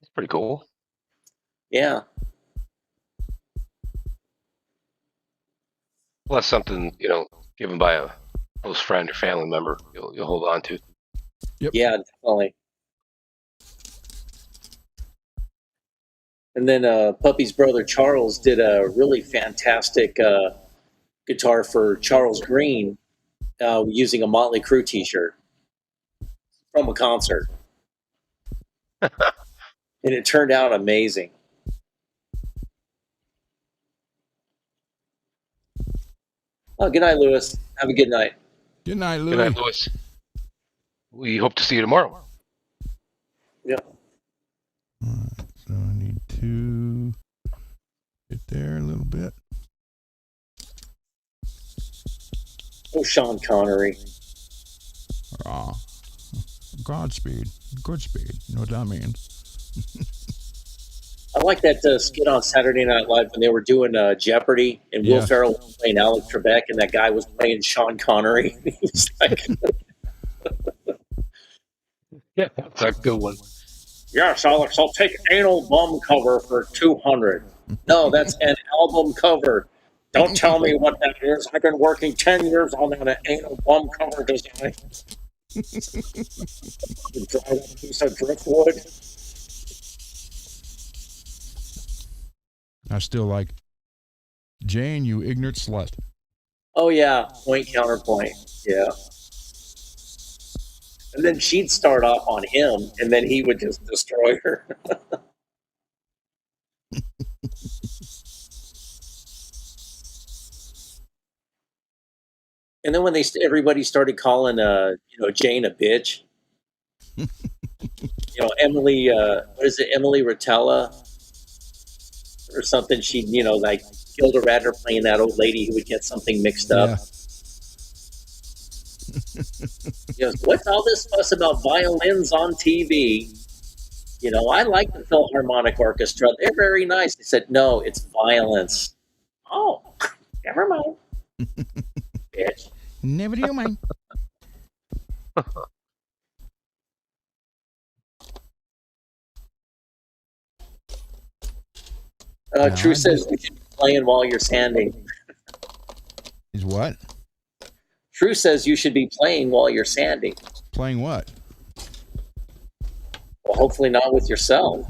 It's pretty cool. Yeah. Plus something, given by a close friend or family member, you'll hold on to. Yep. Yeah, definitely. And then Puppy's brother Charles did a really fantastic guitar for Charles Green using a Motley Crue t-shirt from a concert. And it turned out amazing. Oh, good night, Lewis. Have a good night. Good night, Louis. Good night, Lewis. We hope to see you tomorrow. Yeah. All right, so I need to get there a little bit. Oh, Sean Connery. Godspeed. Goodspeed. You know what that means? I like that skit on Saturday Night Live when they were doing Jeopardy, and Will Ferrell was playing Alex Trebek, and that guy was playing Sean Connery. He was like, yeah, that's a good one. yes, Alex, I'll take anal bum cover for $200. No, that's an album cover. Don't tell me what that is. I've been working 10 years on that anal bum cover design. Dried up piece of driftwood. I still like Jane, you ignorant slut. Oh, yeah. Point, counterpoint. Yeah. And then she'd start off on him, and then he would just destroy her. And then when everybody started calling, Jane a bitch, Emily, what is it, Emily Rotella or something? She, like Gilda Radner playing that old lady who would get something mixed up. Yeah. He goes, what's all this fuss about violins on TV? You know, I like the Philharmonic Orchestra. They're very nice. They said, no, it's violence. Oh, never mind, bitch. Never do you mind. No, True I says just you should be playing while you're standing. is what? True says you should be playing while you're sanding. Playing what? Well, hopefully not with yourself.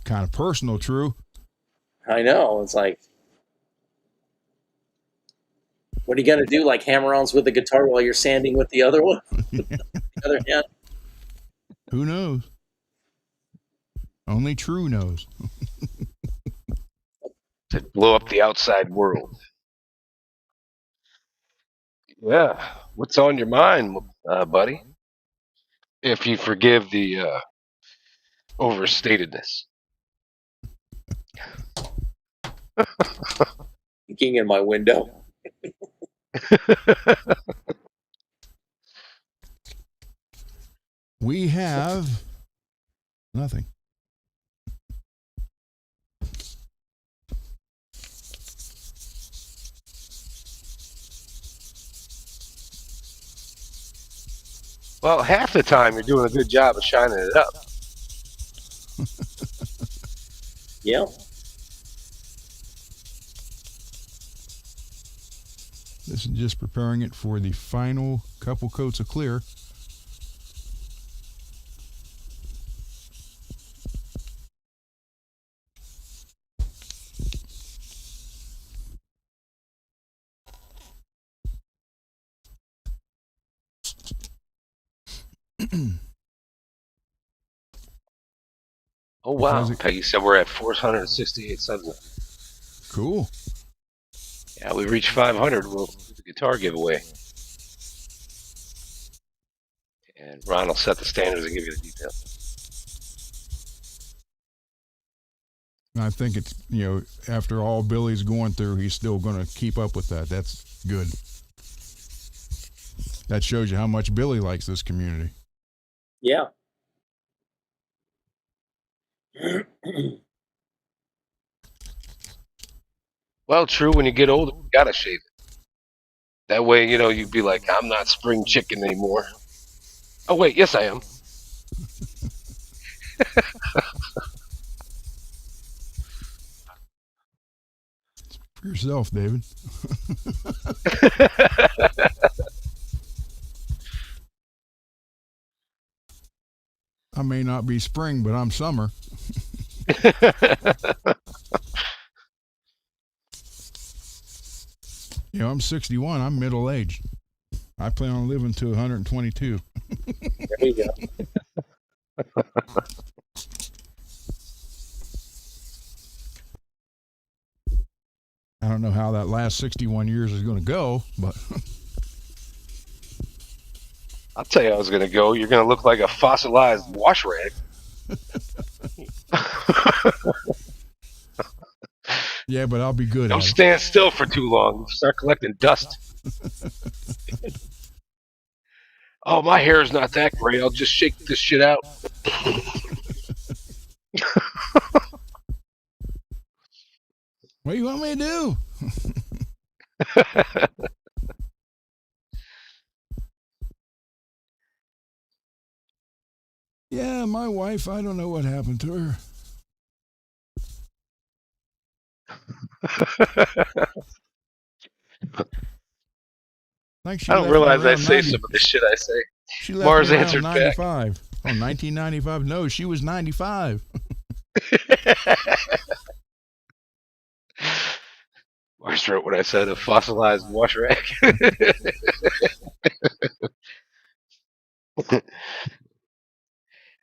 Kind of personal, True. I know. It's like, what are you gonna do? Like hammer-ons with the guitar while you're sanding with the other one, the other hand? Who knows? Only True knows. To blow up the outside world. Yeah. What's on your mind, buddy? If you forgive the overstatedness. Looking in my window. We have nothing. Well, half the time you're doing a good job of shining it up. Yeah. This is just preparing it for the final couple coats of clear. Oh wow, Peggy said we're at 468 subs. Cool. Yeah, we reached 500 with the guitar giveaway. And Ron will set the standards and give you the details. I think it's, you know, after all Billy's going through, he's still going to keep up with that. That's good. That shows you how much Billy likes this community. Yeah. Well, true, when you get older, you gotta shave it. That way, you know, you'd be like, I'm not spring chicken anymore. Oh, wait, yes, I am. For yourself, David. I may not be spring, but I'm summer. You know, I'm 61. I'm middle aged. I plan on living to 122. There you go. I don't know how that last 61 years is going to go, but I'll tell you how it's going to go. You're going to look like a fossilized wash rag. yeah, but I'll be good Don't at it. stand still for too long. You'll start collecting dust. Oh, my hair is not that great. I'll just shake this shit out. What do you want me to do? Yeah, my wife, I don't know what happened to her. I don't realize I say some of the shit I say. She left Mars me around answered 95. Back. Oh, 1995? No, she was 95. Mars wrote what I said, a fossilized wash rag.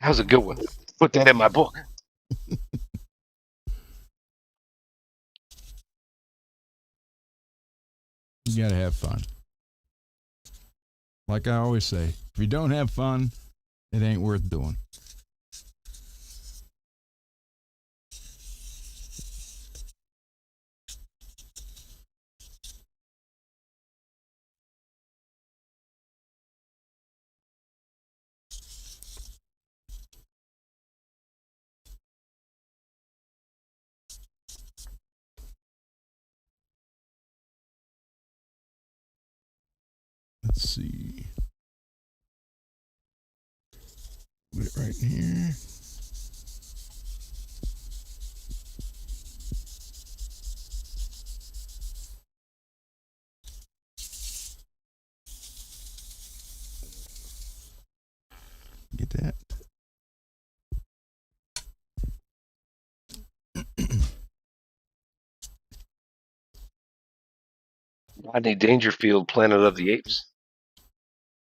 That was a good one. Put that in my book. You gotta have fun. Like I always say, if you don't have fun, it ain't worth doing. Let's see. Put it right here. Get that. Rodney Dangerfield, Planet of the Apes.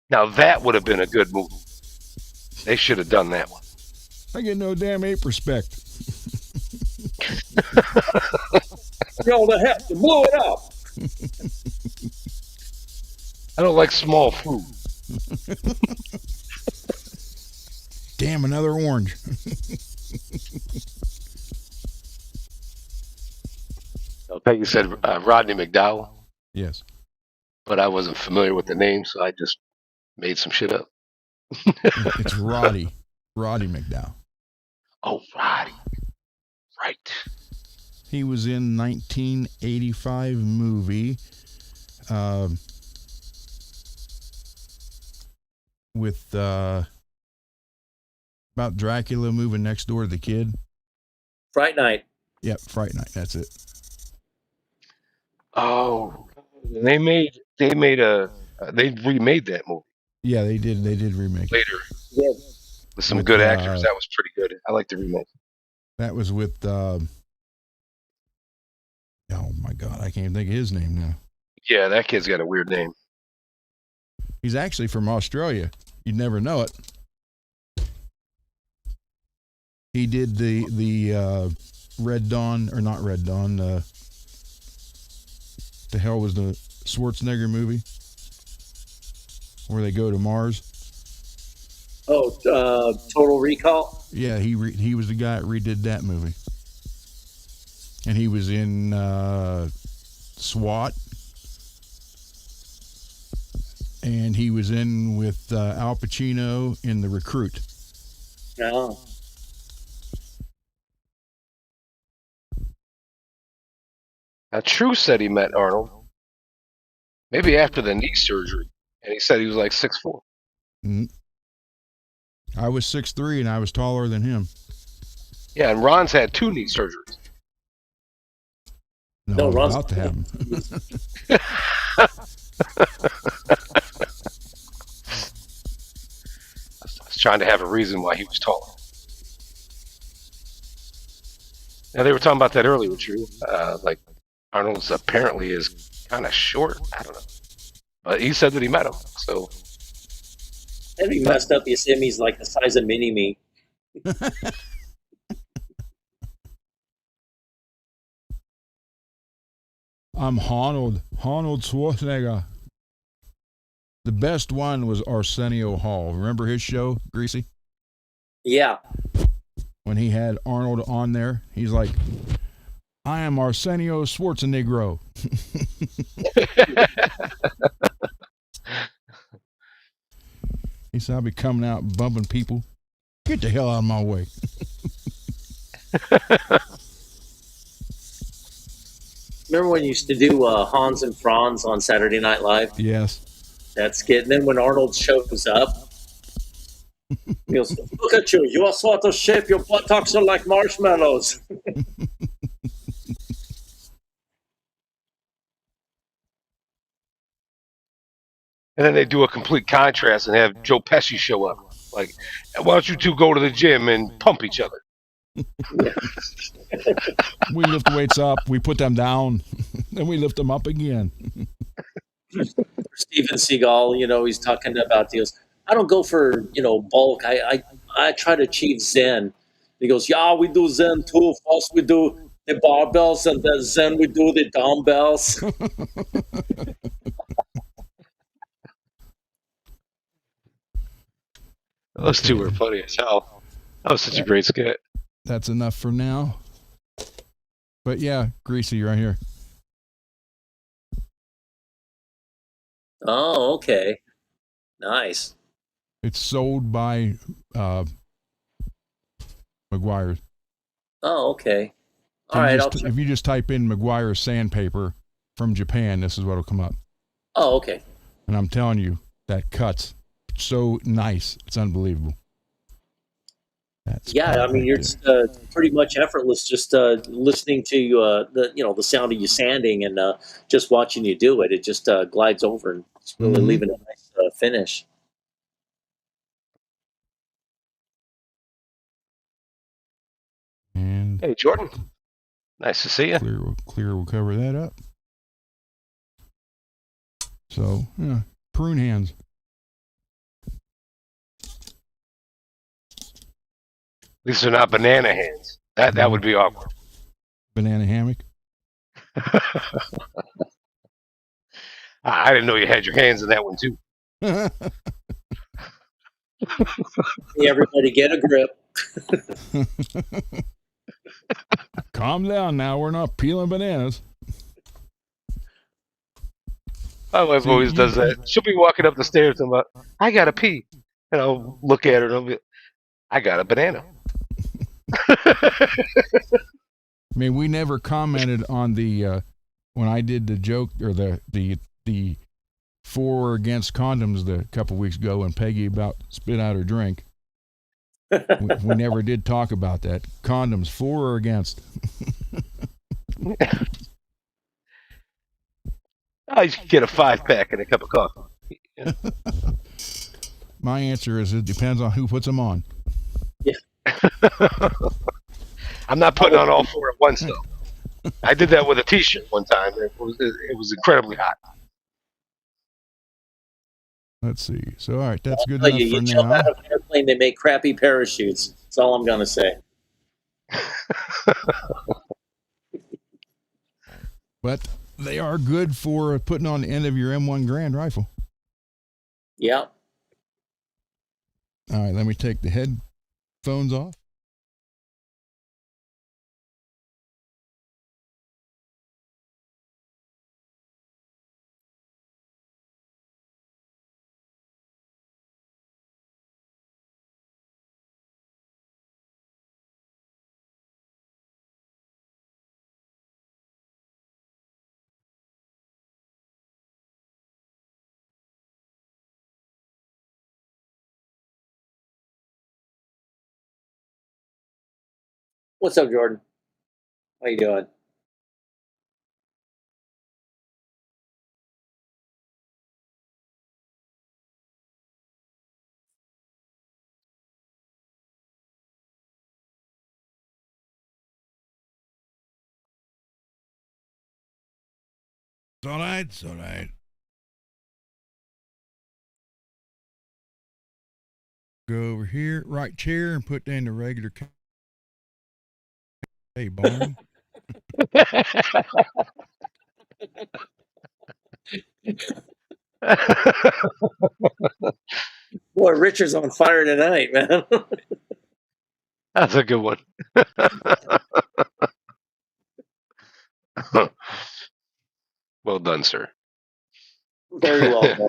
Now that would have been a good movie. They should have done that one. I get no damn ape respect. Yo, the heck, blew it up. I don't like small food. Damn, another orange. Okay, you said Rodney McDowell, Yes. but I wasn't familiar with the name, so I just made some shit up. It's Roddy. Roddy McDowell. Oh, Roddy. Right. He was in 1985 movie with about Dracula moving next door to the kid. Fright Night. Yep, Fright Night. That's it. Oh, they remade that movie Yeah, they did. They did remake it. later Yeah. with some With, good actors. That was pretty good. I like the remake. That was with. Oh my God, I can't even think of his name now. Yeah, that kid's got a weird name. He's actually from Australia. You'd never know it. He did the Red Dawn, or not Red Dawn. The hell was the Schwarzenegger movie where they go to Mars? Oh, Total Recall. Yeah, he was the guy that redid that movie, and he was in SWAT, and he was in with Al Pacino in The Recruit. Oh. Now, True said he met Arnold, maybe after the knee surgery, and he said he was like 6'4". Mm. I was 6'3", and I was taller than him. Yeah, and Ron's had 2 knee surgeries. No, I was Ron's about to have him. I was trying to have a reason why he was taller. Now, they were talking about that earlier, True. Like, Arnold's apparently is kind of short. I don't know. But he said that he met him, so... That'd be messed up. You see him, he's like the size of mini-me. I'm Arnold Schwarzenegger. The best one was Arsenio Hall. Remember his show, Greasy? Yeah. When he had Arnold on there, he's like, I am Arsenio Schwarzenegger. He said, I'll be coming out and bumping people. Get the hell out of my way. Remember when you used to do Hans and Franz on Saturday Night Live? Yes. That skit. And then when Arnold shows up, he goes, look at you. You are sort of shape. Your buttocks are like marshmallows. And then they do a complete contrast and have Joe Pesci show up. Like, why don't you two go to the gym and pump each other? We lift weights up, we put them down, then we lift them up again. Steven Seagal, he's talking about deals. I don't go for, bulk. I try to achieve Zen. He goes, yeah, we do Zen too. First we do the barbells, and then Zen we do the dumbbells. Those two were funny as hell. That was such a great skit. That's enough for now. But yeah, Greasy right here. Oh, okay. Nice. It's sold by McGuire's. Oh, okay. All right. If you just type in McGuire's sandpaper from Japan, this is what will come up. Oh, okay. And I'm telling you, that cuts so nice. It's unbelievable. That's Yeah, I mean, you're just pretty much effortless. Just listening to the sound of you sanding and just watching you do it. It just glides over and it's really leaving a nice finish. And Hey, Jordan. Nice to see you. clear will cover that up. So, yeah, prune hands. These are not banana hands. That would be awkward. Banana hammock. I didn't know you had your hands in that one too. Hey, everybody, get a grip. Calm down now. We're not peeling bananas. My wife always does that. She'll be walking up the stairs and I'm like, I gotta pee. And I'll look at her and I'll be, I got a banana. I mean, we never commented on the when I did the joke or the for or against condoms a couple weeks ago when Peggy about spit out her drink. we never did talk about that. Condoms, for or against? I should get a 5-pack and a cup of coffee. Yeah. My answer is it depends on who puts them on. Yeah. I'm not putting on all 4 at once though. I did that with a T-shirt one time. It was incredibly hot. Let's see. So, all right, that's good I'll enough tell you, for you jump now. out of an airplane, they make crappy parachutes. That's all I'm gonna say. But they are good for putting on the end of your M1 Grand rifle. Yeah. All right, let me take the headphones off. What's up, Jordan? How you doing? It's all right. It's all right. Go over here, right chair, and put down the regular. Hey, Barney. Boy, Richard's on fire tonight, man. That's a good one. Well done, sir. Very well done.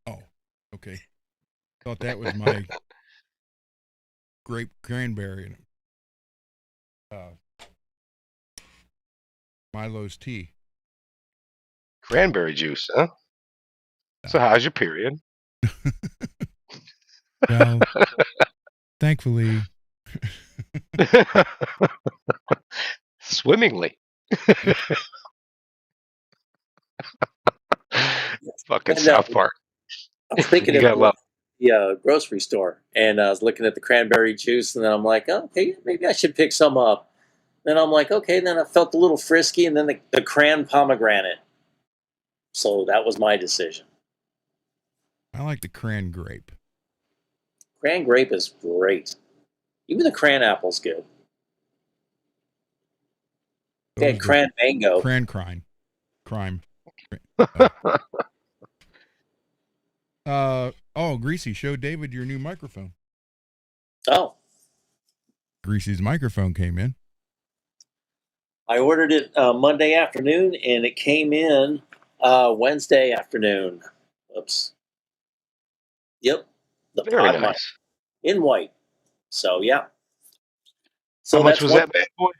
Oh, okay. Thought that was my grape cranberry and Milo's tea. Cranberry juice, huh? So how's your period? Well, thankfully, Swimmingly. Fucking South Park. I was thinking You got love. the grocery store, and I was looking at the cranberry juice, and then I'm like, oh, okay, maybe I should pick some up. Then I'm like, okay, then I felt a little frisky, and then the cran pomegranate. So that was my decision. I like the cran grape. Cran grape is great. Even the cran apple's good. Okay, Those are cran mango. Cran crime. Oh, Greasy, show David your new microphone. Oh, Greasy's microphone came in. I ordered it Monday afternoon, and it came in Wednesday afternoon. Oops. Yep. The Very pod mic nice. in white. So yeah. So How much that's was one- that bad boy?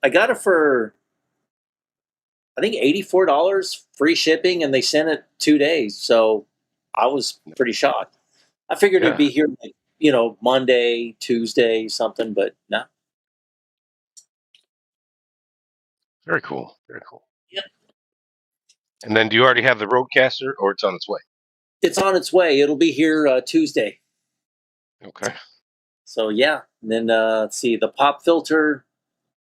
I I got it for, I think, $84, free shipping, and they sent it 2 days. So I was pretty shocked. I figured it'd Yeah. be here, like, Monday, Tuesday, something, but no. Very cool. Very cool. Yep. And then do you already have the Roadcaster, or it's on its way? It's on its way. It'll be here Tuesday. Okay. So yeah. And then let's see, the pop filter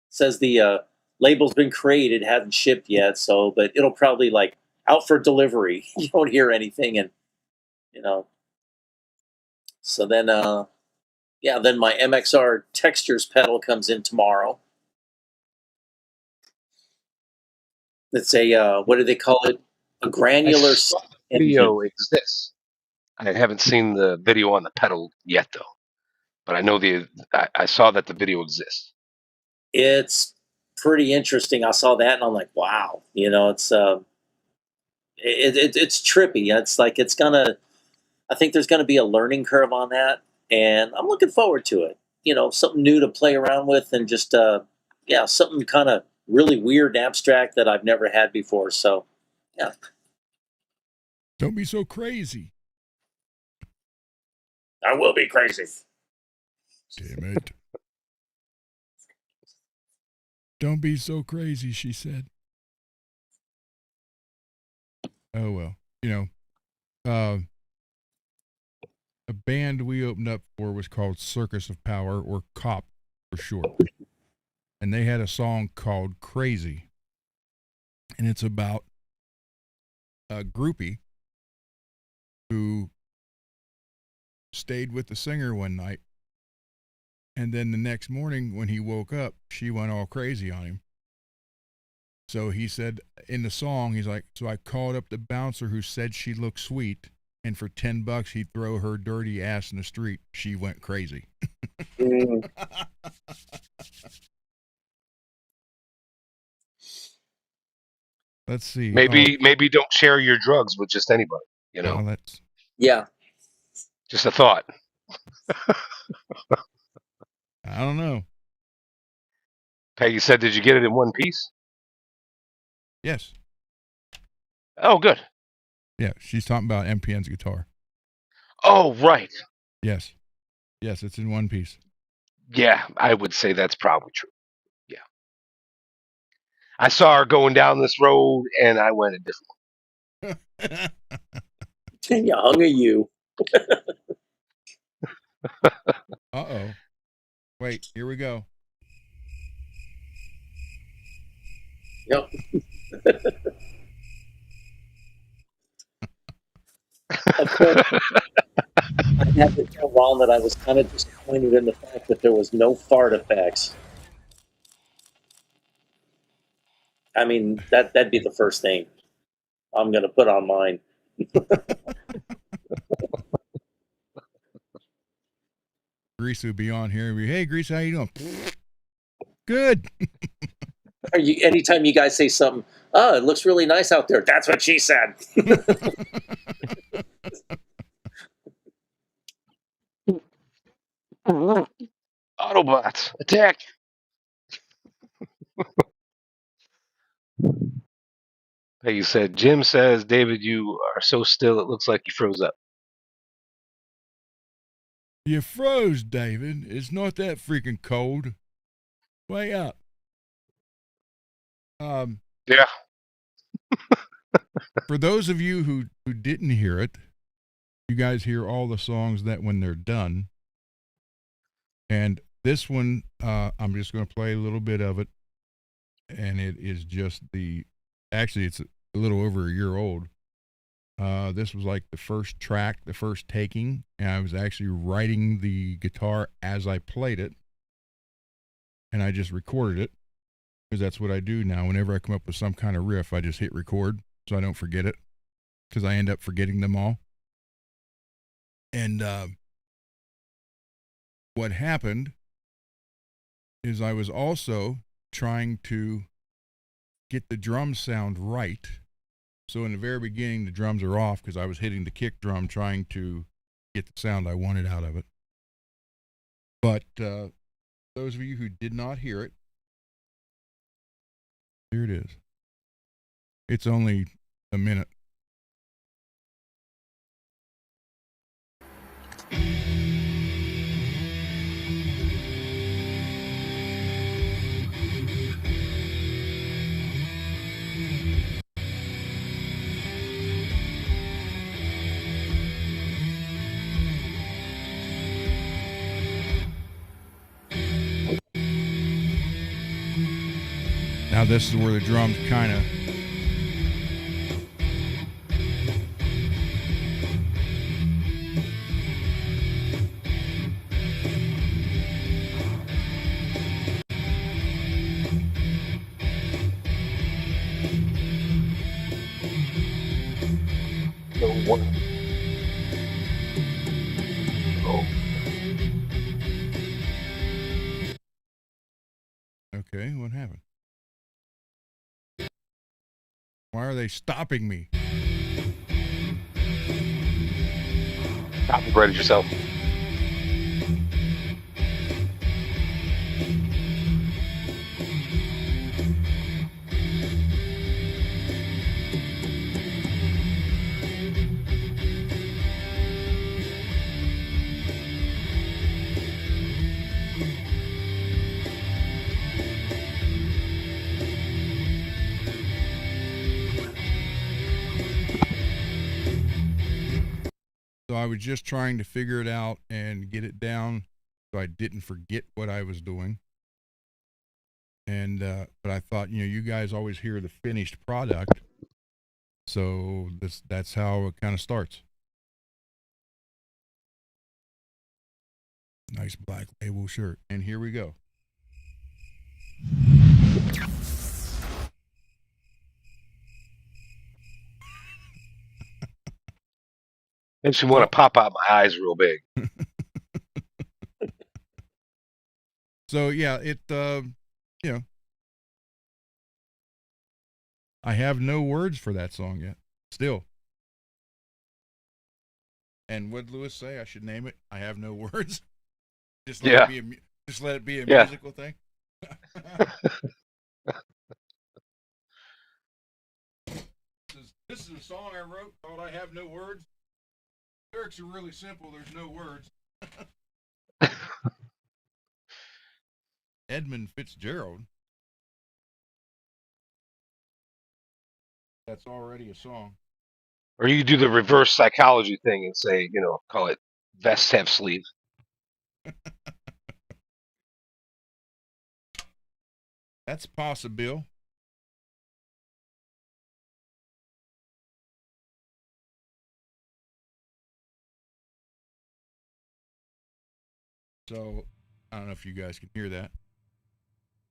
says the label's been created, hasn't shipped yet. So, but it'll probably like out for delivery. You won't hear anything, and So then, then my MXR textures pedal comes in tomorrow. It's a what do they call it? A granular video exists. I haven't seen the video on the pedal yet, though. But I know I saw that the video exists. It's pretty interesting. I saw that and I'm like, wow. It's it's trippy. It's like I think there's gonna be a learning curve on that, and I'm looking forward to it. Something new to play around with, and just something kind of really weird and abstract that I've never had before. So yeah. Don't be so crazy. I will be crazy. Damn it. Don't be so crazy, she said. Oh, well. A band we opened up for was called Circus of Power, or COP for short. And they had a song called Crazy. And it's about a groupie who stayed with the singer one night. And then the next morning when he woke up, she went all crazy on him. So he said in the song, he's like, so I called up the bouncer who said she looked sweet, and for $10 he'd throw her dirty ass in the street. She went crazy. Let's see. Maybe don't share your drugs with just anybody. Well, that's Yeah. Just a thought. I don't know. Peggy said, did you get it in one piece? Yes. Oh, good. Yeah, she's talking about MPN's guitar. Oh, right. Yes. Yes, it's in one piece. Yeah, I would say that's probably true. Yeah. I saw her going down this road, and I went a different one. Young are you? Uh-oh. Wait, here we go. Yep. Of course, I had to tell Ron that I was kind of disappointed in the fact that there was no fart effects. I mean, that'd be the first thing I'm going to put on mine. Grease would be on here and be, hey, Grease, how you doing? Good. Anytime you guys say something, oh, it looks really nice out there. That's what she said. Autobots, attack! Peggy said, Jim says, David, you are so still, it looks like you froze up. You froze, David. It's not that freaking cold. Way up. Yeah. For those of you who didn't hear it, you guys hear all the songs that when they're done. And this one, I'm just going to play a little bit of it. And it is just actually, it's a little over a year old. This was like the first track, the first taking, and I was actually writing the guitar as I played it. And I just recorded it, because that's what I do now. Whenever I come up with some kind of riff, I just hit record so I don't forget it, because I end up forgetting them all. And what happened is I was also trying to get the drum sound right. So in the very beginning, the drums are off because I was hitting the kick drum trying to get the sound I wanted out of it. But those of you who did not hear it, Here it is. It's only a minute. Now this is where the drums kind of No one. Oh, okay, what happened? Why are they stopping me? copyrighted yourself. So I was just trying to figure it out and get it down so I didn't forget what I was doing. And but I thought, you guys always hear the finished product. So that's how it kind of starts. Nice black label shirt. And here we go. Makes me want to pop out my eyes real big. So yeah, I have no words for that song yet. Still. And what did Lewis say? I should name it I Have No Words. Just let it be a musical thing. This is a song I wrote called I Have No Words. Lyrics are really simple. There's no words. Edmund Fitzgerald. That's already a song. Or you do the reverse psychology thing and say, call it vests have sleeves. That's possible. So I don't know if you guys can hear that,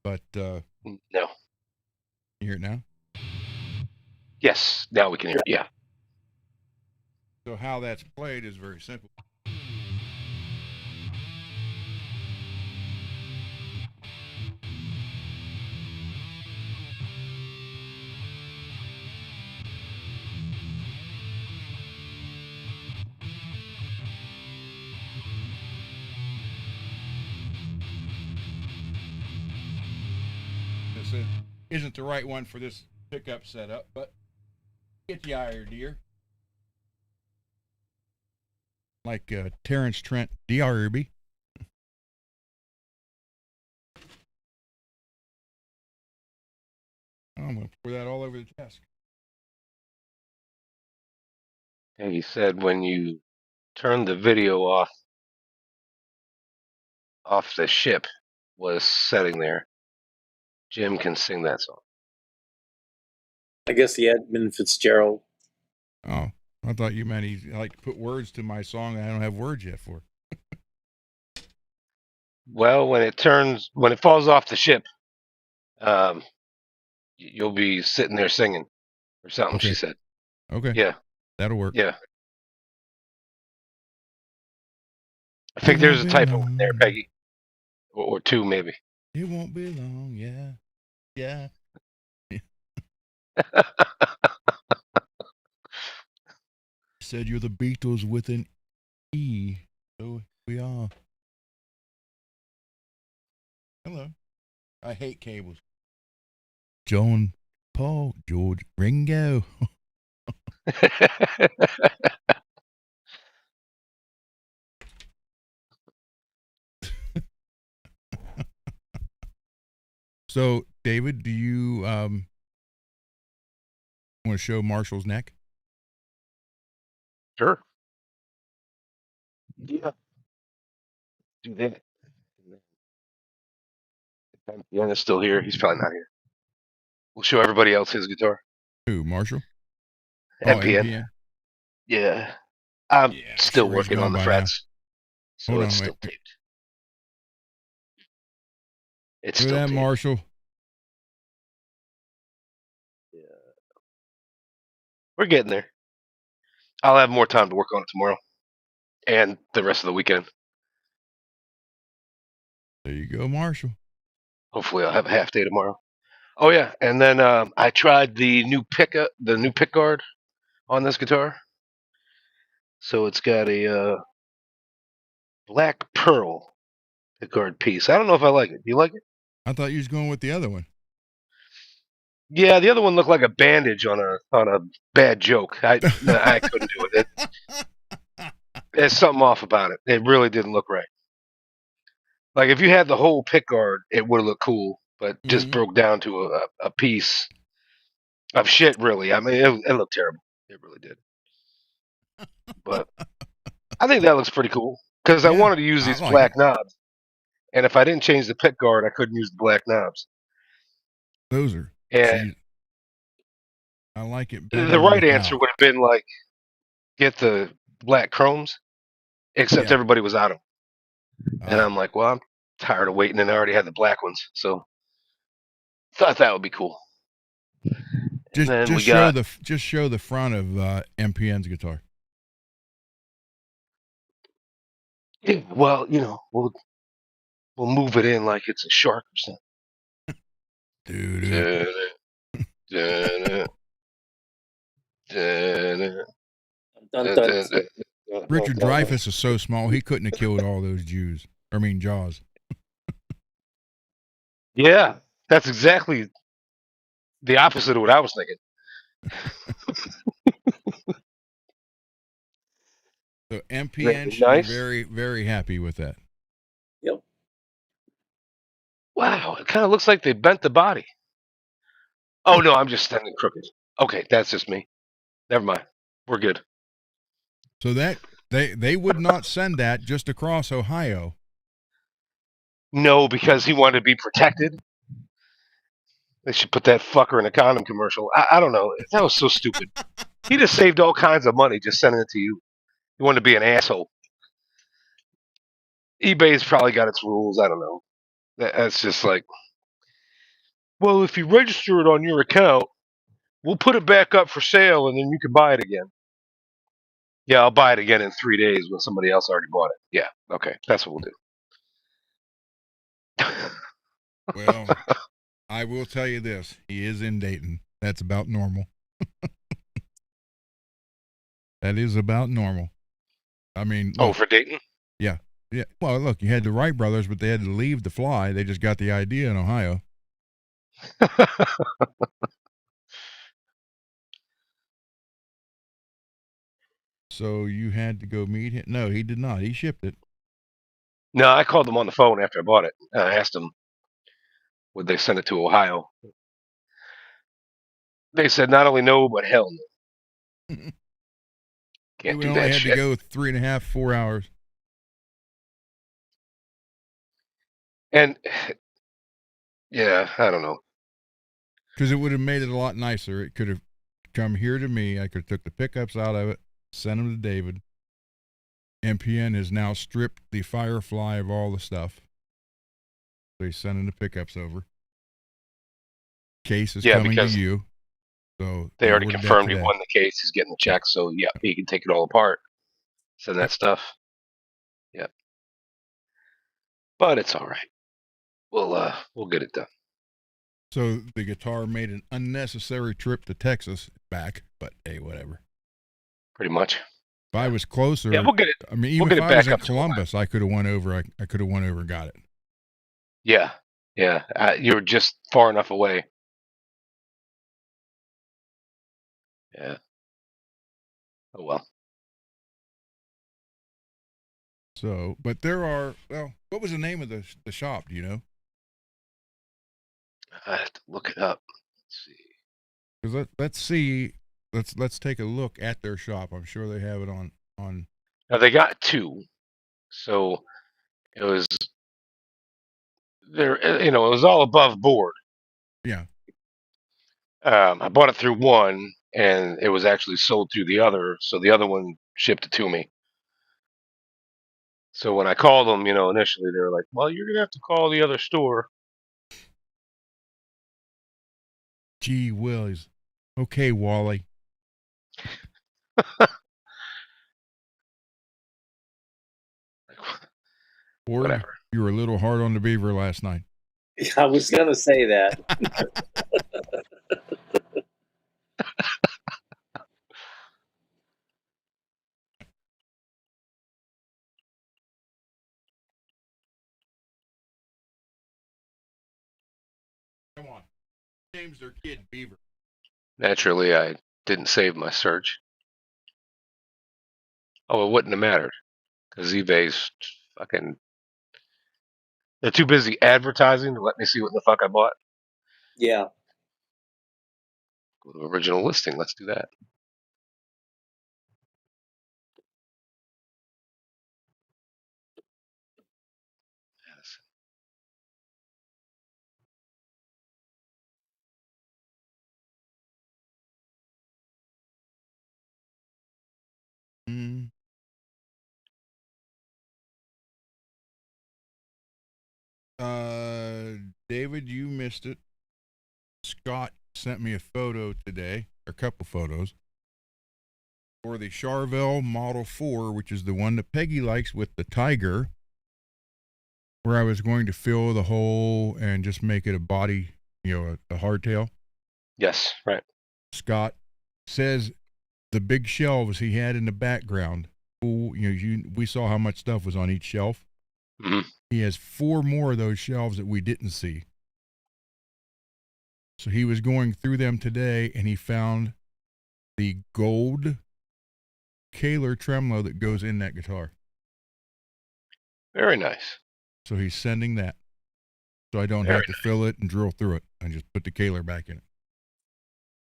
but No. you hear it now? Yes, now we can hear it. Yeah. So how that's played is very simple. This isn't the right one for this pickup setup, but get the idea. Like Terrence Trent D'Arby. I'm going to pour that all over the desk. And he said when you turn the video off the ship was setting there, Jim can sing that song. I guess the Edmund Fitzgerald. Oh, I thought you meant he like to put words to my song I don't have words yet for. Well, when it falls off the ship, you'll be sitting there singing or something. Okay. She said. Okay. Yeah. That'll work. Yeah. I think there's a typo in there, Peggy, or two maybe. It won't be long. Yeah. Yeah. Said you're the Beatles with an E. So we are. Hello. I hate cables. John, Paul, George, Ringo. So, David, do you want to show Marshall's neck? Sure. Yeah. Do that. Ian is still here. He's probably not here. We'll show everybody else his guitar. Who, Marshall? NPN. NPN. Yeah. I'm Yeah, still sure he's working gone on the by frets. So Hold it's on, still wait. taped. It's Look still at that, taped. Marshall. Yeah. We're getting there. I'll have more time to work on it tomorrow and the rest of the weekend. There you go, Marshall. Hopefully, I'll have a half day tomorrow. Oh yeah, and then I tried the new pick guard on this guitar. So it's got a black pearl pick guard piece. I don't know if I like it. Do you like it? I thought you was going with the other one. Yeah, the other one looked like a bandage on a bad joke. I couldn't do it. There's something off about it. It really didn't look right. Like if you had the whole pick guard, it would look cool, but just broke down to a piece of shit. Really, I mean, it looked terrible. It really did. But I think that looks pretty cool because I Yeah, wanted to use I these like black it. knobs, and if I didn't change the pick guard, I couldn't use the black knobs. Those are. And See, I like it better the right without. answer would have been like get the black chromes, except Yeah. everybody was out of them. And I'm like, well, I'm tired of waiting, and I already had the black ones, so thought that would be cool. And then just we show got the front of MPN's guitar. yeah, well, we'll move it in like it's a shark or something. Dude. Dun, dun. Richard Dreyfuss is so small he couldn't have killed all those Jaws. Yeah, that's exactly the opposite of what I was thinking. So MPN should nice. be very, very happy with that. Yep. Wow, it kind of looks like they bent the body. Oh no, I'm just standing crooked. Okay, that's just me. Never mind. We're good. So that they would not send that just across Ohio. No, because he wanted to be protected. They should put that fucker in a condom commercial. I don't know. That was so stupid. He just saved all kinds of money just sending it to you. He wanted to be an asshole. eBay's probably got its rules. I don't know. That's just like, well, if you register it on your account, we'll put it back up for sale and then you can buy it again. Yeah, I'll buy it again in 3 days when somebody else already bought it. Yeah, okay. That's what we'll do. Well, I will tell you this. He is in Dayton. That's about normal. That is about normal. I mean, look, for Dayton? Yeah. Well, look, you had the Wright brothers, but they had to leave to fly. They just got the idea in Ohio. So you had to go meet him? No, he did not. He shipped it. No, I called them on the phone after I bought it. I asked them, would they send it to Ohio? They said not only no, but hell no. Can't We do only that had shit. to go 3.5, 4 hours. And yeah, I don't know. Because it would have made it a lot nicer. It could have come here to me. I could have took the pickups out of it, sent them to David. MPN has now stripped the Firefly of all the stuff. So he's sending the pickups over. Case is coming to you. So they already confirmed he won the case. He's getting the check. So yeah, he can take it all apart. Send that stuff. Yep. But it's all right. We'll get it done. So the guitar made an unnecessary trip to Texas back, but hey, whatever. Pretty much. If I was closer, yeah, we'll get it. I mean, even if I was in Columbus, I could have went over. I could have went over and got it. Yeah, yeah. You're just far enough away. Yeah. Oh well. So, but there are, well, what was the name of the shop? Do you know? I have to look it up. Let's see. Because let's see, let's take a look at their shop. I'm sure they have it on. Now they got two, so it was there. You know, it was all above board. Yeah. I bought it through one, and it was actually sold through the other. So the other one shipped it to me. So when I called them, you know, initially they were like, "Well, you're gonna have to call the other store." Gee whiz. Okay, Wally. Or Whatever. you were a little hard on the beaver last night. I was gonna say that. Come on. Names their kid Beaver. Naturally, I didn't save my search. Oh, it wouldn't have mattered because eBay's fucking. They're too busy advertising to let me see what the fuck I bought. Yeah. Go to original listing. Let's do that. Mm. David, you missed it. Scott sent me a photo today, or a couple photos, for the Charvel Model 4, which is the one that Peggy likes with the tiger, where I was going to fill the hole and just make it a body, you know, a hardtail. Yes, right. Scott says the big shelves he had in the background, we saw how much stuff was on each shelf. Mm-hmm. He has 4 more of those shelves that we didn't see. So he was going through them today, and he found the gold Kaler tremolo that goes in that guitar. Very nice. So he's sending that. So I don't Very have to fill it and drill through it. I just put the Kaler back in it.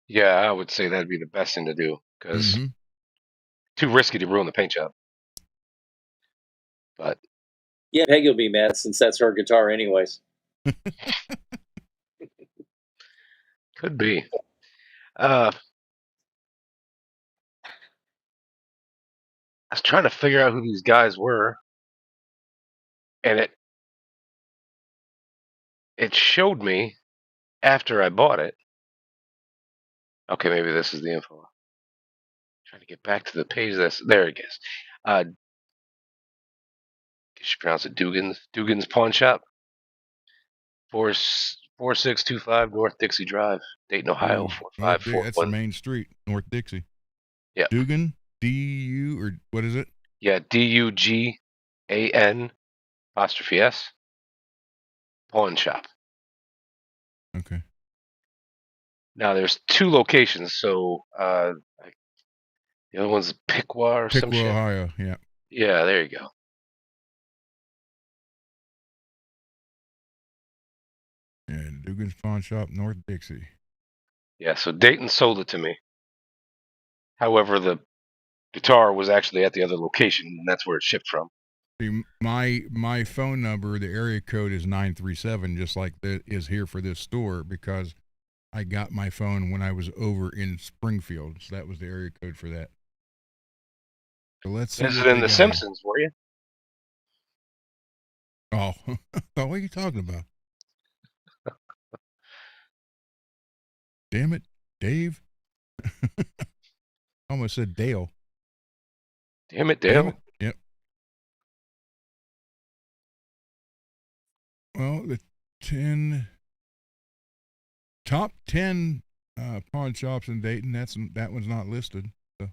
Yeah, I would say that'd be the best thing to do because too risky to ruin the paint job. But Yeah, Peggy will be mad since that's her guitar anyways. could be. I was trying to figure out who these guys were, and it showed me after I bought it. Okay, maybe this is the info. Trying to get back to the page. There it is. You should pronounce it Dugan's Pawn Shop. 4625 North Dixie Drive, Dayton, Ohio, That's the 4541. main street, North Dixie. Yeah. Dugan, D-U, or what is it? Yeah, DUGAN apostrophe S. Pawn Shop. Okay. Now there's 2 locations, so the other one's Piqua or some Piqua, shit. Ohio, yeah. Yeah, there you go. Yeah, Dugan's Pawn Shop, North Dixie. Yeah, so Dayton sold it to me. However, the guitar was actually at the other location, and that's where it shipped from. See, my phone number, the area code is 937, just like that is here for this store, because I got my phone when I was over in Springfield, so that was the area code for that. So let's see. Visiting The Simpsons, were you? Oh, what are you talking about? Damn it, Dave. Almost said Dale. Damn it, Dale. Damn it. Yep. Well, the top 10 pawn shops in Dayton. That one's not listed. So.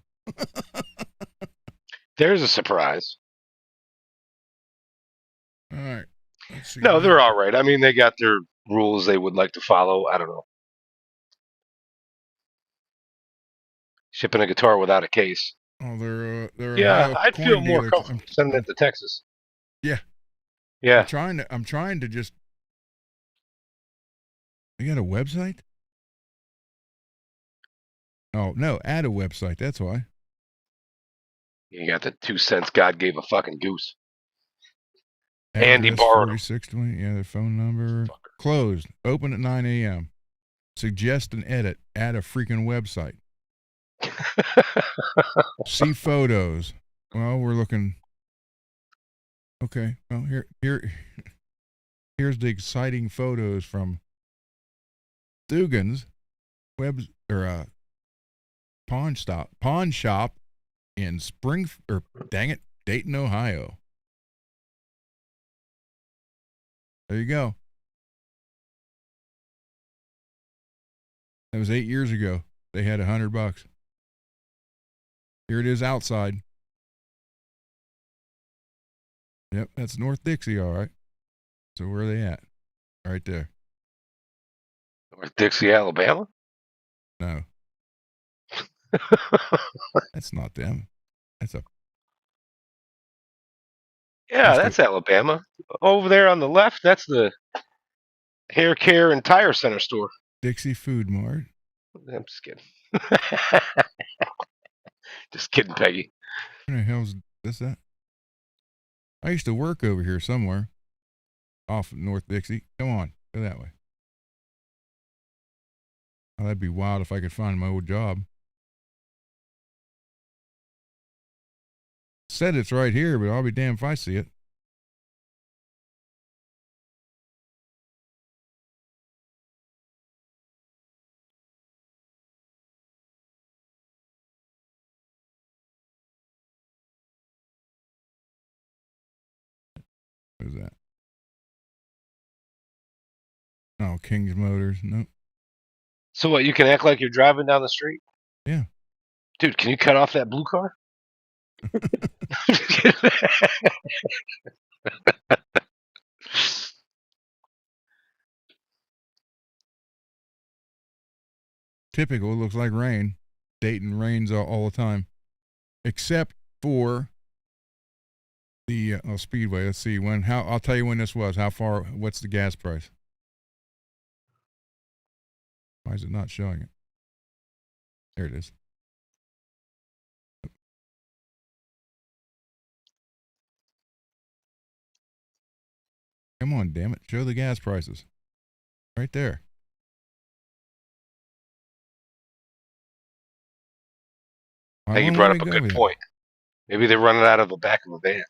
There's a surprise. All right. Let's see. No, they're all right. I mean, they got their rules they would like to follow. I don't know. shipping a guitar without a case. Oh, they're Yeah, Ohio I'd feel coin more dealers. comfortable sending it to Texas. Yeah. Yeah. I'm trying to just. You got a website? Oh no, add a website. That's why. You got the 2 cents God gave a fucking goose. Andy Address borrowed them. 4620. Yeah, their phone number. Closed. Open at 9 a.m. Suggest an edit. Add a freaking website. See photos. Well, we're looking. Okay. Well, here's the exciting photos from Dugan's pawn shop in Dayton, Ohio. There you go. That was 8 years ago. They had $100. Here it is outside. Yep, that's North Dixie, all right. So where are they at? Right there. North Dixie, Alabama? No, that's not them. That's a Yeah, that's Alabama. Over there on the left, that's the hair care and tire center store. Dixie Food Mart. I'm just kidding. Just kidding, Peggy. Where the hell's this at? I used to work over here somewhere. Off of North Dixie. Come on, go that way. Oh, that'd be wild if I could find my old job. Said it's right here, but I'll be damned if I see it. What is that? Oh, King's Motors. Nope. So what, you can act like you're driving down the street? Yeah. Dude, can you cut off that blue car? Typical. It looks like rain. Dayton rains all the time. Except for the Speedway. Let's see I'll tell you when this was. How far? What's the gas price? Why is it not showing it? There it is. Come on, damn it! Show the gas prices. Right there. Hey, you brought up a good point. Maybe they're running out of the back of a van.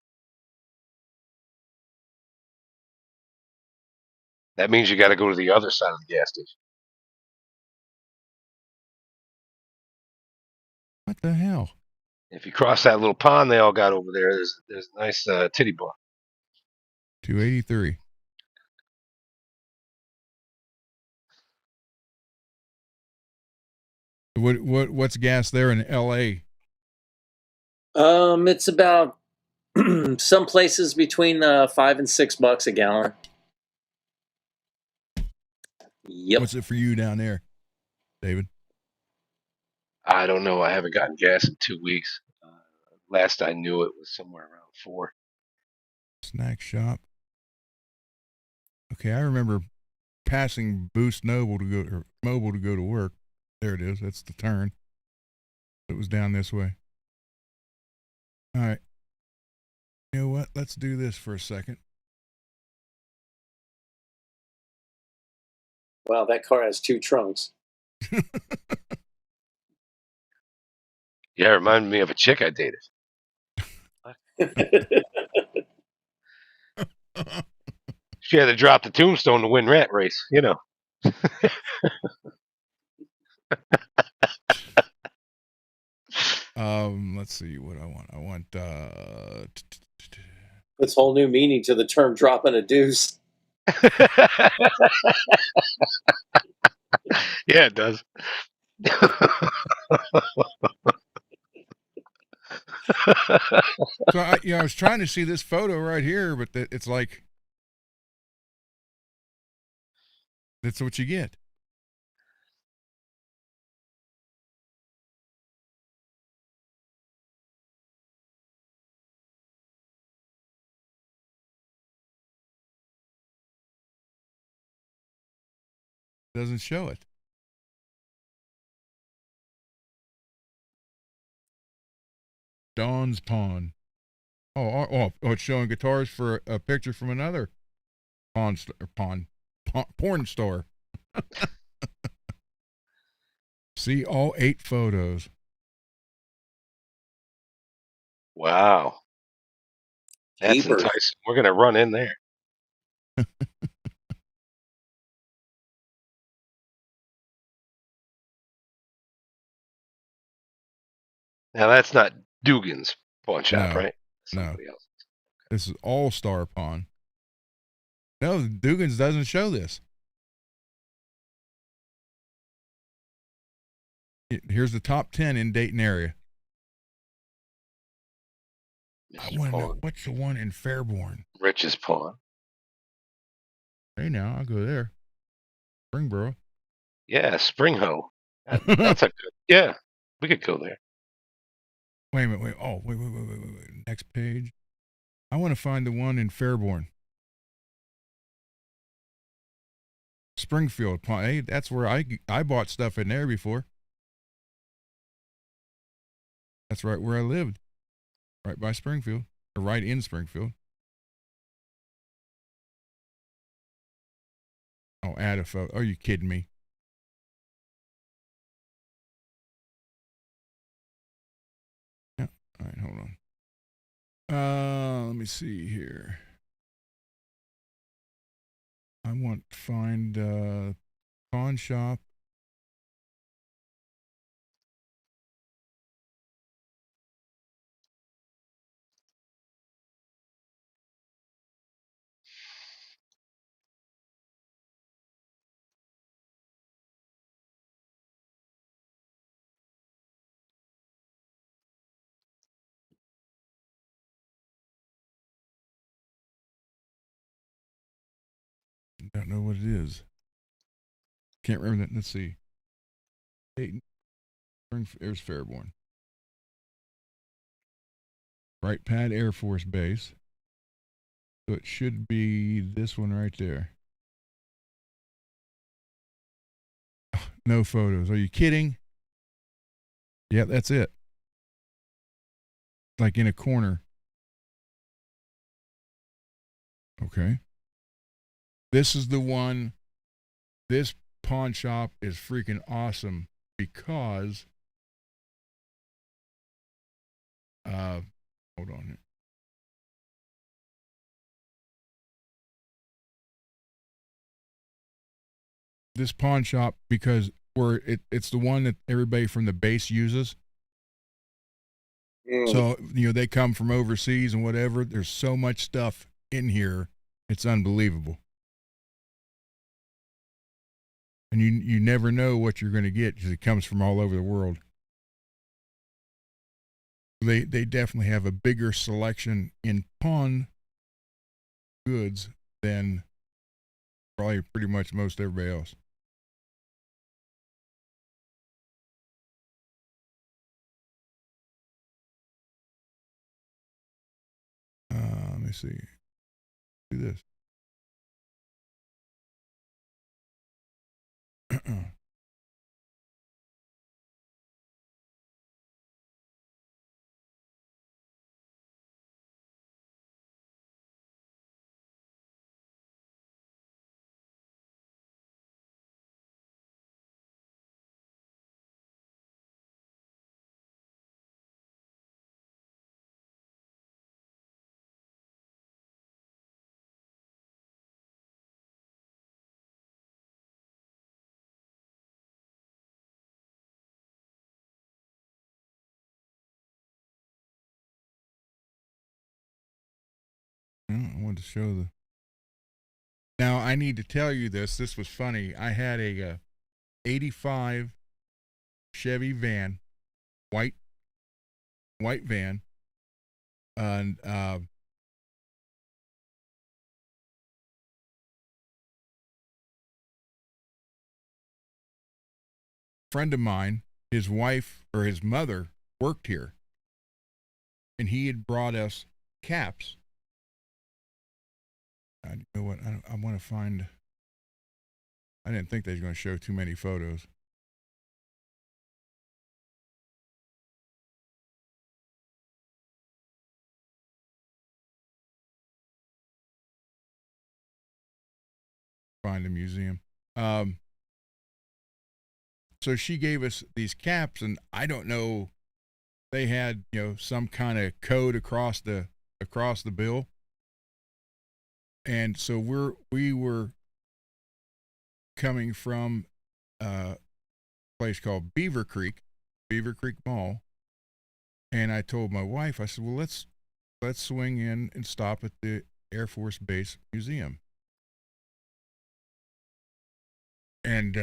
That means you got to go to the other side of the gas station. What the hell? If you cross that little pond they all got over there, there's a nice titty bar. 283. What's gas there in L.A.? It's about some places between $5 and $6 a gallon. Yep. What's it for you down there, David? I don't know. I haven't gotten gas in 2 weeks. Last I knew it was somewhere around 4. Snack shop. Okay, I remember passing Boost Mobile to go to work. There it is. That's the turn. It was down this way. All right. You know what? Let's do this for a second. Wow, that car has 2 trunks. Yeah, it reminded me of a chick I dated. She had to drop the tombstone to win rat race, you know. Let's see what I want. I want Puts whole new meaning to the term dropping a deuce. Yeah, it does. So I was trying to see this photo right here, but it's like that's what you get. Doesn't show it. Dawn's Pawn. Oh, it's showing guitars for a picture from another porn store. See all 8 photos. Wow. That's Jeepers. enticing. We're going to run in there. Now, that's not Dugan's pawn shop, No, right? no. Somebody else. This is All Star Pawn. No, Dugan's doesn't show this. Here's the top 10 in Dayton area. I Mr. want to know Pawn. what's the one in Fairborn. Rich's pawn. Hey, now I'll go there. Springboro. Yeah, Spring Hoe. That's a good. Yeah, we could go there. Wait a minute. Wait. Oh, wait. Next page. I want to find the one in Fairborn. Springfield Pawn. Hey, that's where I bought stuff in there before. That's right where I lived. Right by Springfield. Or right in Springfield. Oh, add a photo. Are you kidding me? Yeah. All right, hold on. Let me see here. I want to find pawn shop. Don't know what it is. Can't remember that. Let's see. Dayton. There's Fairborn. Right pad Air Force Base. So it should be this one right there. Oh, no photos. Are you kidding? Yeah, that's it. Like in a corner. Okay. This is the one. This pawn shop is freaking awesome because hold on here. This pawn shop because it's the one that everybody from the base uses. So, they come from overseas and whatever. There's so much stuff in here. It's unbelievable. And you never know what you're going to get because it comes from all over the world. They definitely have a bigger selection in pawn goods than probably pretty much most everybody else. Let me see. Do this. I wanted to show the. Now I need to tell you this. This was funny. I had a 85 Chevy van, white van, and friend of mine, his wife or his mother worked here, and he had brought us caps. You know what? I want to find. I didn't think they was going to show too many photos. Find the museum. So she gave us these caps, and I don't know. They had, some kind of code across the bill, and so we were coming from a place called Beaver Creek Mall, and I told my wife, I said, well, let's swing in and stop at the Air Force Base Museum. And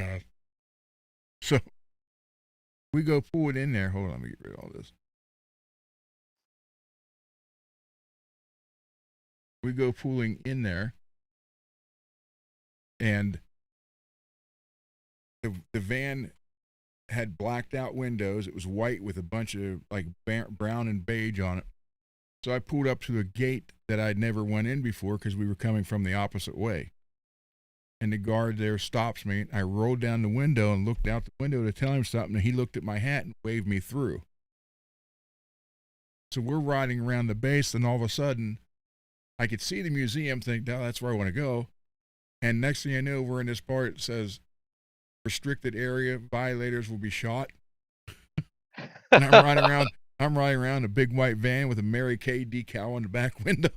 so we go pull it in there. Hold on, let me get rid of all this. We go pulling in there, and the van had blacked out windows. It was white with a bunch of like brown and beige on it. So I pulled up to a gate that I'd never went in before because we were coming from the opposite way. And the guard there stops me. I rolled down the window and looked out the window to tell him something, and he looked at my hat and waved me through. So we're riding around the base, and all of a sudden, I could see the museum, think, no, that's where I want to go. And next thing I know, we're in this part that says, restricted area, violators will be shot. And I'm riding around a big white van with a Mary Kay decal on the back window.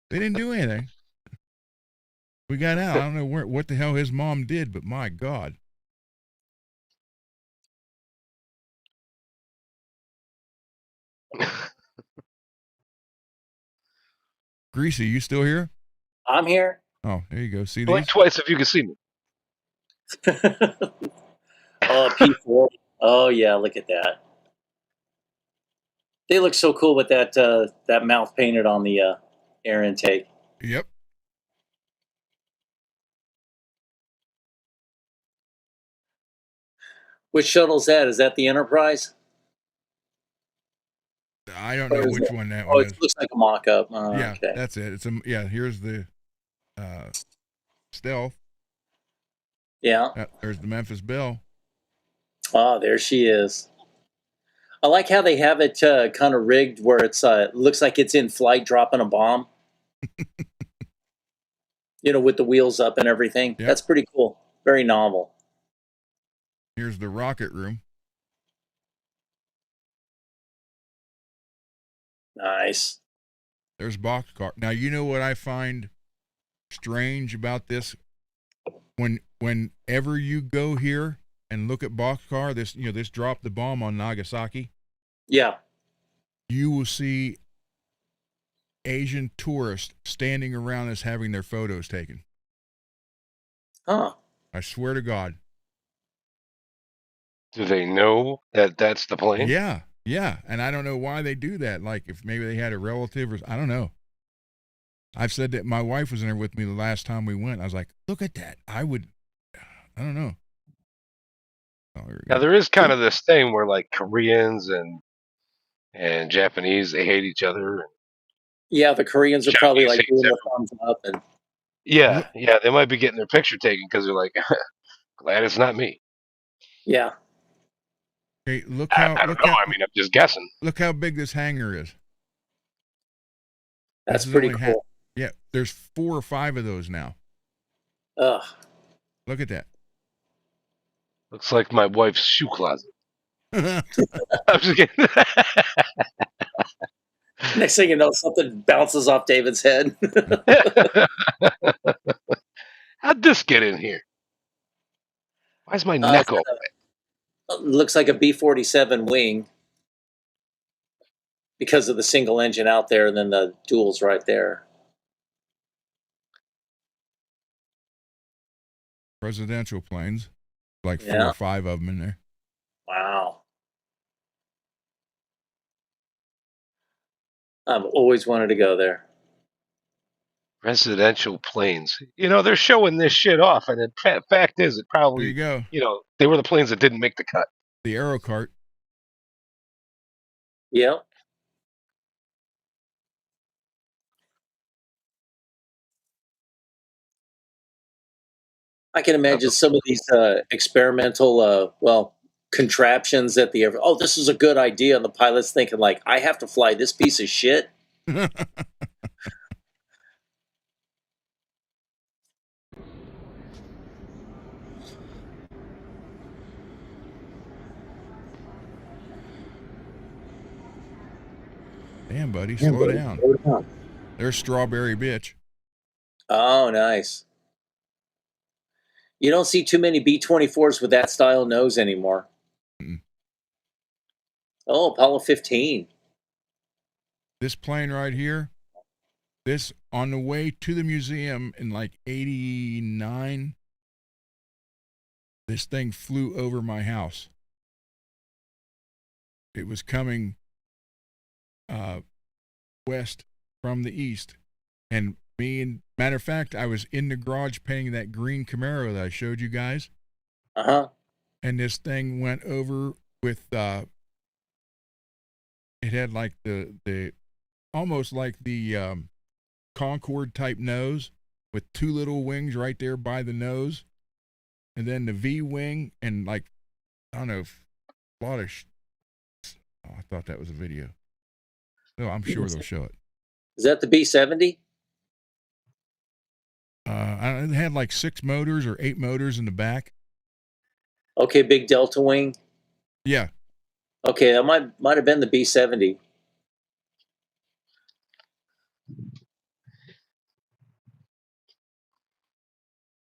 They didn't do anything. We got out. I don't know what the hell his mom did, but my God. Greasy, you still here? I'm here. Oh, there you go. See these? Blink twice if you can see me. Oh, P4. Oh yeah, look at that. They look so cool with that mouth painted on the air intake. Yep. Which shuttle's that? Is that the Enterprise? I don't know which one that Oh, one it is. looks like a mock-up. Yeah, okay. that's it. Here's the Stealth. Yeah. There's the Memphis Belle. Oh, there she is. I like how they have it kind of rigged where it's looks like it's in flight dropping a bomb. With the wheels up and everything. Yep. That's pretty cool. Very novel. Here's the rocket room. Nice. There's boxcar. Now, you know what I find strange about this? Whenever you go here and look at boxcar, this dropped the bomb on Nagasaki. Yeah. You will see Asian tourists standing around us having their photos taken. Huh. I swear to God. Do they know that that's the plane? Yeah. And I don't know why they do that. Like if maybe they had a relative or I don't know. I've said that my wife was in there with me the last time we went. I was like, look at that. I don't know. Oh, Now there is kind of this thing where like Koreans and Japanese, they hate each other. Yeah, the Koreans are probably like Japanese doing hates the thumbs up and Yeah, they might be getting their picture taken because they're like, glad it's not me. yeah. Okay, I don't know. I mean, I'm just guessing. Look how big this hangar is. That's pretty cool. Yeah, there's 4 or 5 of those now. Ugh. Look at that. Looks like my wife's shoe closet. I'm just kidding. Next thing you know, something bounces off David's head. How'd this get in here? Why's my neck open? Looks like a B-47 wing because of the single engine out there, and then the dual's right there. Presidential planes, like 4 or 5 of them in there. Wow. I've always wanted to go there. Residential planes. They're showing this shit off, and the fact is, it probably, There you go. They were the planes that didn't make the cut. The Aero Cart. Yep. I can imagine some of these experimental, contraptions that this is a good idea, and the pilot's thinking like, I have to fly this piece of shit. Damn, buddy, slow down. There's Strawberry Bitch. Oh, nice. You don't see too many B-24s with that style nose anymore. Mm. Oh, Apollo 15. This plane right here, this on the way to the museum in like 89, this thing flew over my house. It was coming west from the east. And matter of fact, I was in the garage painting that green Camaro that I showed you guys. Uh-huh. And this thing went over with, it had like the almost like the Concorde type nose with two little wings right there by the nose. And then the V wing and like, I don't know, a lot of, I thought that was a video. No, I'm sure they'll show it. Is that the B-70? It had like 6 motors or 8 motors in the back. Okay, big delta wing. Yeah. Okay, that might have been the B-70.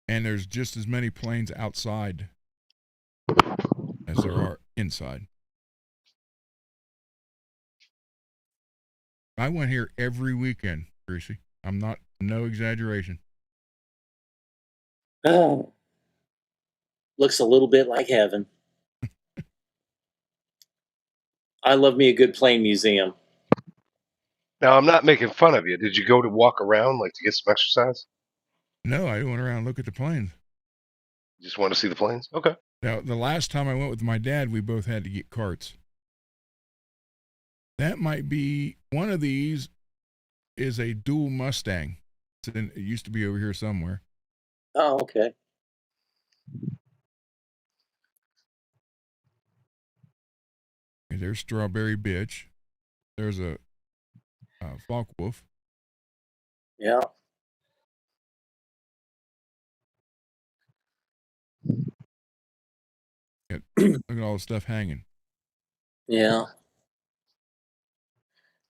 And there's just as many planes outside as there are inside. I went here every weekend, Greasy. I'm not, no exaggeration. Oh. Looks a little bit like heaven. I love me a good plane museum. Now, I'm not making fun of you. Did you go to walk around, like to get some exercise? No, I went around and look at the planes. You just want to see the planes? Okay. Now, the last time I went with my dad, we both had to get carts. That might be, one of these is a dual Mustang. It used to be over here somewhere. Oh, okay. There's Strawberry Bitch. There's a Focke-Wulf. Yeah. Look at all the stuff hanging. Yeah.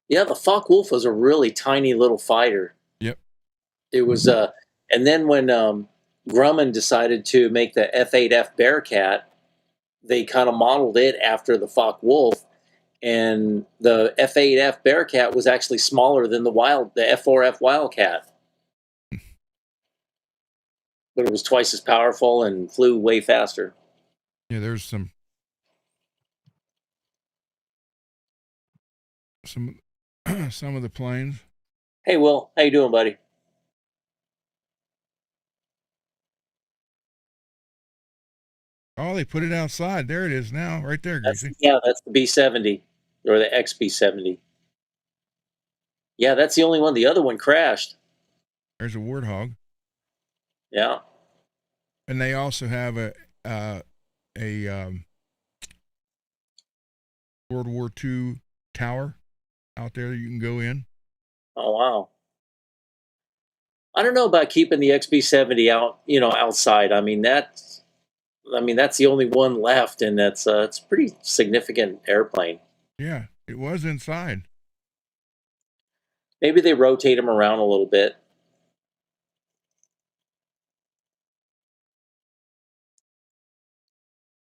Yeah, the Focke-Wulf was a really tiny little fighter. Yep. It was and then when Grumman decided to make the F-8F Bearcat, they kind of modeled it after the Focke-Wulf, and the F-8F Bearcat was actually smaller than the F-4F Wildcat. But it was twice as powerful and flew way faster. Yeah, there's some some of the planes. Hey, Will, how you doing, buddy? Oh, they put it outside. There it is now, right there, Greasy. That's the B-70 or the XB-70. Yeah, that's the only one. The other one crashed. There's a Warthog. Yeah. And they also have a World War II tower out there that you can go in. Oh, wow. I don't know about keeping the XB-70 out, outside. I mean, that's the only one left, and it's a pretty significant airplane. Yeah, it was inside. Maybe they rotate them around a little bit.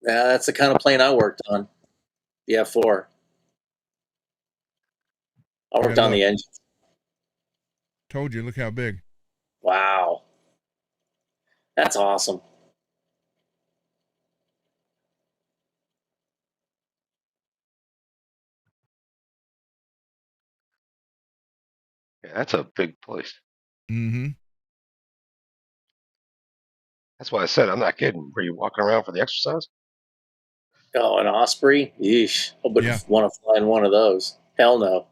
Yeah, that's the kind of plane I worked on. The F4. I worked on the engine. Told you, look how big. Wow. That's awesome. Yeah, that's a big place. Mm-hmm. That's why I said I'm not kidding. Were you walking around for the exercise? Oh, an Osprey? Yeesh. I wouldn't want to fly in one of those. Hell no.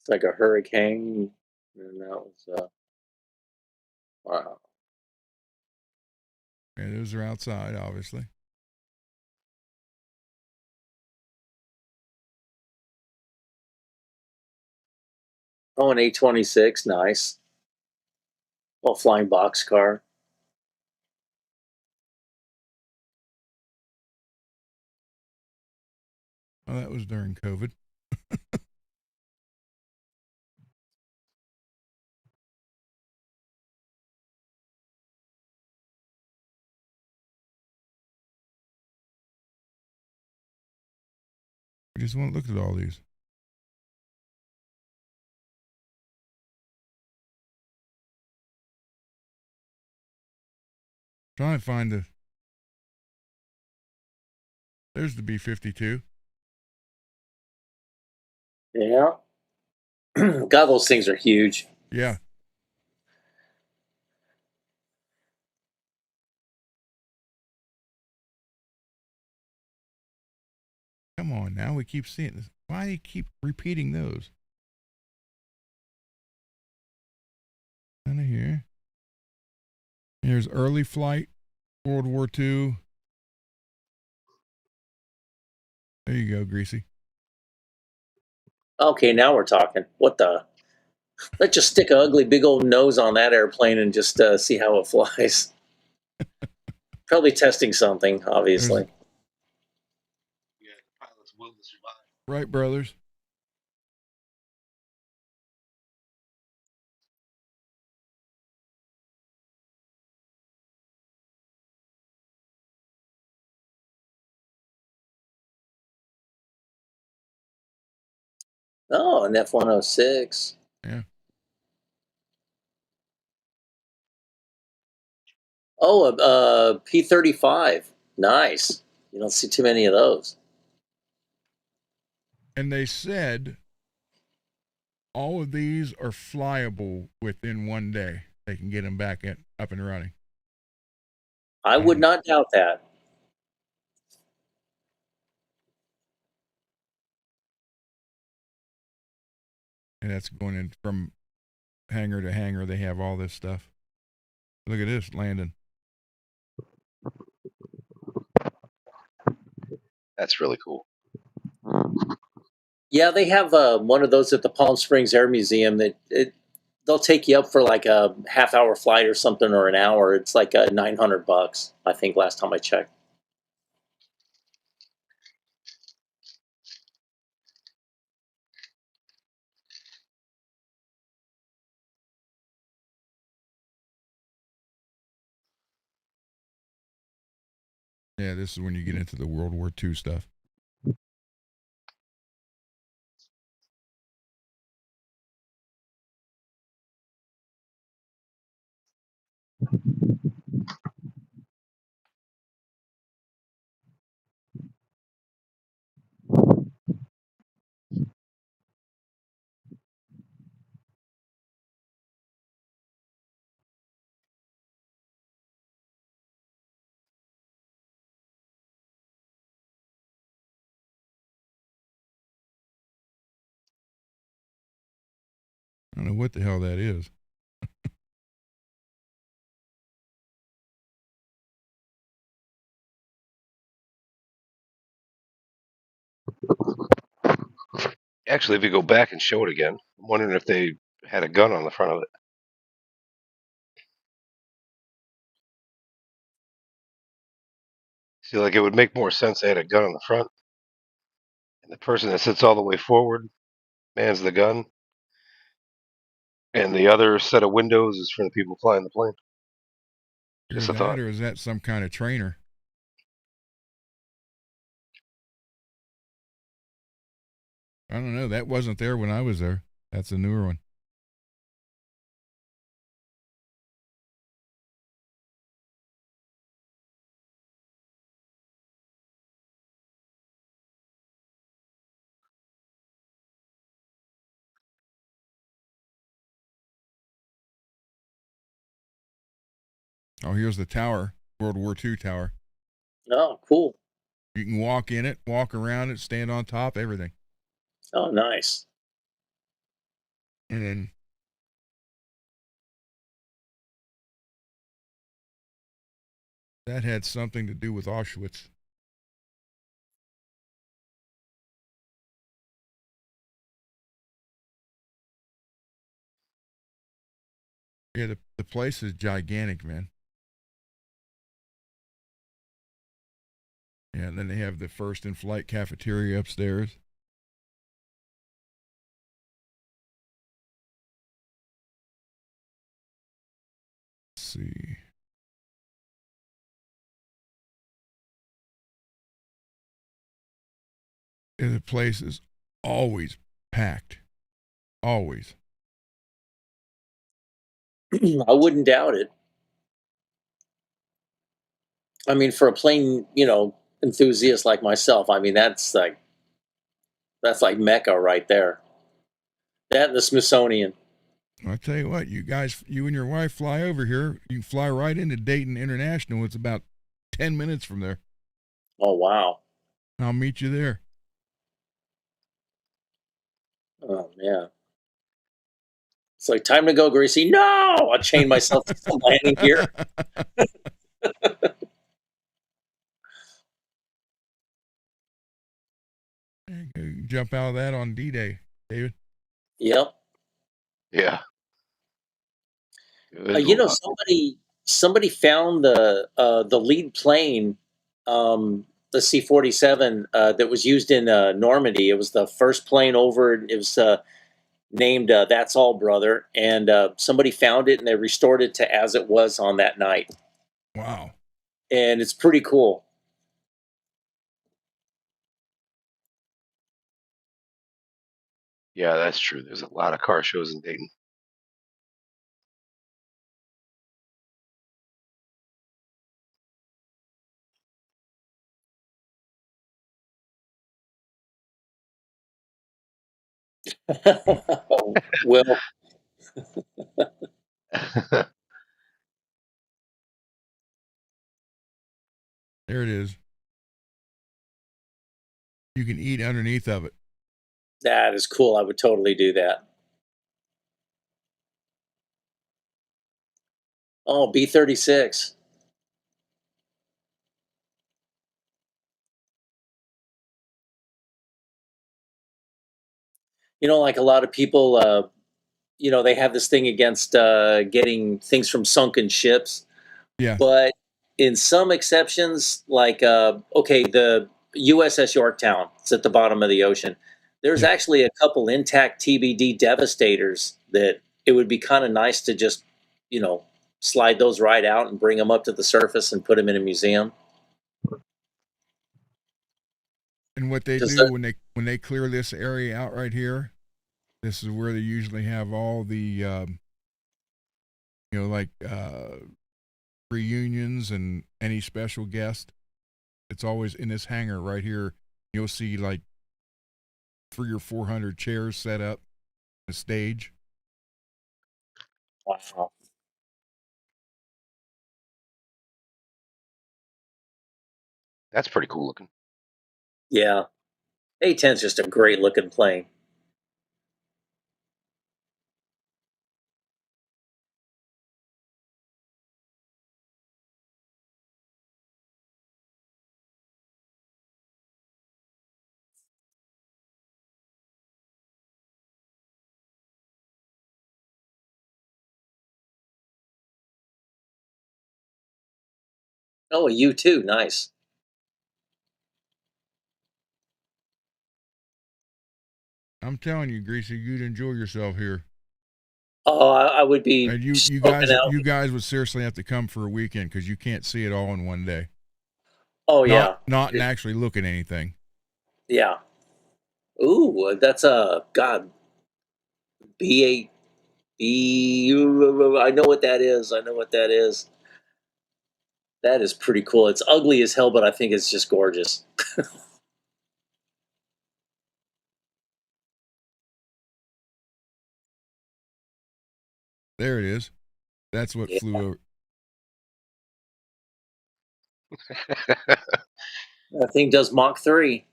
It's like a hurricane, and that was wow. Yeah, those are outside, obviously. Oh, an A26, nice. Well, flying boxcar. Oh, that was during COVID. I just want to look at all these. Trying to find the. There's the B-52. Yeah. God, those things are huge. Yeah. Come on now, we keep seeing this. Why do you keep repeating those? Kind of here. Here's early flight, World War II. There you go, Greasy. Okay, now we're talking. What the? Let's just stick an ugly big old nose on that airplane and just see how it flies. Probably testing something, obviously. Yeah, the pilot's will to survive. Wright brothers. Oh, an F-106. Yeah. Oh, a P-35. Nice. You don't see too many of those. And they said all of these are flyable within one day. They can get them back up and running. I would not doubt that. And that's going in from hangar to hangar. They have all this stuff. Look at this landing. That's really cool. Yeah, they have one of those at the Palm Springs Air Museum that they'll take you up for like a half-hour flight or something, or an hour. It's like $900, I think, last time I checked. Yeah, this is when you get into the World War II stuff. I don't know what the hell that is. Actually, if you go back and show it again, I'm wondering if they had a gun on the front of it. See, like it would make more sense they had a gun on the front, and the person that sits all the way forward mans the gun, and the other set of windows is for the people flying the plane. Either Just a that thought. or is that some kind of trainer? I don't know. That wasn't there when I was there. That's a newer one. Oh, here's the tower, World War II tower. Oh, cool. You can walk in it, walk around it, stand on top, everything. Oh, nice. And then that had something to do with Auschwitz. Yeah, the place is gigantic, man. Yeah, and then they have the first in flight cafeteria upstairs. Let's see. Yeah, the place is always packed. Always. I wouldn't doubt it. I mean, for a plane, enthusiast like myself, I mean, that's like Mecca right there. That and the Smithsonian. I'll tell you what, you guys, you and your wife fly over here. You can fly right into Dayton International. It's about 10 minutes from there. Oh, wow. I'll meet you there. Oh, man. It's like, time to go, Greasy. No! I chained myself to the landing gear. Jump out of that on D-Day, David. Yep. Yeah. Somebody found the lead plane, the C-47 that was used in Normandy. It was the first plane over. It was named "That's All, Brother," and somebody found it and they restored it to as it was on that night. Wow. And it's pretty cool. Yeah, that's true. There's a lot of car shows in Dayton. Well, There it is. You can eat underneath of it. that is cool. I would totally do that. Oh, B-36. Like a lot of people, they have this thing against getting things from sunken ships. Yeah. But in some exceptions, like, okay, the USS Yorktown, it's at the bottom of the ocean. There's Yeah. actually a couple intact TBD Devastators that it would be kind of nice to just, slide those right out and bring them up to the surface and put them in a museum. And what they Does do that- when they clear this area out right here, this is where they usually have all the like reunions and any special guest. It's always in this hangar right here. You'll see like 300 or 400 chairs set up, a stage. Wow. That's pretty cool looking. Yeah. A-10's just a great looking plane. Oh, a U-2, nice. I'm telling you, Greasy, you'd enjoy yourself here. Oh, I would be. And you smoking out. guys would seriously have to come for a weekend because you can't see it all in one day. Oh, yeah. Not and actually look at anything. Yeah. Ooh, that's God. B8. I know what that is. I know what that is. That is pretty cool. It's ugly as hell, but I think it's just gorgeous. There it is. That's what Yeah. flew over. That thing does Mach 3.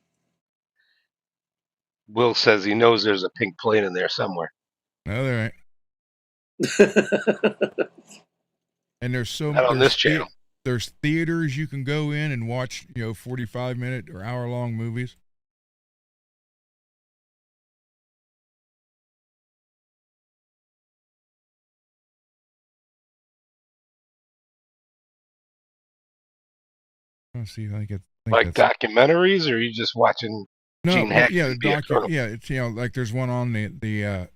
Will says he knows there's a pink plane in there somewhere. No, there ain't. And there's Not on this channel. there's theaters you can go in and watch, 45-minute or hour-long movies. Let's see. I think Like that's documentaries, or are you just watching Gene Hackman? yeah, the yeah, it's like there's one on the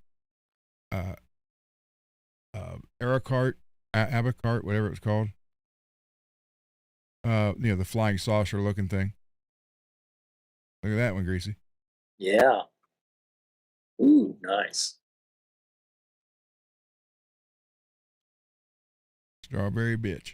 Aerocart, Abacart, whatever it was called. The flying saucer looking thing. Look at that one, Greasy. Yeah. Ooh, nice. Strawberry bitch.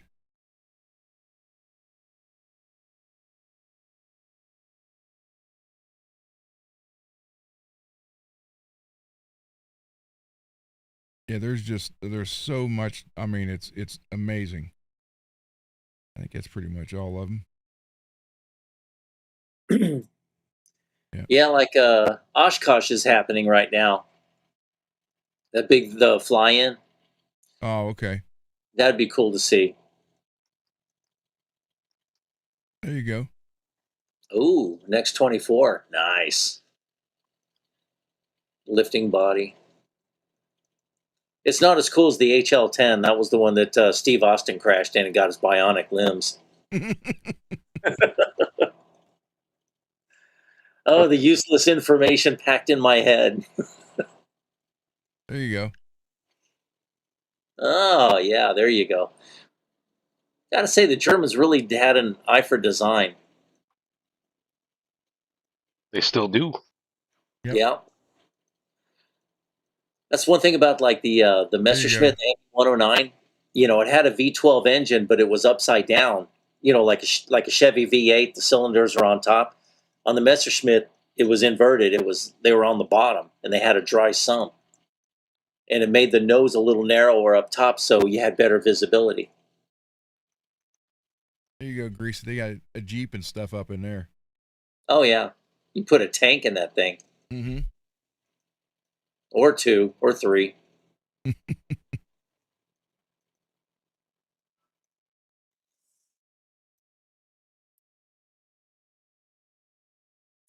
Yeah, there's so much. I mean, it's amazing. I think that's pretty much all of them. Yeah, like Oshkosh is happening right now. The fly-in. Oh, okay. That'd be cool to see. There you go. Ooh, next 24. Nice. Lifting body. It's not as cool as the HL10. That was the one that Steve Austin crashed in and got his bionic limbs. Oh, the useless information packed in my head. There you go. Oh, yeah, there you go. Gotta say, the Germans really had an eye for design. They still do. Yep. Yeah. That's one thing about like the Messerschmitt 109. It had a V12 engine, but it was upside down. Like a Chevy V8. The cylinders are on top. On the Messerschmitt, it was inverted. They were on the bottom, and they had a dry sump, and it made the nose a little narrower up top, so you had better visibility. There you go, Greasy. They got a Jeep and stuff up in there. Oh yeah, you put a tank in that thing, Mm-hmm. or 2, or 3.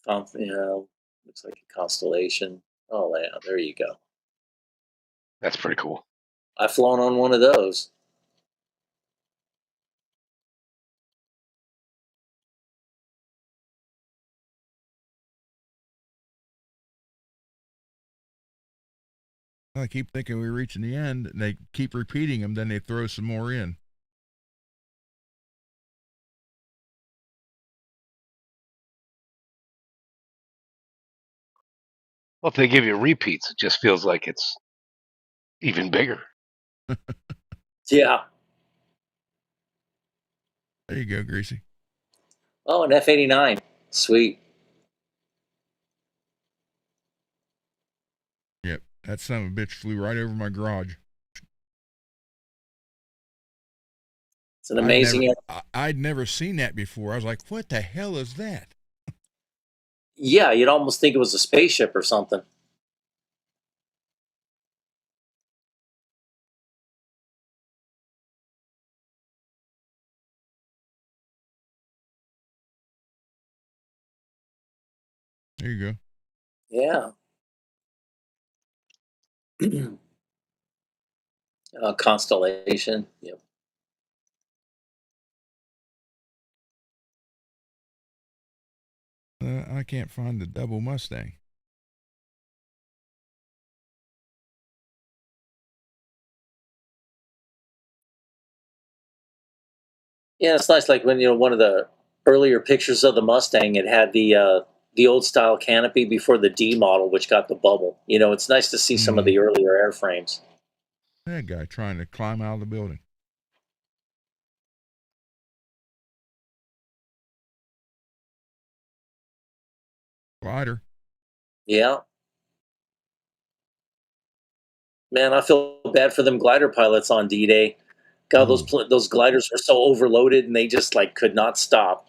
Looks like a constellation. Oh yeah, there you go. That's pretty cool. I've flown on one of those. I keep thinking we're reaching the end, and they keep repeating them. Then they throw some more in. Well, if they give you repeats, it just feels like it's even bigger. Yeah. There you go, Greasy. Oh, an F-89. Sweet. Yep, that son of a bitch flew right over my garage. It's an amazing. I'd never seen that before. I was like, "What the hell is that?" Yeah, you'd almost think it was a spaceship or something. There you go. Yeah. Constellation. Yep. I can't find the double Mustang. Yeah, it's nice. Like when one of the earlier pictures of the Mustang, it had the old style canopy before the D model, which got the bubble. It's nice to see some of the earlier airframes. That guy trying to climb out of the building. Glider. Yeah. Man, I feel bad for them glider pilots on D-Day. God, those gliders were so overloaded, and they just like could not stop.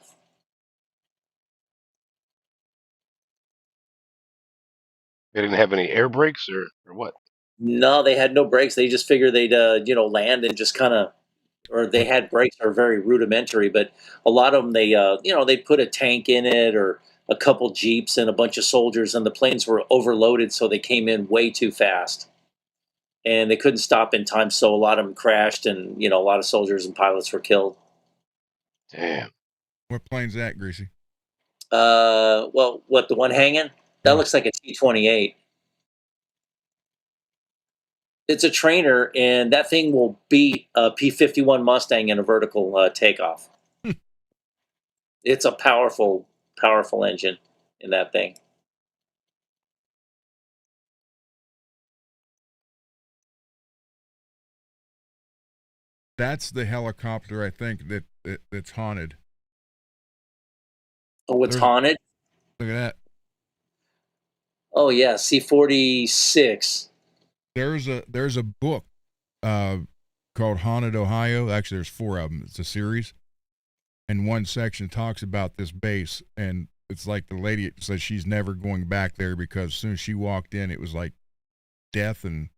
They didn't have any air brakes or what? No, they had no brakes. They just figured they'd land and just kind of, or they What had brakes are very rudimentary, but a lot of them they put a tank in it or a couple jeeps and a bunch of soldiers, and the planes were overloaded, so they came in way too fast and they couldn't stop in time. So a lot of them crashed, and a lot of soldiers and pilots were killed. Damn. what plane's that, Greasy? Well, what, the one hanging? That Yeah. looks like a T-28. It's a trainer, and that thing will beat a P-51 Mustang in a vertical takeoff. It's a powerful, powerful engine in that thing. That's the helicopter I think that's haunted. Oh, it's There's haunted? Look at that. Oh yeah, C-46. There's a book called Haunted Ohio. Actually, there's 4 of them. It's a series, and one section talks about this base, and it's like the lady says she's never going back there because as soon as she walked in, it was like death, and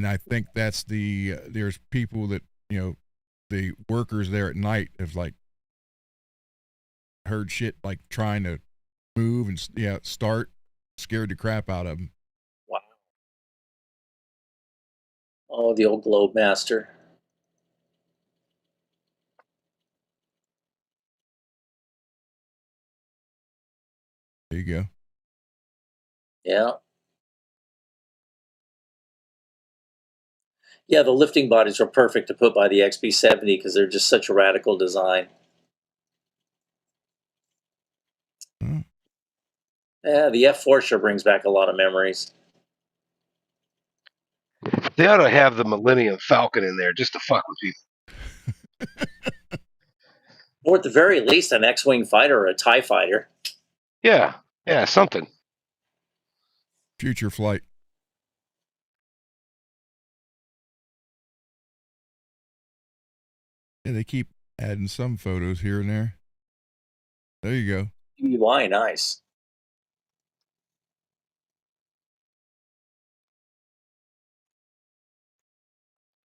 I think that's there's people that the workers there at night have like heard shit like trying to move and start, scared the crap out of them. Wow. Oh, the old Globemaster. There you go. Yeah. Yeah, the lifting bodies are perfect to put by the XB70 because they're just such a radical design. Oh, Yeah, the F4 sure brings back a lot of memories. They ought to have the Millennium Falcon in there just to fuck with people. Or at the very least, an X-Wing fighter or a TIE fighter. Yeah, something. future flight. Yeah, they keep adding some photos here and there. There you go. Why nice.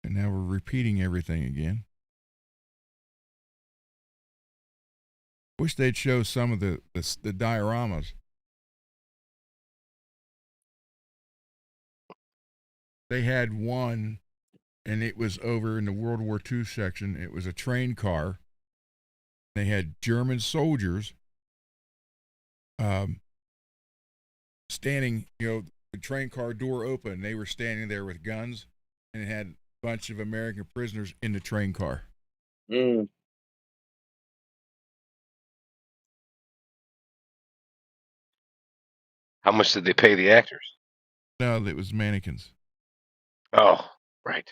And now we're repeating everything again. Wish they'd show some of the dioramas. They had one, and it was over in the World War II section. It was a train car. They had German soldiers standing, the train car door open. They were standing there with guns, and it had a bunch of American prisoners in the train car. Mm. How much did they pay the actors? No, it was mannequins. Oh, right.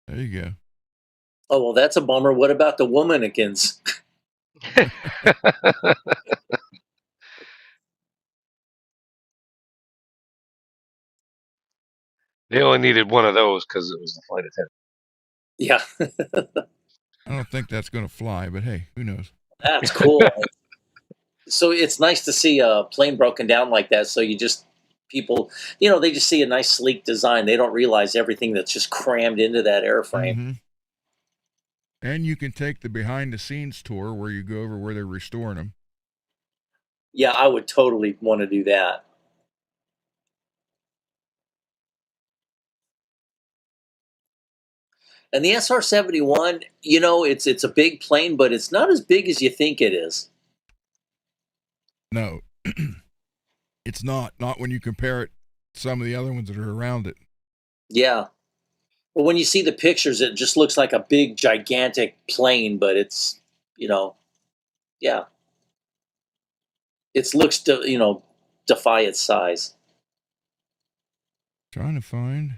There you go. Oh, well, that's a bummer. What about the womannikins? They only needed one of those because it was the flight attendant. Yeah, I don't think that's going to fly, but hey, who knows? that's cool. So it's nice to see a plane broken down like that. So people, they just see a nice sleek design. They don't realize everything that's just crammed into that airframe. Mm-hmm. And you can take the behind the scenes tour where you go over where they're restoring them. Yeah, I would totally want to do that. And the SR-71, it's a big plane, but it's not as big as you think it is. No, it's not. Not when you compare it to some of the other ones that are around it. Yeah. But when you see the pictures, it just looks like a big, gigantic plane, but it's, yeah. It looks to, defy its size. Trying to find.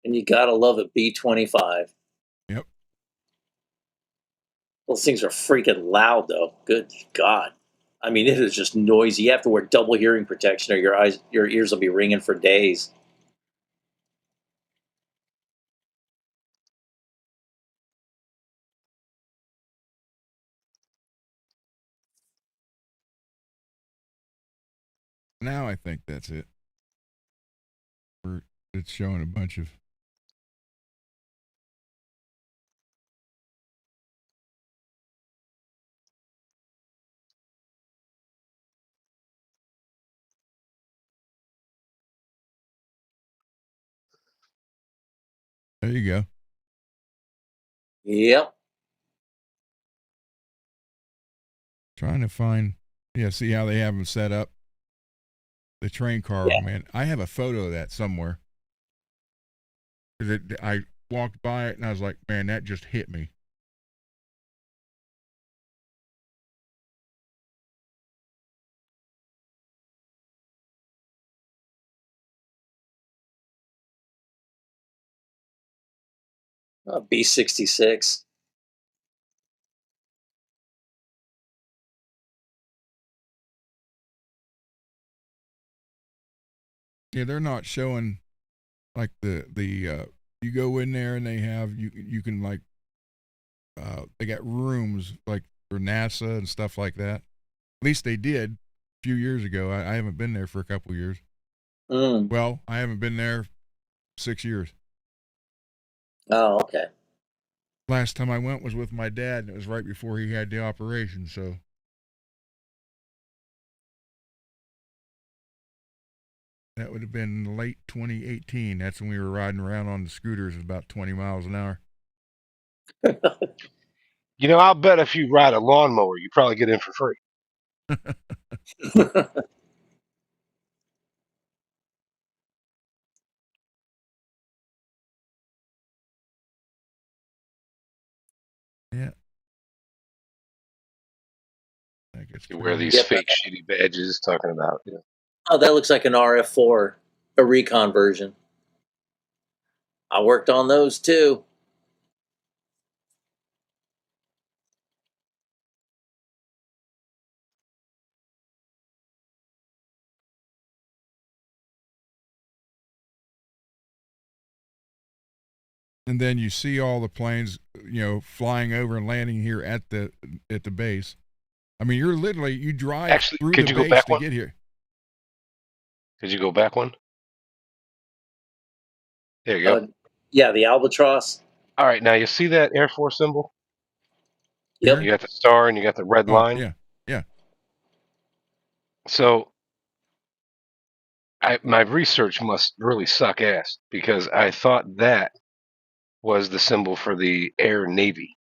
And you gotta love a B-25. Yep. Those things are freaking loud, though. Good God. I mean, it is just noisy. You have to wear double hearing protection, or your ears will be ringing for days. Now I think that's it. It's showing a bunch of. There you go. Yep. Trying to find. Yeah, see how they have them set up. The train car, Yeah. man. I have a photo of that somewhere. I walked by it and I was like, man, that just hit me. B-66. Yeah, they're not showing like the you go in there and they have you can like they got rooms like for NASA and stuff like that. At least they did a few years ago. I haven't been there for a couple years. Well, I haven't been there 6 years. Oh, okay. Last time I went was with my dad, and it was right before he had the operation. So that would have been late 2018. That's when we were riding around on the scooters at about 20 miles an hour. You know, I'll bet if you ride a lawnmower, you probably get in for free. Yeah. I guess You wear these Yep. fake shitty badges talking about, you know. Oh, that looks like an RF4, a recon version. I worked on those too. And then you see all the planes, flying over and landing here at the base. I mean, you're literally you drive Actually, through could the you go base back to one? get here. Could you go back one? There you go. Yeah, the Albatross. All right, now you see that Air Force symbol? Yep. You got the star and you got the red Oh, line. yeah. So my research must really suck ass because I thought that was the symbol for the Air Navy.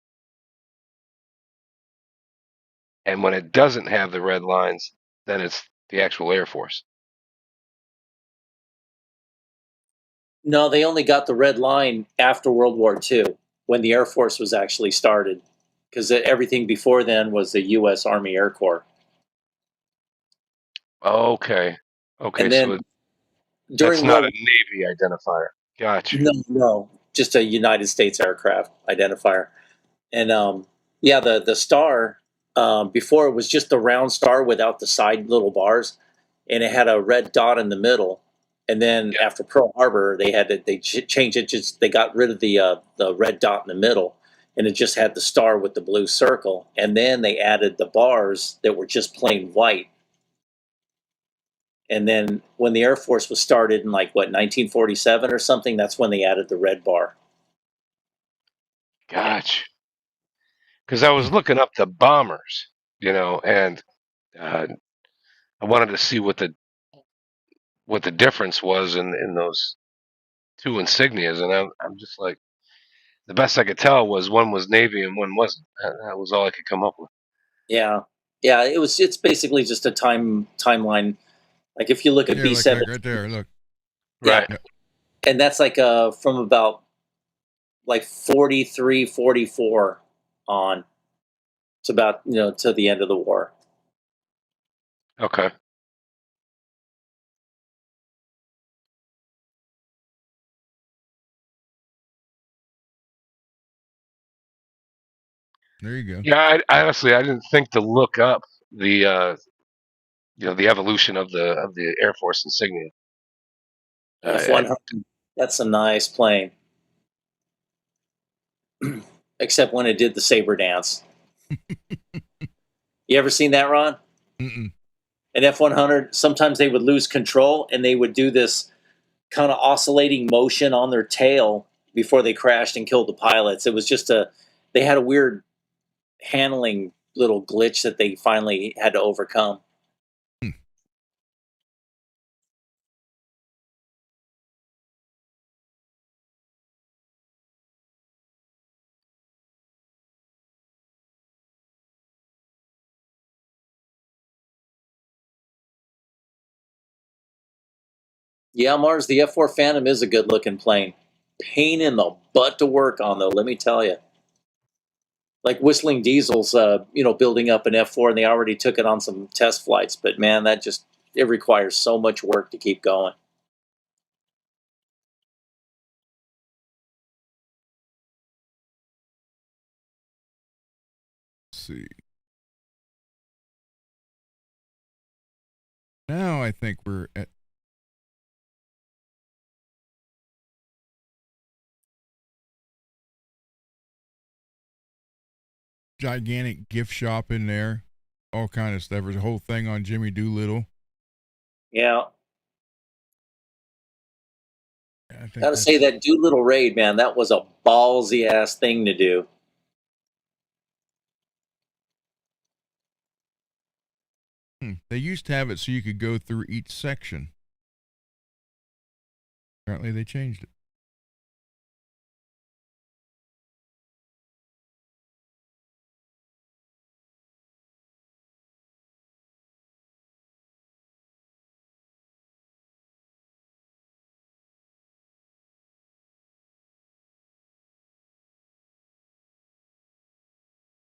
And when it doesn't have the red lines, then it's the actual Air Force. No, they only got the red line after World War II when the Air Force was actually started, because everything before then was the U.S. Army Air Corps. Okay. Okay, And so then that's during not a World Navy identifier. Gotcha. no, just a United States aircraft identifier. And yeah, the star before it was just the round star without the side little bars, and it had a red dot in the middle. And then Yeah. after Pearl Harbor, they changed it. Just they got rid of the red dot in the middle, and it just had the star with the blue circle. And then they added the bars that were just plain white. And then when the Air Force was started in like what 1947 or something, that's when they added the red bar. Gotcha. Because I was looking up the bombers, and uh, I wanted to see what the difference was in those two insignias, and I'm just like, the best I could tell was one was Navy and one wasn't. That was all I could come up with. Yeah, yeah. It's basically just a timeline. Like if you look at Yeah, B7, right there. Look. yeah, Right. and that's like from about like 43, 44 on. It's about to the end of the war. Okay. There you go. Yeah, I honestly I didn't think to look up the the evolution of the Air Force insignia. F-100. That's a nice plane. Except when it did the saber dance. You ever seen that, Ron? Mm-mm. an F-100, sometimes they would lose control and they would do this kind of oscillating motion on their tail before they crashed and killed the pilots. It was just they had a weird handling little glitch that they finally had to overcome. Yeah, Mars, the F4 Phantom is a good looking plane. Pain in the butt to work on, though, let me tell you. Like Whistling Diesel's, building up an F4, and they already took it on some test flights. But man, it requires so much work to keep going. Let's see. Now I think we're at gigantic gift shop in there, all kind of stuff. There's a whole thing on Jimmy Doolittle. Yeah. I think Gotta say, that Doolittle raid, man, that was a ballsy ass thing to do. They used to have it so you could go through each section. Apparently they changed it.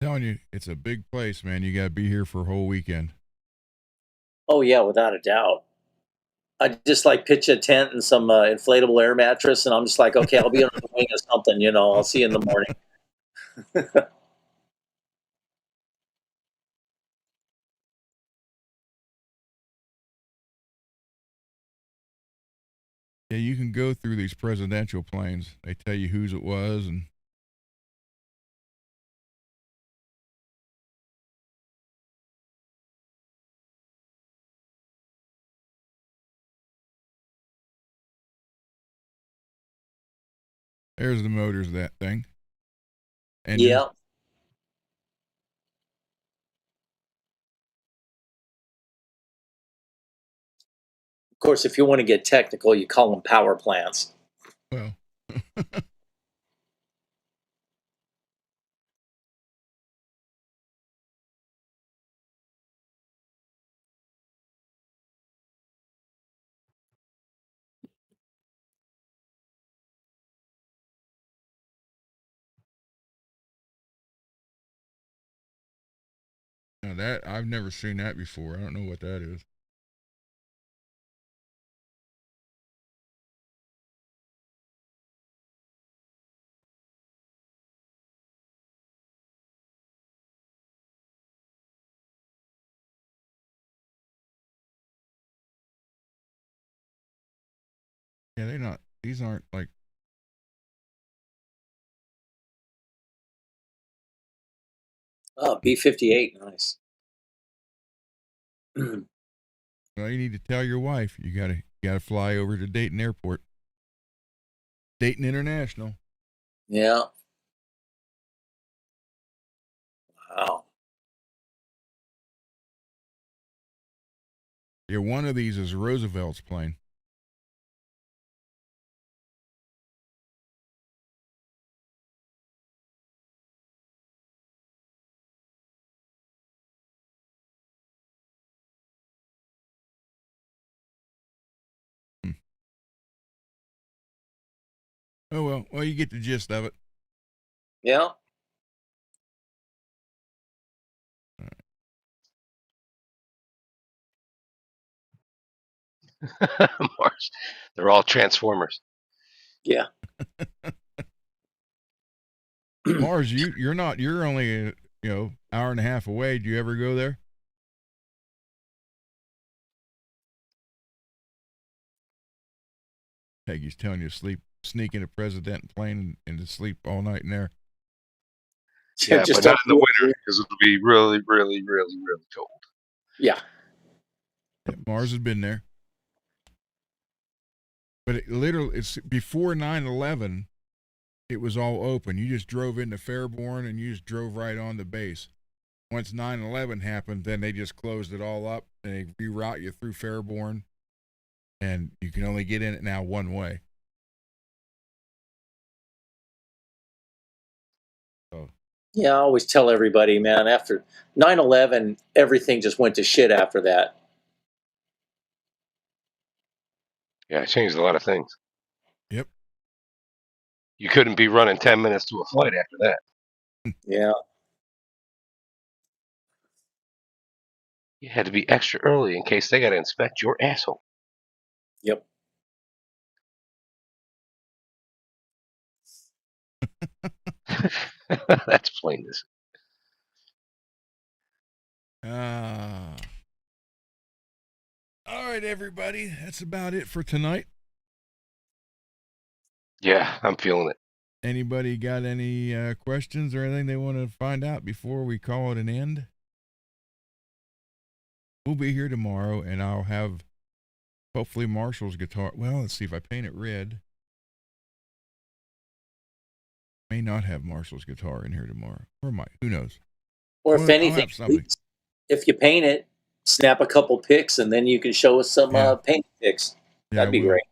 I'm telling you, it's a big place, man. You got to be here for a whole weekend. Oh yeah, without a doubt. I just like pitch a tent and some inflatable air mattress, and I'm just like, okay, I'll be on the wing of something, I'll see you in the morning. Yeah, you can go through these presidential planes. They tell you whose it was, and there's the motors of that thing. Engines. Yeah. Of course, if you want to get technical, you call them power plants. Well. Now that I've never seen that before. I don't know what that is. Yeah, these aren't like. Oh, B-58, nice. Well, you need to tell your wife you gotta fly over to Dayton Airport. Dayton International. Yeah. Wow. Yeah, one of these is Roosevelt's plane. Oh well, you get the gist of it. Yeah. Mars. They're all Transformers. Yeah. Mars, you're only hour and a half away. Do you ever go there? Peggy's telling you to sneak in a president plane and to sleep all night in there. Yeah, but not in the winter because it'll be really, really, really, really cold. Yeah. Mars has been there. But it's before 9/11, it was all open. You just drove into Fairborn and you just drove right on the base. Once 9/11 happened, then they just closed it all up and they reroute you through Fairborn, and you can only get in it now one way. So. Yeah, I always tell everybody, man, after 9/11, everything just went to shit after that. Yeah, it changed a lot of things. Yep. You couldn't be running 10 minutes to a flight after that. Yeah. You had to be extra early in case they got to inspect your asshole. Yep. That's plain as. All right, everybody. That's about it for tonight. Yeah, I'm feeling it. Anybody got any questions or anything they want to find out before we call it an end? We'll be here tomorrow, and I'll have hopefully Marshall's guitar. Well, let's see if I paint it red. May not have Marshall's guitar in here tomorrow, or might. Who knows? Or if anything, if you paint it, snap a couple pics, and then you can show us some paint pics. That'd be great.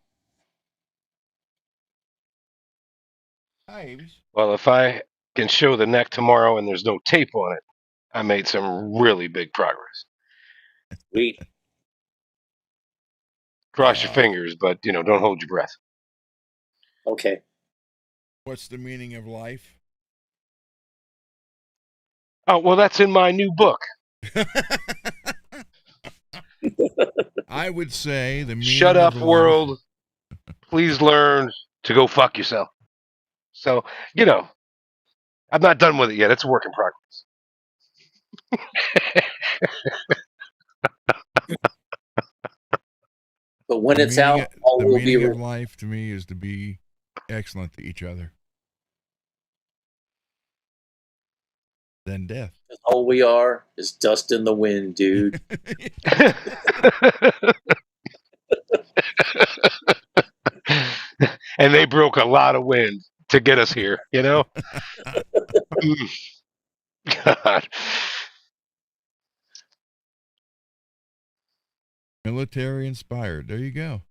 Hi. Well, if I can show the neck tomorrow and there's no tape on it, I made some really big progress. Sweet. Cross your fingers, but don't hold your breath. Okay. What's the meaning of life? Oh, well, that's in my new book. I would say the meaning Shut up, of world. Please learn to go fuck yourself. So, I'm not done with it yet. It's a work in progress. But when it's out, all will be. The meaning of life to me is to be excellent to each other. Then death. All we are is dust in the wind, dude. And they broke a lot of wind to get us here, God. Military inspired. There you go.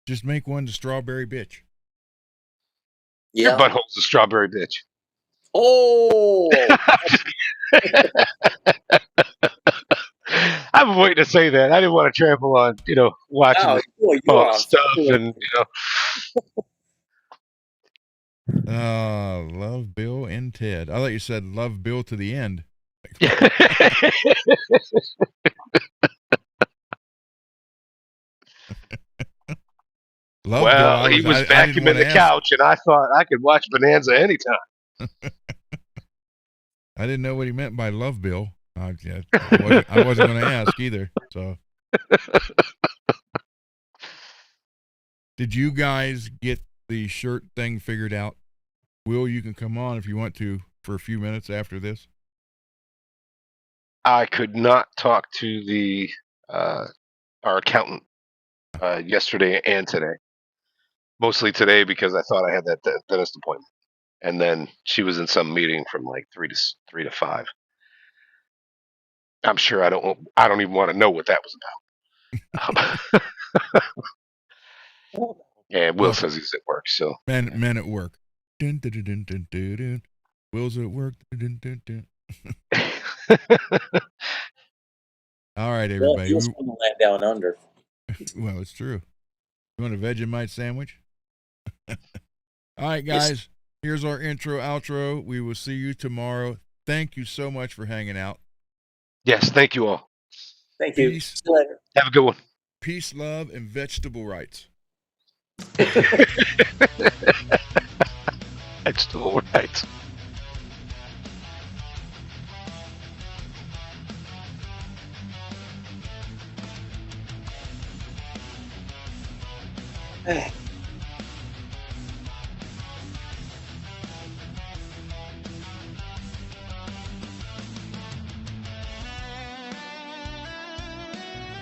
Just make one the strawberry bitch. Yeah. Your butthole's a strawberry bitch. Oh! I've been waiting to say that. I didn't want to trample on, watching stuff and, Love Bill and Ted. I thought you said love Bill to the end. Well, he was vacuuming the couch, and I thought I could watch Bonanza anytime. I didn't know what he meant by love Bill. I wasn't going to ask either. So, did you guys get the shirt thing figured out? Will, you can come on if you want to for a few minutes after this. I could not talk to our accountant yesterday and today. Mostly today because I thought I had that dentist appointment, and then she was in some meeting from like 3 to 5. I'm sure I don't even want to know what that was about. And Will says he's at work, so men at work. Dun, dun, dun, dun, dun, dun, dun. Will's at work. Dun, dun, dun, dun. All right, everybody. Well, from the land down under. Well, it's true. You want a Vegemite sandwich? All right, guys. Yes. Here's our intro, outro. We will see you tomorrow. Thank you so much for hanging out. Yes, thank you all. Thank you. Peace. See you later. Have a good one. Peace, love, and vegetable rights. Vegetable rights. Hey.